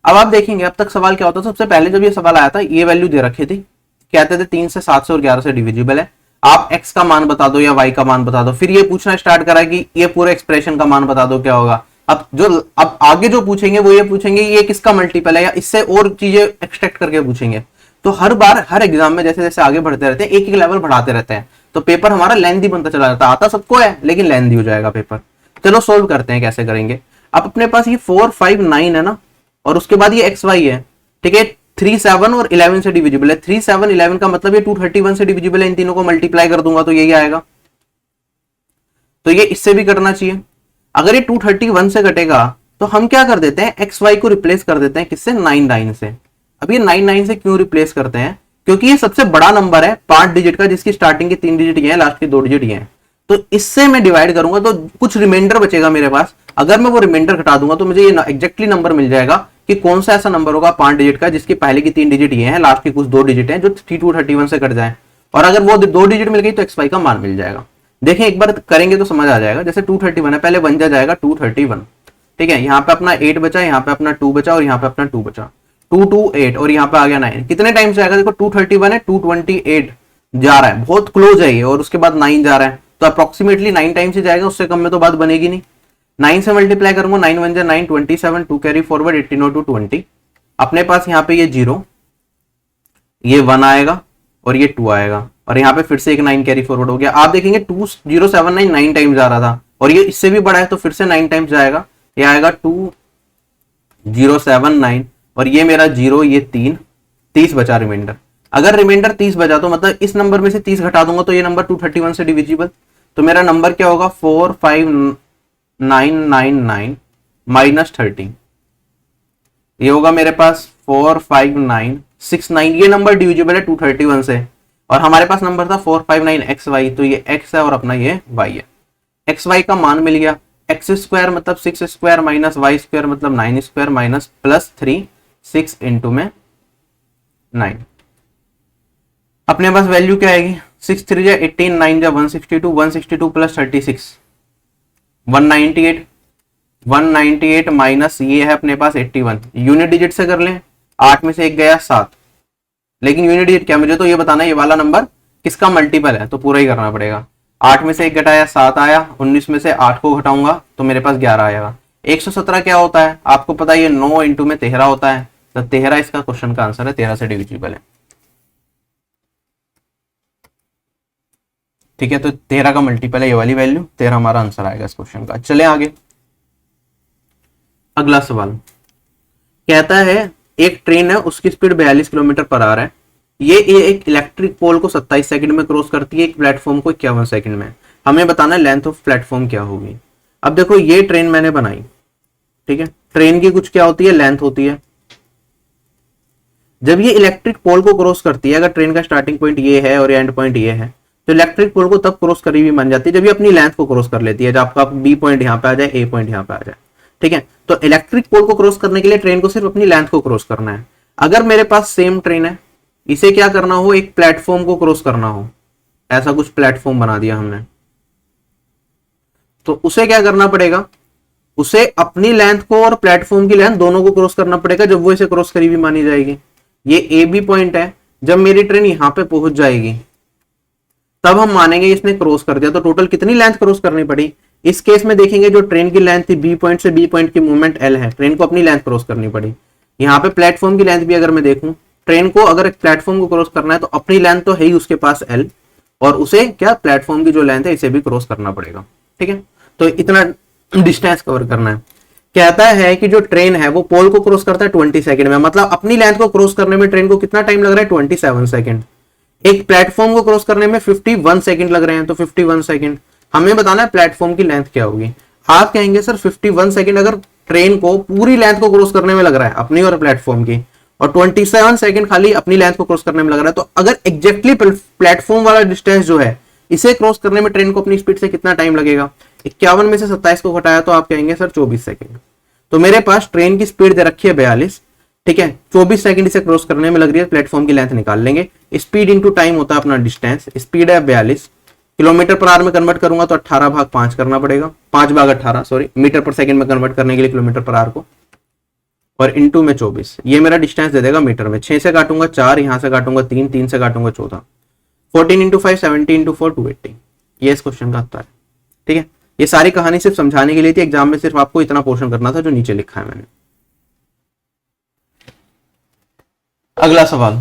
अब आप देखेंगे अब तक सवाल क्या होता था, सबसे पहले जब ये सवाल आया था ये वैल्यू दे रखी थी, कहते थे 3 से 7 से और 11 से डिविजिबल है, आप x का मान बता दो या y का मान बता दो। फिर ये पूछना स्टार्ट करा कि ये पूरे एक्सप्रेशन का मान बता दो क्या होगा। अब आगे जो पूछेंगे वो ये पूछेंगे ये किसका मल्टीपल है, या इससे और चीजें एक्सट्रैक्ट करके पूछेंगे। तो हर बार हर एग्जाम में जैसे जैसे आगे बढ़ते रहते हैं एक एक लेवल बढ़ाते रहते हैं, तो पेपर हमारा लेंथी बनता चला जाता है। आता सबको है लेकिन लेंथी हो जाएगा पेपर। चलो सोल्व करते हैं कैसे करेंगे। अब अपने पास ये 4 5 9 है ना, और उसके बाद ये xy है। ठीक है, 3 7 और 11 से डिविजिबल है। 3 7 11 का मतलब ये 231 से डिविजिबल है। इन तीनों को मल्टीप्लाई कर दूंगा तो यही आएगा। तो ये इससे भी करना चाहिए। अगर ये 231 से कटेगा तो हम क्या कर देते हैं, xy को रिप्लेस कर देते हैं किससे, 9 9 से। अब ये 9 9 से क्यों रिप्लेस करते हैं, क्योंकि ये सबसे बड़ा नंबर है 5 डिजिट का, जिसकी स्टार्टिंग के 3 डिजिट ये है, लास्ट के 2 डिजिट ये है। तो इससे मैं डिवाइड करूंगा तो कुछ रिमाइंडर बचेगा मेरे पास। अगर मैं वो रिमाइंडर घटा दूंगा तो मुझे ये एग्जैक्टली नंबर मिल जाएगा कि कौन सा ऐसा नंबर होगा 5 डिजिट का जिसकी पहले की 3 डिजिट ये है, लास्ट की कुछ 2 डिजिट है, जो 231 से कट जाए। और अगर वो 2 डिजिट मिल गई तो xy का मान मिल जाएगा। देखें एक बार करेंगे तो समझ आ जाएगा। जैसे 231 है, पहले 1 जा जाएगा 231, ठीक है। यहाँ पे अपना 8 बचा, यहाँ पे अपना 2 बचा और यहाँ पे अपना 2 बचा, 228 और यहाँ पे आ गया 9। कितने टाइम से आएगा? देखो 231 है, 228 जा रहा है, बहुत क्लोज है ये, और उसके बाद 9 जा रहा है, तो अप्रोक्सीमेटली 9 टाइम से जाएगा, उससे कम में तो बात बनेगी नहीं। 9 से मल्टीप्लाई करूंगा, 9 1 जा 9, 27, 2 कैरी फॉरवर्ड 18 और 2 20। अपने पास यहाँ पे ये 0, ये 1 आएगा और ये 2 आएगा, और यहाँ पे फिर से एक 9 कैरी फॉरवर्ड हो गया। आप देखेंगे 2079 9 टाइम्स जा रहा था, और ये इससे भी बड़ा है तो फिर से 9 टाइम्स जाएगा, ये आएगा 2079, और ये मेरा 0, ये 3, 30 बचा रिमाइंडर। अगर रिमाइंडर 30 बचा तो मतलब इस नंबर में से 30 घटा दूंगा तो ये नंबर 231 से डिविजिबल, तो मेरा नंबर क्या होगा 45999 माइनस 30, ये होगा मेरे पास 45969। ये नंबर डिविजिबल है 231 से, और हमारे पास नंबर था 459xy, तो ये x है और अपना ये y है। xy का मान मिल गया, एक्स स्क्वायर मतलब 6 स्क्वायर माइनस वाई स्क्वायर मतलब 9 स्क्वायर माइनस प्लस 3, 6 इंटू में 9। अपने पास वैल्यू क्या आएगी? 6 3 जा 18, 9 जा 162, 162 प्लस 36 198, 198 माइनस ये है अपने पास 81। यूनिट डिजिट से कर लें, 8 में से 1 गया 7, लेकिन यूनिट डिजिट क्या, मुझे तो ये बताना है ये वाला नंबर किसका मल्टीपल है, तो पूरा ही करना पड़ेगा। 8 में से 1 घटाया 7 आया, 19 में से 8 को घटाऊंगा तो मेरे पास 11 आएगा। 117 क्या होता है आपको पता है, ये 9 इंटू में 13 होता है, तो 13 इसका क्वेश्चन का आंसर है, 13 से डिविजिबल है, ठीक है। तो 13 का मल्टीपल है ये वाली वैल्यू, 13 हमारा आंसर आएगा इस क्वेश्चन का। चले आगे, अगला सवाल कहता है एक ट्रेन है, उसकी स्पीड 42 किलोमीटर पर आवर है, ये एक इलेक्ट्रिक पोल को 27 सेकंड में क्रॉस करती है, एक प्लेटफॉर्म को 51 सेकंड में। हमें बताना है लेंथ ऑफ प्लेटफॉर्म क्या होगी। अब देखो ये ट्रेन मैंने बनाई, ठीक है, ट्रेन की कुछ क्या होती है, लेंथ होती है। जब ये इलेक्ट्रिक पोल को क्रॉस करती है, अगर ट्रेन का स्टार्टिंग पॉइंट ये है और एंड पॉइंट ये है, तो इलेक्ट्रिक पोल को तब क्रॉस करी हुई मान जाती है जब ये अपनी लेंथ को क्रॉस कर लेती है, जब आपका बी पॉइंट यहाँ पे आ जाए, ए पॉइंट यहाँ पे आ जाए, ठीक है। तो इलेक्ट्रिक पोल को क्रॉस करने के लिए ट्रेन को सिर्फ अपनी लेंथ को क्रॉस करना है। अगर मेरे पास सेम ट्रेन है, इसे क्या करना हो, एक प्लेटफॉर्म को क्रॉस करना हो, ऐसा कुछ प्लेटफॉर्म बना दिया हमने, तो उसे क्या करना पड़ेगा, उसे अपनी लेंथ को और प्लेटफॉर्म की लेंथ दोनों को क्रॉस करना पड़ेगा जब वो इसे क्रॉस करी हुई मानी जाएगी। ये ए बी पॉइंट है, जब मेरी ट्रेन यहां पे पहुंच जाएगी तब हम मानेंगे इसने क्रॉस कर दिया। तो टोटल कितनी लेंथ क्रॉस करनी पड़ी, इस केस में देखेंगे जो ट्रेन की लेंथ थी बी पॉइंट से बी पॉइंट की मूवमेंट एल है, ट्रेन को अपनी लेंथ क्रॉस करनी पड़ी। यहाँ पे प्लेटफॉर्म की लेंथ भी अगर मैं देखूं, ट्रेन को अगर एक प्लेटफॉर्म को क्रॉस करना है तो अपनी लेंथ तो है ही उसके पास एल, और उसे क्या प्लेटफॉर्म की जो लेंथ है इसे भी क्रॉस करना पड़ेगा, ठीक है। तो इतना डिस्टेंस कवर करना है। कहता है कि जो ट्रेन है वो पोल को क्रॉस करता है 20 सेकंड में, मतलब अपनी लेंथ को क्रॉस करने में ट्रेन को कितना टाइम लग रहा है, 27 सेकंड। एक प्लेटफॉर्म को क्रॉस करने में 51 सेकंड लग रहे हैं, तो 51 सेकंड हमें बताना है प्लेटफॉर्म की लेंथ क्या होगी। आप कहेंगे सर 51 सेकंड अगर ट्रेन को पूरी लेंथ को क्रॉस करने में लग रहा है अपनी और प्लेटफॉर्म की, और 27 सेकंड खाली अपनी लेंथ को क्रॉस करने में लग रहा है, तो अगर एग्जैक्टली प्लेटफॉर्म वाला डिस्टेंस जो है इसे क्रॉस करने में ट्रेन को अपनी स्पीड से कितना टाइम लगेगा। 51 में से 27 को घटाया तो आप कहेंगे सर 24 सेकंड। तो मेरे पास ट्रेन की स्पीड दे रखी है 42, ठीक है, 24 सेकंड इसे क्रॉस करने में लग रही है, प्लेटफॉर्म की लेंथ निकाल लेंगे। स्पीड इंटू टाइम होता है अपना डिस्टेंस, स्पीड है 42, किलोमीटर पर आवर में कन्वर्ट करूंगा तो 18 भाग 5 करना पड़ेगा, 5 भाग 18 सॉरी, मीटर पर सेकंड में कन्वर्ट करने के लिए किलोमीटर पर आवर को, और इंटू में 24, ये मेरा डिस्टेंस दे देगा मीटर में। 6 से काटूंगा 4, यहां से काटूंगा 3, 3 से काटूंगा 14, 14 इंटू 5 70 इंटू 4 280, ये इस क्वेश्चन का उत्तर है, ठीक है। ये सारी कहानी सिर्फ समझाने के लिए थी, एग्जाम में सिर्फ आपको इतना पोर्शन करना था जो नीचे लिखा है मैंने। अगला सवाल,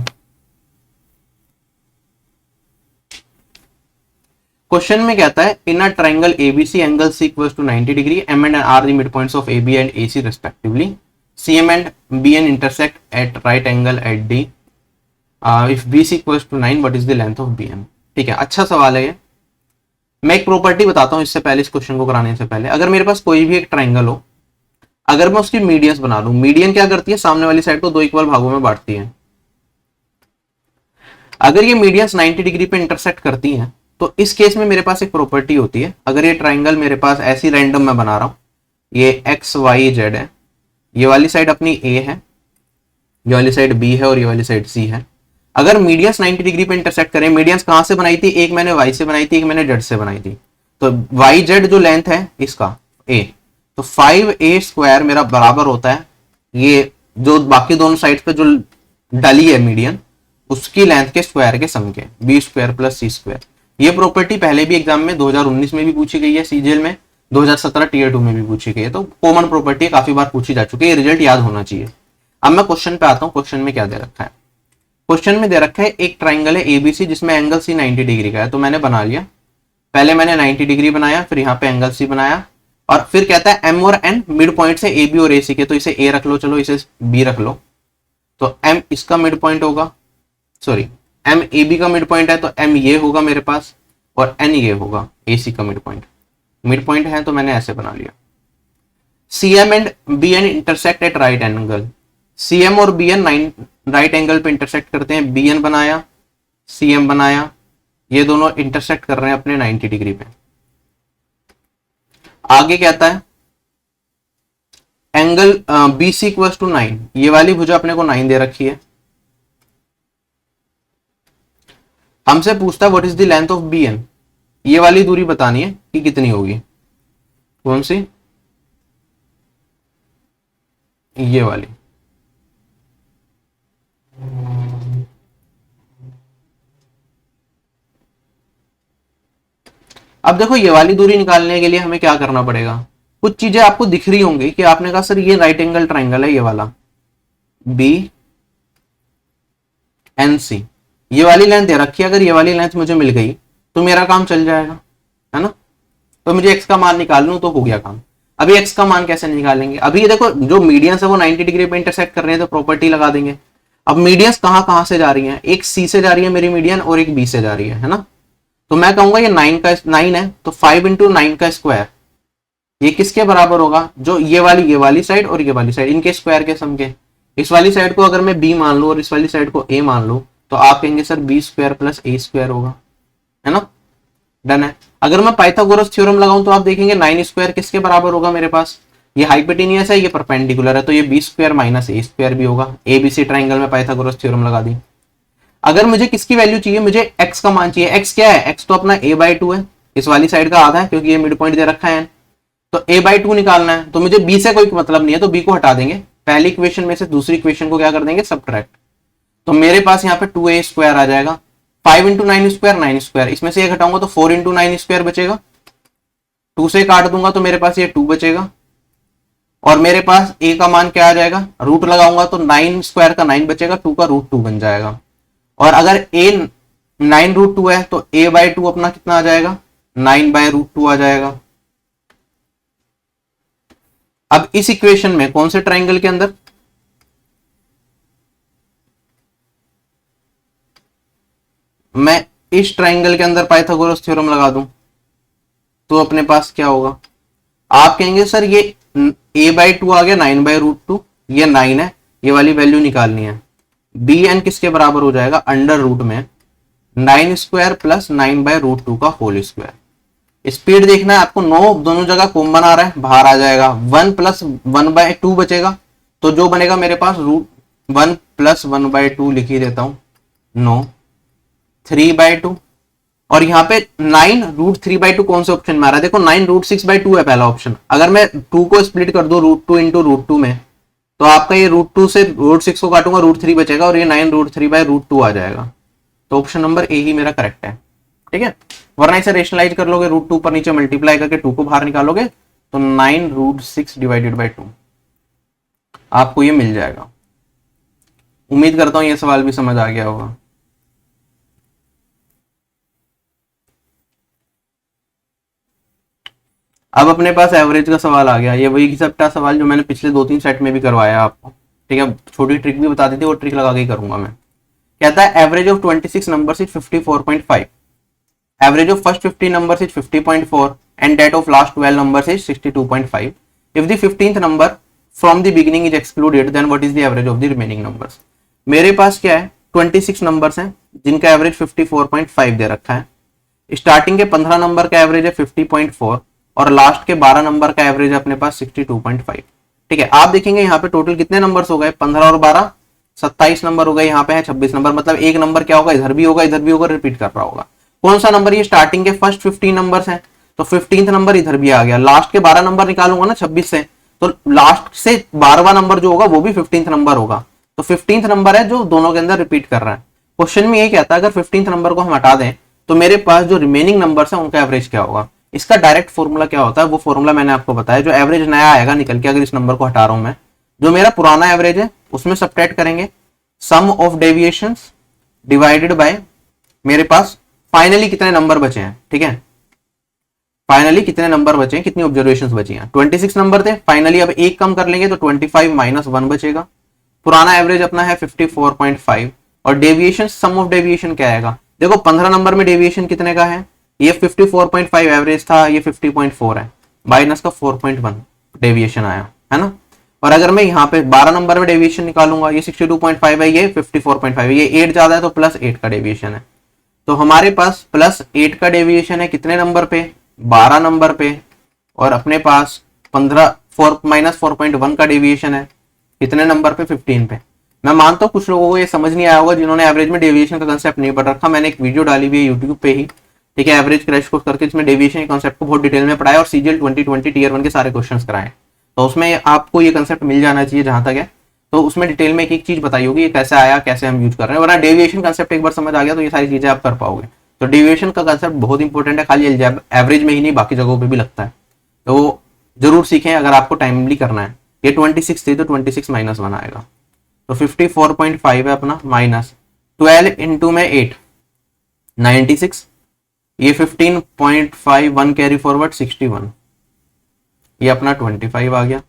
क्वेश्चन में कहता है in a triangle ABC angle C equals to 90 degree, M and R the mid points of AB and AC respectively, CM and BN intersect at right angle at D, if BC equals to 9 what is the length of BM. ठीक है, अच्छा सवाल है ये। मैं एक प्रॉपर्टी बताता हूं इससे पहले, इस क्वेश्चन को कराने से पहले। अगर मेरे पास कोई भी एक ट्रायंगल हो, अगर मैं उसकी मीडियंस बना दूं, मीडियन क्या करती है, सामने वाली साइड को 2 इक्वल भागों में बांटती है। अगर ये मीडियंस 90 डिग्री पे इंटरसेक्ट करती हैं तो इस केस में मेरे पास एक प्रॉपर्टी होती है। अगर ये ट्राइंगल मेरे पास ऐसी रैंडम मैं बना रहा हूं, ये एक्स वाई जेड है, ये वाली साइड अपनी ए है, ये वाली साइड बी है और ये वाली साइड सी है। अगर मीडियंस 90 डिग्री पे इंटरसेक्ट करें, मीडियंस कहां से बनाई थी, एक मैंने वाई से बनाई थी, एक मैंने जेड से बनाई थी। तो वाई जेड जो लेंथ है इसका ए, तो 5a² मेरा बराबर होता है ये जो बाकी दोनों साइड पे जो डली है मीडियन उसकी लेंथ के स्क्वायर के सम के, b² प्लस c²। ये प्रॉपर्टी पहले भी एग्जाम में 2019 में भी पूछी गई है सीजीएल में, 2017 टीयर 2 में भी पूछी गई है, तो कॉमन प्रॉपर्टी काफी बार पूछी जा चुकी है, रिजल्ट याद होना चाहिए। अब मैं क्वेश्चन पे आता हूँ, क्वेश्चन में क्या दे रखा है। क्वेश्चन में दे रखा है एक ट्राइंगल है एबीसी जिसमें एंगल सी 90 डिग्री का है, तो मैंने बना लिया, पहले मैंने 90 डिग्री बनाया, फिर यहाँ पे एंगल सी बनाया, और फिर कहता है एम और एन मिड पॉइंट से ए बी और ए सी के, तो इसे ए रख लो, चलो इसे बी रख लो, तो एम इसका मिड पॉइंट होगा, सॉरी एम ए बी का मिड पॉइंट है तो एम ये होगा मेरे पास, और एन ये होगा ए सी का मिड पॉइंट है, तो मैंने ऐसे बना लिया। C M and B N intersect at right angle, C M और बी एन राइट एंगल पे इंटरसेक्ट करते हैं, बी एन बनाया, सी एम बनाया, ये दोनों इंटरसेक्ट कर रहे हैं अपने 90 डिग्री पे। आगे कहता है angle B C equals to 9, ये वाली भुजा अपने को 9 दे रखी है, हमसे पूछता है what is the length of B N, ये वाली दूरी बतानी है कि कितनी होगी, कौन सी, ये वाली। अब देखो ये वाली दूरी निकालने के लिए हमें क्या करना पड़ेगा, कुछ चीजें आपको दिख रही होंगी कि आपने कहा सर ये राइट एंगल ट्राइंगल है, ये वाला बी एन सी, ये वाली लेंथ दे रखी है, अगर ये वाली लेंथ मुझे मिल गई तो मेरा काम चल जाएगा, है ना। तो मुझे एक्स का मान निकाल लूं तो हो गया काम। अभी एक्स का मान कैसे निकालेंगे, अभी ये देखो जो मीडियंस है वो 90 डिग्री पे इंटरसेक्ट कर रहे हैं, तो प्रॉपर्टी लगा देंगे। अब मीडियंस कहां से जा रही हैं, एक सी से जा रही है मेरी मीडियन और एक बी से जा रही है ना। तो मैं कहूंगा ये 9 है, तो 5 × 9 का स्क्वायर, ये किसके बराबर होगा, जो ये वाली साइड और ये वाली साइड, इनके स्क्वायर के सम के। इस वाली साइड को अगर मैं बी मान लूं और इस वाली साइड को ए मान लूं, तो आप कहेंगे सर b² प्लस a² होगा, है ना, डन है। अगर मैं पाइथागोरस थ्योरम लगाऊं तो आप देखेंगे 9² किसके बराबर होगा मेरे पास, ये हाइपोटेनियस है, ये परपेंडिकुलर है, तो ये b² माइनस a² भी होगा। एबीसी ट्राइंगल में पाइथागोरस थ्योरम लगा दी। अगर मुझे किसकी वैल्यू चाहिए, मुझे x का मान चाहिए। x क्या है, x तो अपना a/2 है, इस वाली साइड का आधा है क्योंकि ये मिड पॉइंट दे रखा है, तो a/2 निकालना है। तो मुझे b से कोई मतलब नहीं है, तो b को हटा देंगे, पहली इक्वेशन में से दूसरी इक्वेशन को क्या कर देंगे, सबट्रैक्ट। तो मेरे पास यहाँ पे 2a² आ जाएगा, 5 × 9², 9², इसमें से एक हटाऊंगा तो 4 × 9² बचेगा, 2 से काट दूंगा तो मेरे पास ये 2 बचेगा, और मेरे पास a का मान क्या आ जाएगा, रूट लगाऊंगा तो 9² का 9 बचेगा, 2 का √2 बन जाएगा। और अगर a 9√2 है तो a/2 अपना कितना आ जाएगा, 9/√2 आ जाएगा। अब इस इक्वेशन में कौन से ट्राइंगल के अंदर, मैं इस ट्राइंगल के अंदर पाइथागोरस थ्योरम लगा दूं तो अपने पास क्या होगा, आप कहेंगे सर ये a/2 आ गया 9/√2, ये 9 है, ये वाली वैल्यू निकालनी है। bn किसके बराबर हो जाएगा, अंडर रूट में 9² प्लस 9/√2 का होल स्क्वायर। स्पीड देखना है आपको, 9 दोनों जगह कॉमन आ रहा है, बाहर आ जाएगा, 1 प्लस 1/2 बचेगा, तो जो बनेगा मेरे पास √1 प्लस 1/2 लिख ही देता हूं, 9 3/2, और यहाँ पे 9 √3/2 कौन से ऑप्शन में आ रहा है, देखो 9 √6/2 है पहला ऑप्शन। अगर मैं 2 को स्प्लिट कर दो √2 × √2 में, तो आपका ये √2 से √6 को काटूंगा √3 बचेगा, और ये 9 √3/√2 आ जाएगा। तो ऑप्शन नंबर ए ही मेरा करेक्ट है, ठीक है। वरना इसे रेशनलाइज कर लोगे, √2 पर नीचे मल्टीप्लाई करके 2 को बाहर निकालोगे तो 9 √6/2 आपको ये मिल जाएगा। उम्मीद करता हूं ये सवाल भी समझ आ गया होगा। अब अपने पास एवरेज का सवाल आ गया, ये वही सबटा सवाल जो मैंने पिछले 2-3 सेट में भी करवाया आपको, ठीक है। छोटी ट्रिक भी बता दी थी, वो ट्रिक लगा के ही करूंगा मैं। कहता है average of 26 numbers is 54.5, average of first 50 numbers is 50.4 and that of last 12 numbers is 62.5। If the 15th number from the beginning is excluded then what is the average of the remaining numbers. मेरे पास क्या है, 26 नंबर्स हैं जिनका एवरेज 54.5 दे रखा है। स्टार्टिंग के 15 नंबर का एवरेज है 50.4 और लास्ट के 12 नंबर का एवरेज है अपने पास 62.5, ठीक है। आप देखेंगे यहाँ पे टोटल कितने नंबर्स हो गए, 15 और 12 27 नंबर हो गए, यहाँ पे है 26 नंबर, मतलब एक नंबर क्या होगा, इधर भी होगा इधर भी होगा, रिपीट कर रहा होगा। कौन सा नंबर, ये स्टार्टिंग के फर्स्ट 15 नंबर्स हैं, तो 15th नंबर इधर भी आ गया। लास्ट के 12 नंबर निकालूंगा ना 26 से, तो लास्ट से 12वां नंबर जो होगा वो भी 15th नंबर होगा। तो 15th नंबर है जो दोनों के अंदर रिपीट कर रहा है। क्वेश्चन में ये कहता है अगर 15th नंबर को हम हटा दें तो मेरे पास जो रिमेनिंग नंबर्स हैं उनका एवरेज क्या होगा। इसका डायरेक्ट फॉर्मूला क्या होता है, वो फॉर्मूला मैंने आपको बताया। जो एवरेज नया आएगा निकल के, अगर इस नंबर को हटा रहा हूं मैं, जो मेरा पुराना एवरेज है उसमें सब्ट्रैक्ट करेंगे सम ऑफ डेविएशंस डिवाइडेड बाय मेरे पास फाइनली कितने नंबर बचे हैं। ठीक है, फाइनली कितने नंबर बचे हैं, कितनी ऑब्जर्वेशंस बची हैं। 26 नंबर थे, फाइनली अब एक कम कर लेंगे तो 25 माइनस 1 बचेगा। पुराना एवरेज अपना है 54.5 और डेविएशन सम ऑफ डेविएशन क्या आएगा। देखो 15 नंबर में डेविएशन कितने का है, ये 54.5 एवरेज था, ये 50.4 है, माइनस का 4.1 डेविएशन आया है ना। और अगर मैं यहाँ पे 12 नंबर में डेविएशन निकालूंगा, ये 62.5 है, ये 54.5 है, ये 8 ज्यादा है तो प्लस 8 का डेविएशन है। तो हमारे पास प्लस 8 का डेविएशन है कितने नंबर पे, 12 नंबर पे, और अपने पास 4.1 का डेविएशन है कितने नंबर पे, 15 पे। मैं मानता हूँ कुछ लोगों को ये समझ नहीं आया होगा जिन्होंने एवरेज में डेविएशन का कंसेप्ट नहीं पढ़ रखा। मैंने एक वीडियो डाली हुई है यूट्यूब पे ही, ठीक है, एवरेज क्रैश कोर्स करके, इसमें डेविएशन के कंसेप्ट को बहुत डिटेल में पढ़ाया और सीजीएल 2020 टियर 1 के सारे क्वेश्चंस कराए। तो उसमें आपको ये कंसेप्ट मिल जाना चाहिए जहां तक है। तो उसमें डिटेल में एक एक चीज बताई होगी, ये कैसे आया, कैसे हम यूज कर रहे हैं। वरना डेविएशन कंसेप्ट एक बार समझ आ गया तो ये सारी चीजें आप कर पाओगे। तो डेविएशन का कंसेप्ट बहुत इंपॉर्टेंट है, खाली एवरेज में ही नहीं बाकी जगहों पर भी लगता है। तो जरूर सीखें अगर आपको टाइमली करना है। ये 26 थी तो 26 माइनस 1 आएगा, तो 54.5 है अपना, माइनस 12 इंटू में 8 96, ये 15.51 कैरी फॉरवर्ड 61, ये अपना 25 आ गया।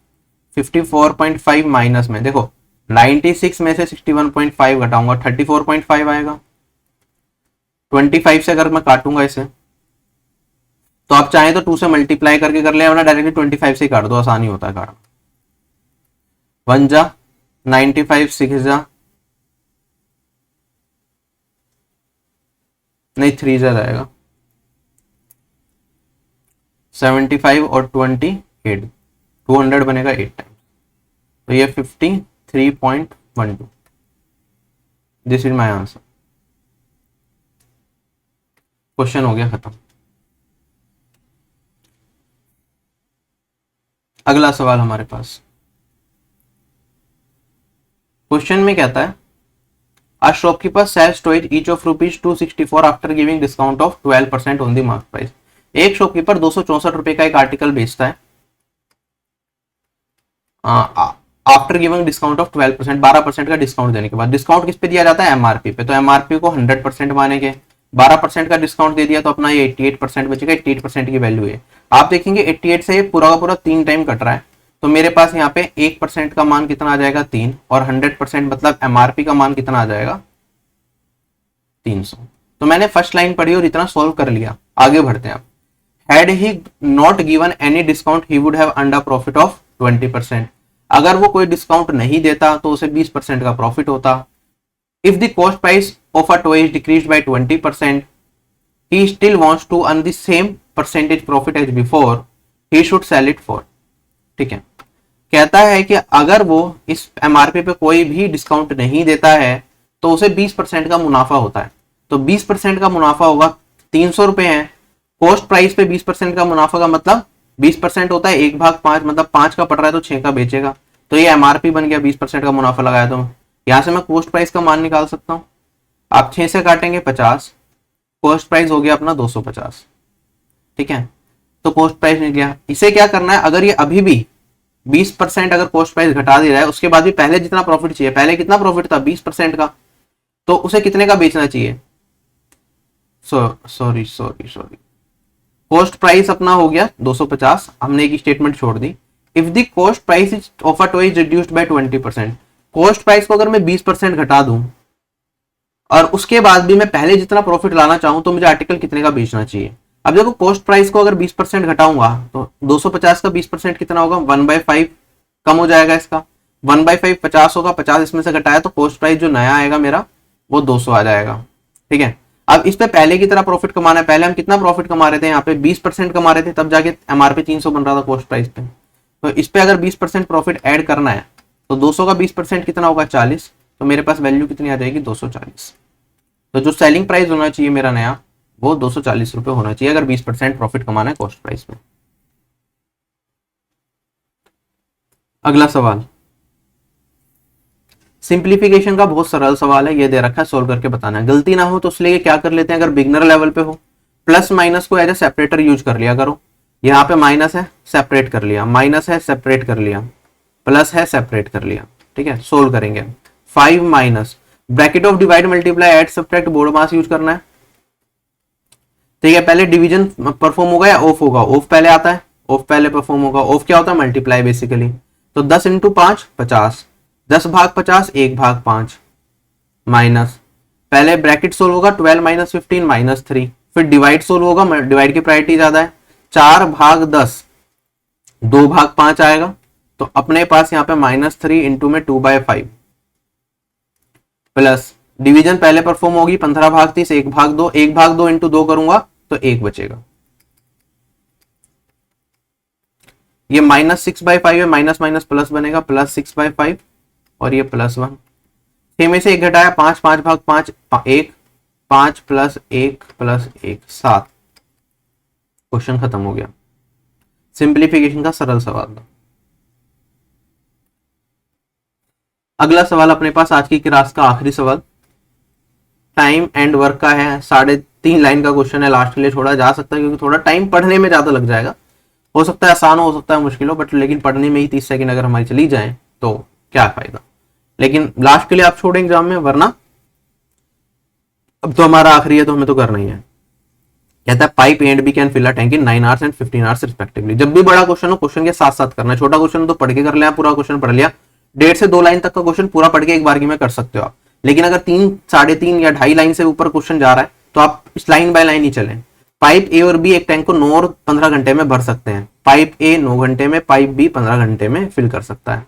54.5 माइनस में देखो 96 में से 61.5 घटाऊंगा 34.5 आएगा। 25 से अगर मैं काटूंगा इसे तो आप चाहें तो 2 से मल्टीप्लाई करके कर ले, वरना डायरेक्टली 25 से काट दो, आसानी होता है काटना। 1 जा 95, 6 जा नहीं 3 जा जाएगा 75 और 28 200 बनेगा 8 टाइम, तो ये 53.12। This is my answer. Question हो गया खत्म। अगला सवाल हमारे पास, क्वेश्चन में कहता है A shopkeeper sells toys each of ₹264 after giving discount of 12% on the mark price। एक शॉपकीपर 264 रुपए का एक आर्टिकल बेचता है आफ्टर गिविंग डिस्काउंट ऑफ 12%, 12% का डिस्काउंट देने के बाद। डिस्काउंट किस पे दिया जाता है, एमआरपी पे। तो एमआरपी को 100% मानेंगे, 12% का डिस्काउंट दे दिया तो अपना ये 88% बचेगा। 88% की वैल्यू है, आप देखेंगे 88 से पूरा का पूरा 3 टाइम कट रहा है। तो मेरे पास यहाँ पे 1% का मान कितना आ जाएगा 3, और 100% मतलब एमआरपी का मान कितना आ जाएगा 300। तो मैंने फर्स्ट लाइन पढ़ी और इतना सॉल्व कर लिया। आगे बढ़ते हैं आप। Had he not given any discount, he would have earned a profit of 20%। अगर वो कोई डिस्काउंट नहीं देता तो उसे 20% का प्रॉफिट होता। If the cost price of a toy is decreased by 20%, he still wants to earn the same percentage profit as before, he should sell it for। ठीक है, कहता है कि अगर वो इस एमआरपी पे कोई भी डिस्काउंट नहीं देता है तो उसे 20% का मुनाफा होता है। तो 20% का मुनाफा होगा, 300 रुपए है, कॉस्ट प्राइस पे 20% का मुनाफा का मतलब 20% होता है 1/5, मतलब 5 का पड़ रहा है तो 6 का बेचेगा। तो ये एमआरपी बन गया, 20% का मुनाफा लगाया। तो यहां से मैं कॉस्ट प्राइस का मान निकाल सकता हूं। आप 6 से काटेंगे 50, कॉस्ट प्राइस हो गया अपना 250। ठीक है, तो कॉस्ट प्राइस मिल गया। इसे क्या करना है, अगर ये अभी भी 20% अगर कॉस्ट प्राइस घटा दे रहा है, उसके बाद भी पहले जितना प्रॉफिट चाहिए, पहले कितना प्रॉफिट था 20% का, तो उसे कितने का बेचना चाहिए। सॉरी कॉस्ट प्राइस अपना हो गया 250, हमने एक स्टेटमेंट छोड़ दी। If the cost price is of a toy is reduced by 20%, cost price को अगर मैं 20% घटा दूं और उसके बाद भी मैं पहले जितना प्रॉफिट लाना चाहूं तो मुझे आर्टिकल कितने का बेचना चाहिए। अब देखो कॉस्ट प्राइस को अगर 20% घटाऊंगा तो 250 का 20% कितना होगा, 1/5 कम हो जाएगा इसका। 1/5 50 होगा, 50 इसमें से घटाया तो कॉस्ट प्राइस जो नया आएगा मेरा वो 200 आ जाएगा। ठीक है, अब इस पे पहले की तरह प्रॉफिट कमाना है। पहले हम कितना प्रॉफिट कमा रहे थे, यहाँ पे 20% कमा रहे थे, तब जाके एमआरपी 300 बन रहा था कॉस्ट प्राइस पे। तो इस पे अगर 20% प्रॉफिट ऐड करना है तो 200 का 20% कितना होगा 40, तो मेरे पास वैल्यू कितनी आ जाएगी 240। तो जो सेलिंग प्राइस होना चाहिए मेरा नया वो 240 रुपये होना चाहिए अगर 20% प्रॉफिट कमाना है कॉस्ट प्राइस में। अगला सवाल सिंप्लीफिकेशन का बहुत सरल सवाल है, ये दे रखा है, सोल्व करके बताना है। गलती ना हो तो इसलिए क्या कर लेते हैं, अगर बिगनर लेवल पे हो प्लस माइनस को एज ए सेपरेटर यूज कर लिया करो। यहाँ पे माइनस है सेपरेट कर लिया, माइनस है सेपरेट कर लिया, प्लस है सेपरेट कर लिया। ठीक है, सोल्व करेंगे। 5 minus bracket of divide multiply add subtract BODMAS use करना है। ठीक है, पहले डिवीजन परफॉर्म होगा या ऑफ होगा, ऑफ पहले आता है, ऑफ पहले परफॉर्म होगा। ऑफ क्या होता है, मल्टीप्लाई बेसिकली। तो 10 इंटू 5 50, 10 भाग 50 1 भाग 5 माइनस, पहले ब्रैकेट सोल्व होगा 12 माइनस 15 माइनस 3, फिर डिवाइड सोल्व होगा, डिवाइड की प्रायोरिटी ज्यादा है, 4 भाग 10 2 भाग 5 आएगा। तो अपने पास यहाँ पे -3 इंटू में 2/5 प्लस डिवीजन पहले परफॉर्म होगी 15 भाग 30 1 भाग 2, 1 भाग 2 इंटू 2 करूंगा तो 1 बचेगा। ये -6/5 है, माइनस माइनस प्लस बनेगा, +6/5 और ये +1। 6 में से 1 घटाया 5, 5 भाग 5 1, 5 + 1 + 1 7। क्वेश्चन खत्म हो गया। सिंप्लीफिकेशन का सरल सवाल था। अगला सवाल अपने पास आज की क्लास का आखिरी सवाल टाइम एंड वर्क का है। 3.5 लाइन का क्वेश्चन है, लास्ट के लिए छोड़ा जा सकता है क्योंकि थोड़ा टाइम पढ़ने में ज्यादा लग जाएगा। हो सकता है आसान हो सकता है मुश्किल हो, बट लेकिन पढ़ने में ही 30 सेकंड अगर हमारी चली जाए तो क्या फायदा। लेकिन लास्ट के लिए आप छोड़े एग्जाम में, वरना अब तो हमारा आखिरी है तो हमें तो करना ही है। कहता है pipe A and B can fill a tank in 9 hours and 15 hours respectively. जब भी बड़ा क्वेश्चन हो क्वेश्चन के साथ साथ करना है। छोटा क्वेश्चन तो पढ़ के कर लिया, पूरा क्वेश्चन पढ़ लिया, 1.5 से 2 लाइन तक का क्वेश्चन पूरा पढ़ के एक बार में कर सकते हो आप। लेकिन अगर 3, 3.5 या 2.5 लाइन से ऊपर क्वेश्चन जा रहा है तो आप इस लाइन बाय लाइन ही चलें। पाइप ए और बी एक टैंक को 9 और 15 घंटे में भर सकते हैं। पाइप ए 9 घंटे में, पाइप बी 15 घंटे में फिल कर सकता है।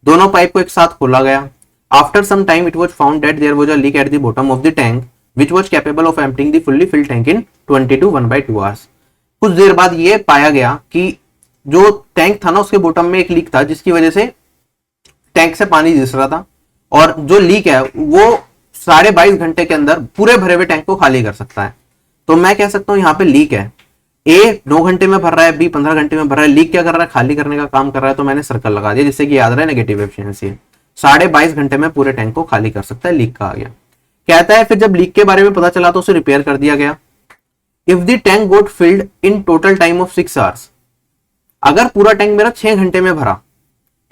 दोनों पाइप को एक साथ खोला गया। After some time it was found that there was a leak at the bottom of the tank which was capable of emptying the fully filled tank in 20 to 1/2 hours। कुछ देर बाद ये पाया गया कि जो टैंक था ना उसके बॉटम में एक लीक था जिसकी वजह से टैंक से पानी रिस रहा था, और जो लीक है वो 22.5 घंटे के अंदर पूरे भरे हुए टैंक को खाली कर सकता है। तो मैं कह सकता हूं यहाँ पे लीक है। ए 9 घंटे में भर रहा है, बी 15 घंटे में भर रहा है। लीक क्या कर रहा है, खाली करने का काम कर रहा है। तो मैंने सर्कल लगा दिया जिससे कि याद रहे नेगेटिव एफिशिएंसी है। 22.5 घंटे में पूरे टैंक को खाली कर सकता है, लीक का आ गया। कहता है फिर जब लीक के बारे में पता चला तो उसे रिपेयर कर दिया गया। If the tank got filled in total time of 6 hours, अगर पूरा टैंक मेरा 6 घंटे में भरा,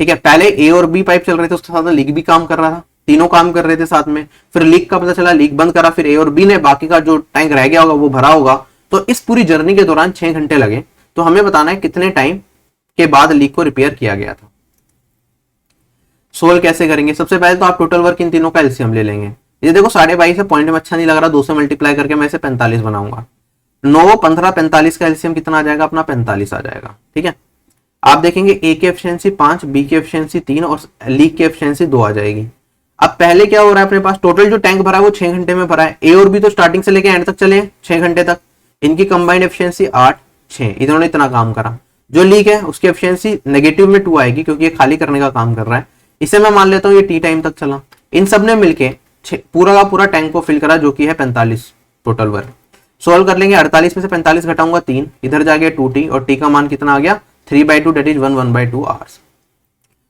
ठीक है, पहले ए और बी पाइप चल रहे थे, उसके साथ लीक भी काम कर रहा था, तीनों काम कर रहे थे साथ में। फिर लीक का पता चला, लीक बंद करा, फिर ए और बी ने बाकी का जो टैंक रह गया होगा वो भरा होगा। तो इस पूरी जर्नी के दौरान 6 घंटे लगे। तो हमें बताना है कितने टाइम के बाद लीक को रिपेयर किया गया था। सोल्व कैसे करेंगे, सबसे पहले तो आप टोटल वर्क इन तीनों का एलसीएम ले लेंगे। ये देखो 22.5 है, पॉइंट में अच्छा नहीं लग रहा, 2 से मल्टीप्लाई करके मैं इसे 45 बनाऊंगा। 9, 15, 45 का एलसीएम कितना आ जाएगा अपना, 45 आ जाएगा। ठीक है, आप देखेंगे ए की एफिशिएंसी 5, बी की एफिशिएंसी 3 और लीक की एफिशिएंसी 2 आ जाएगी। अब पहले क्या हो रहा है अपने पास, टोटल जो टैंक भरा है वो 6 घंटे में भरा है। ए और बी तो स्टार्टिंग से लेके एंड तक चले 6 घंटे तक, इनकी कंबाइंड एफिशिएंसी 8, 6, इन्होंने इतना काम करा। जो लीक है उसकी एफिशिएंसी नेगेटिव में 2 आएगी क्योंकि ये खाली करने का काम कर रहा है। इसे मैं मान लेता हूँ ये टी टाइम तक चला। इन सब ने मिलके पूरा का पूरा टैंक को फिल करा जो कि है 45 टोटल वर्क। सोल्व कर लेंगे, 48 में से 45 घटाऊंगा 3, इधर जाके 2t और t का मान कितना आ गया 3/2, दैट इज 1/2 आवर्स।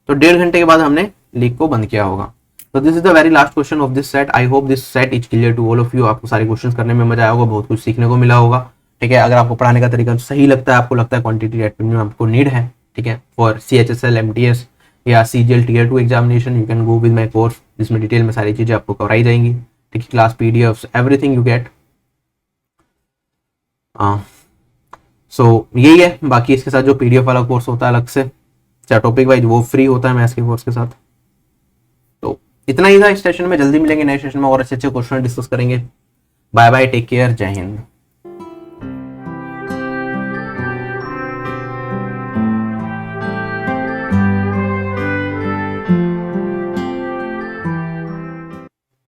तो 1.5 घंटे के बाद हमने लीक को बंद किया होगा। तो this is the very last question of this set. I hope this set is clear to all of you. आपको सारे क्वेश्चंस करने में मजा आया होगा, बहुत कुछ सीखने को मिला होगा। ठीक है, अगर आपको पढ़ाने का तरीका सही लगता है, आपको लगता है क्वांटिटी एडमिन में आपको नीड है, ठीक है, फॉर CHSL MTS या CGL Tier 2 examination, you can go with my course जिसमें डिटेल में सारी चीजें आपको कराई जाएंगी। ठीक है, class PDFs everything you get. So यही है। बाकी इसके साथ जो PDF वाला कोर्स होता है अलग से, चाहे टॉपिक वाइज, वो फ्री होता है मैथ्स के कोर्स के साथ। तो इतना ही था इस सेशन में। जल्दी मिलेंगे नए सेशन में और अच्छे अच्छे क्वेश्चन डिस्कस करेंगे। बाय बाय, टेक केयर, जय हिंद।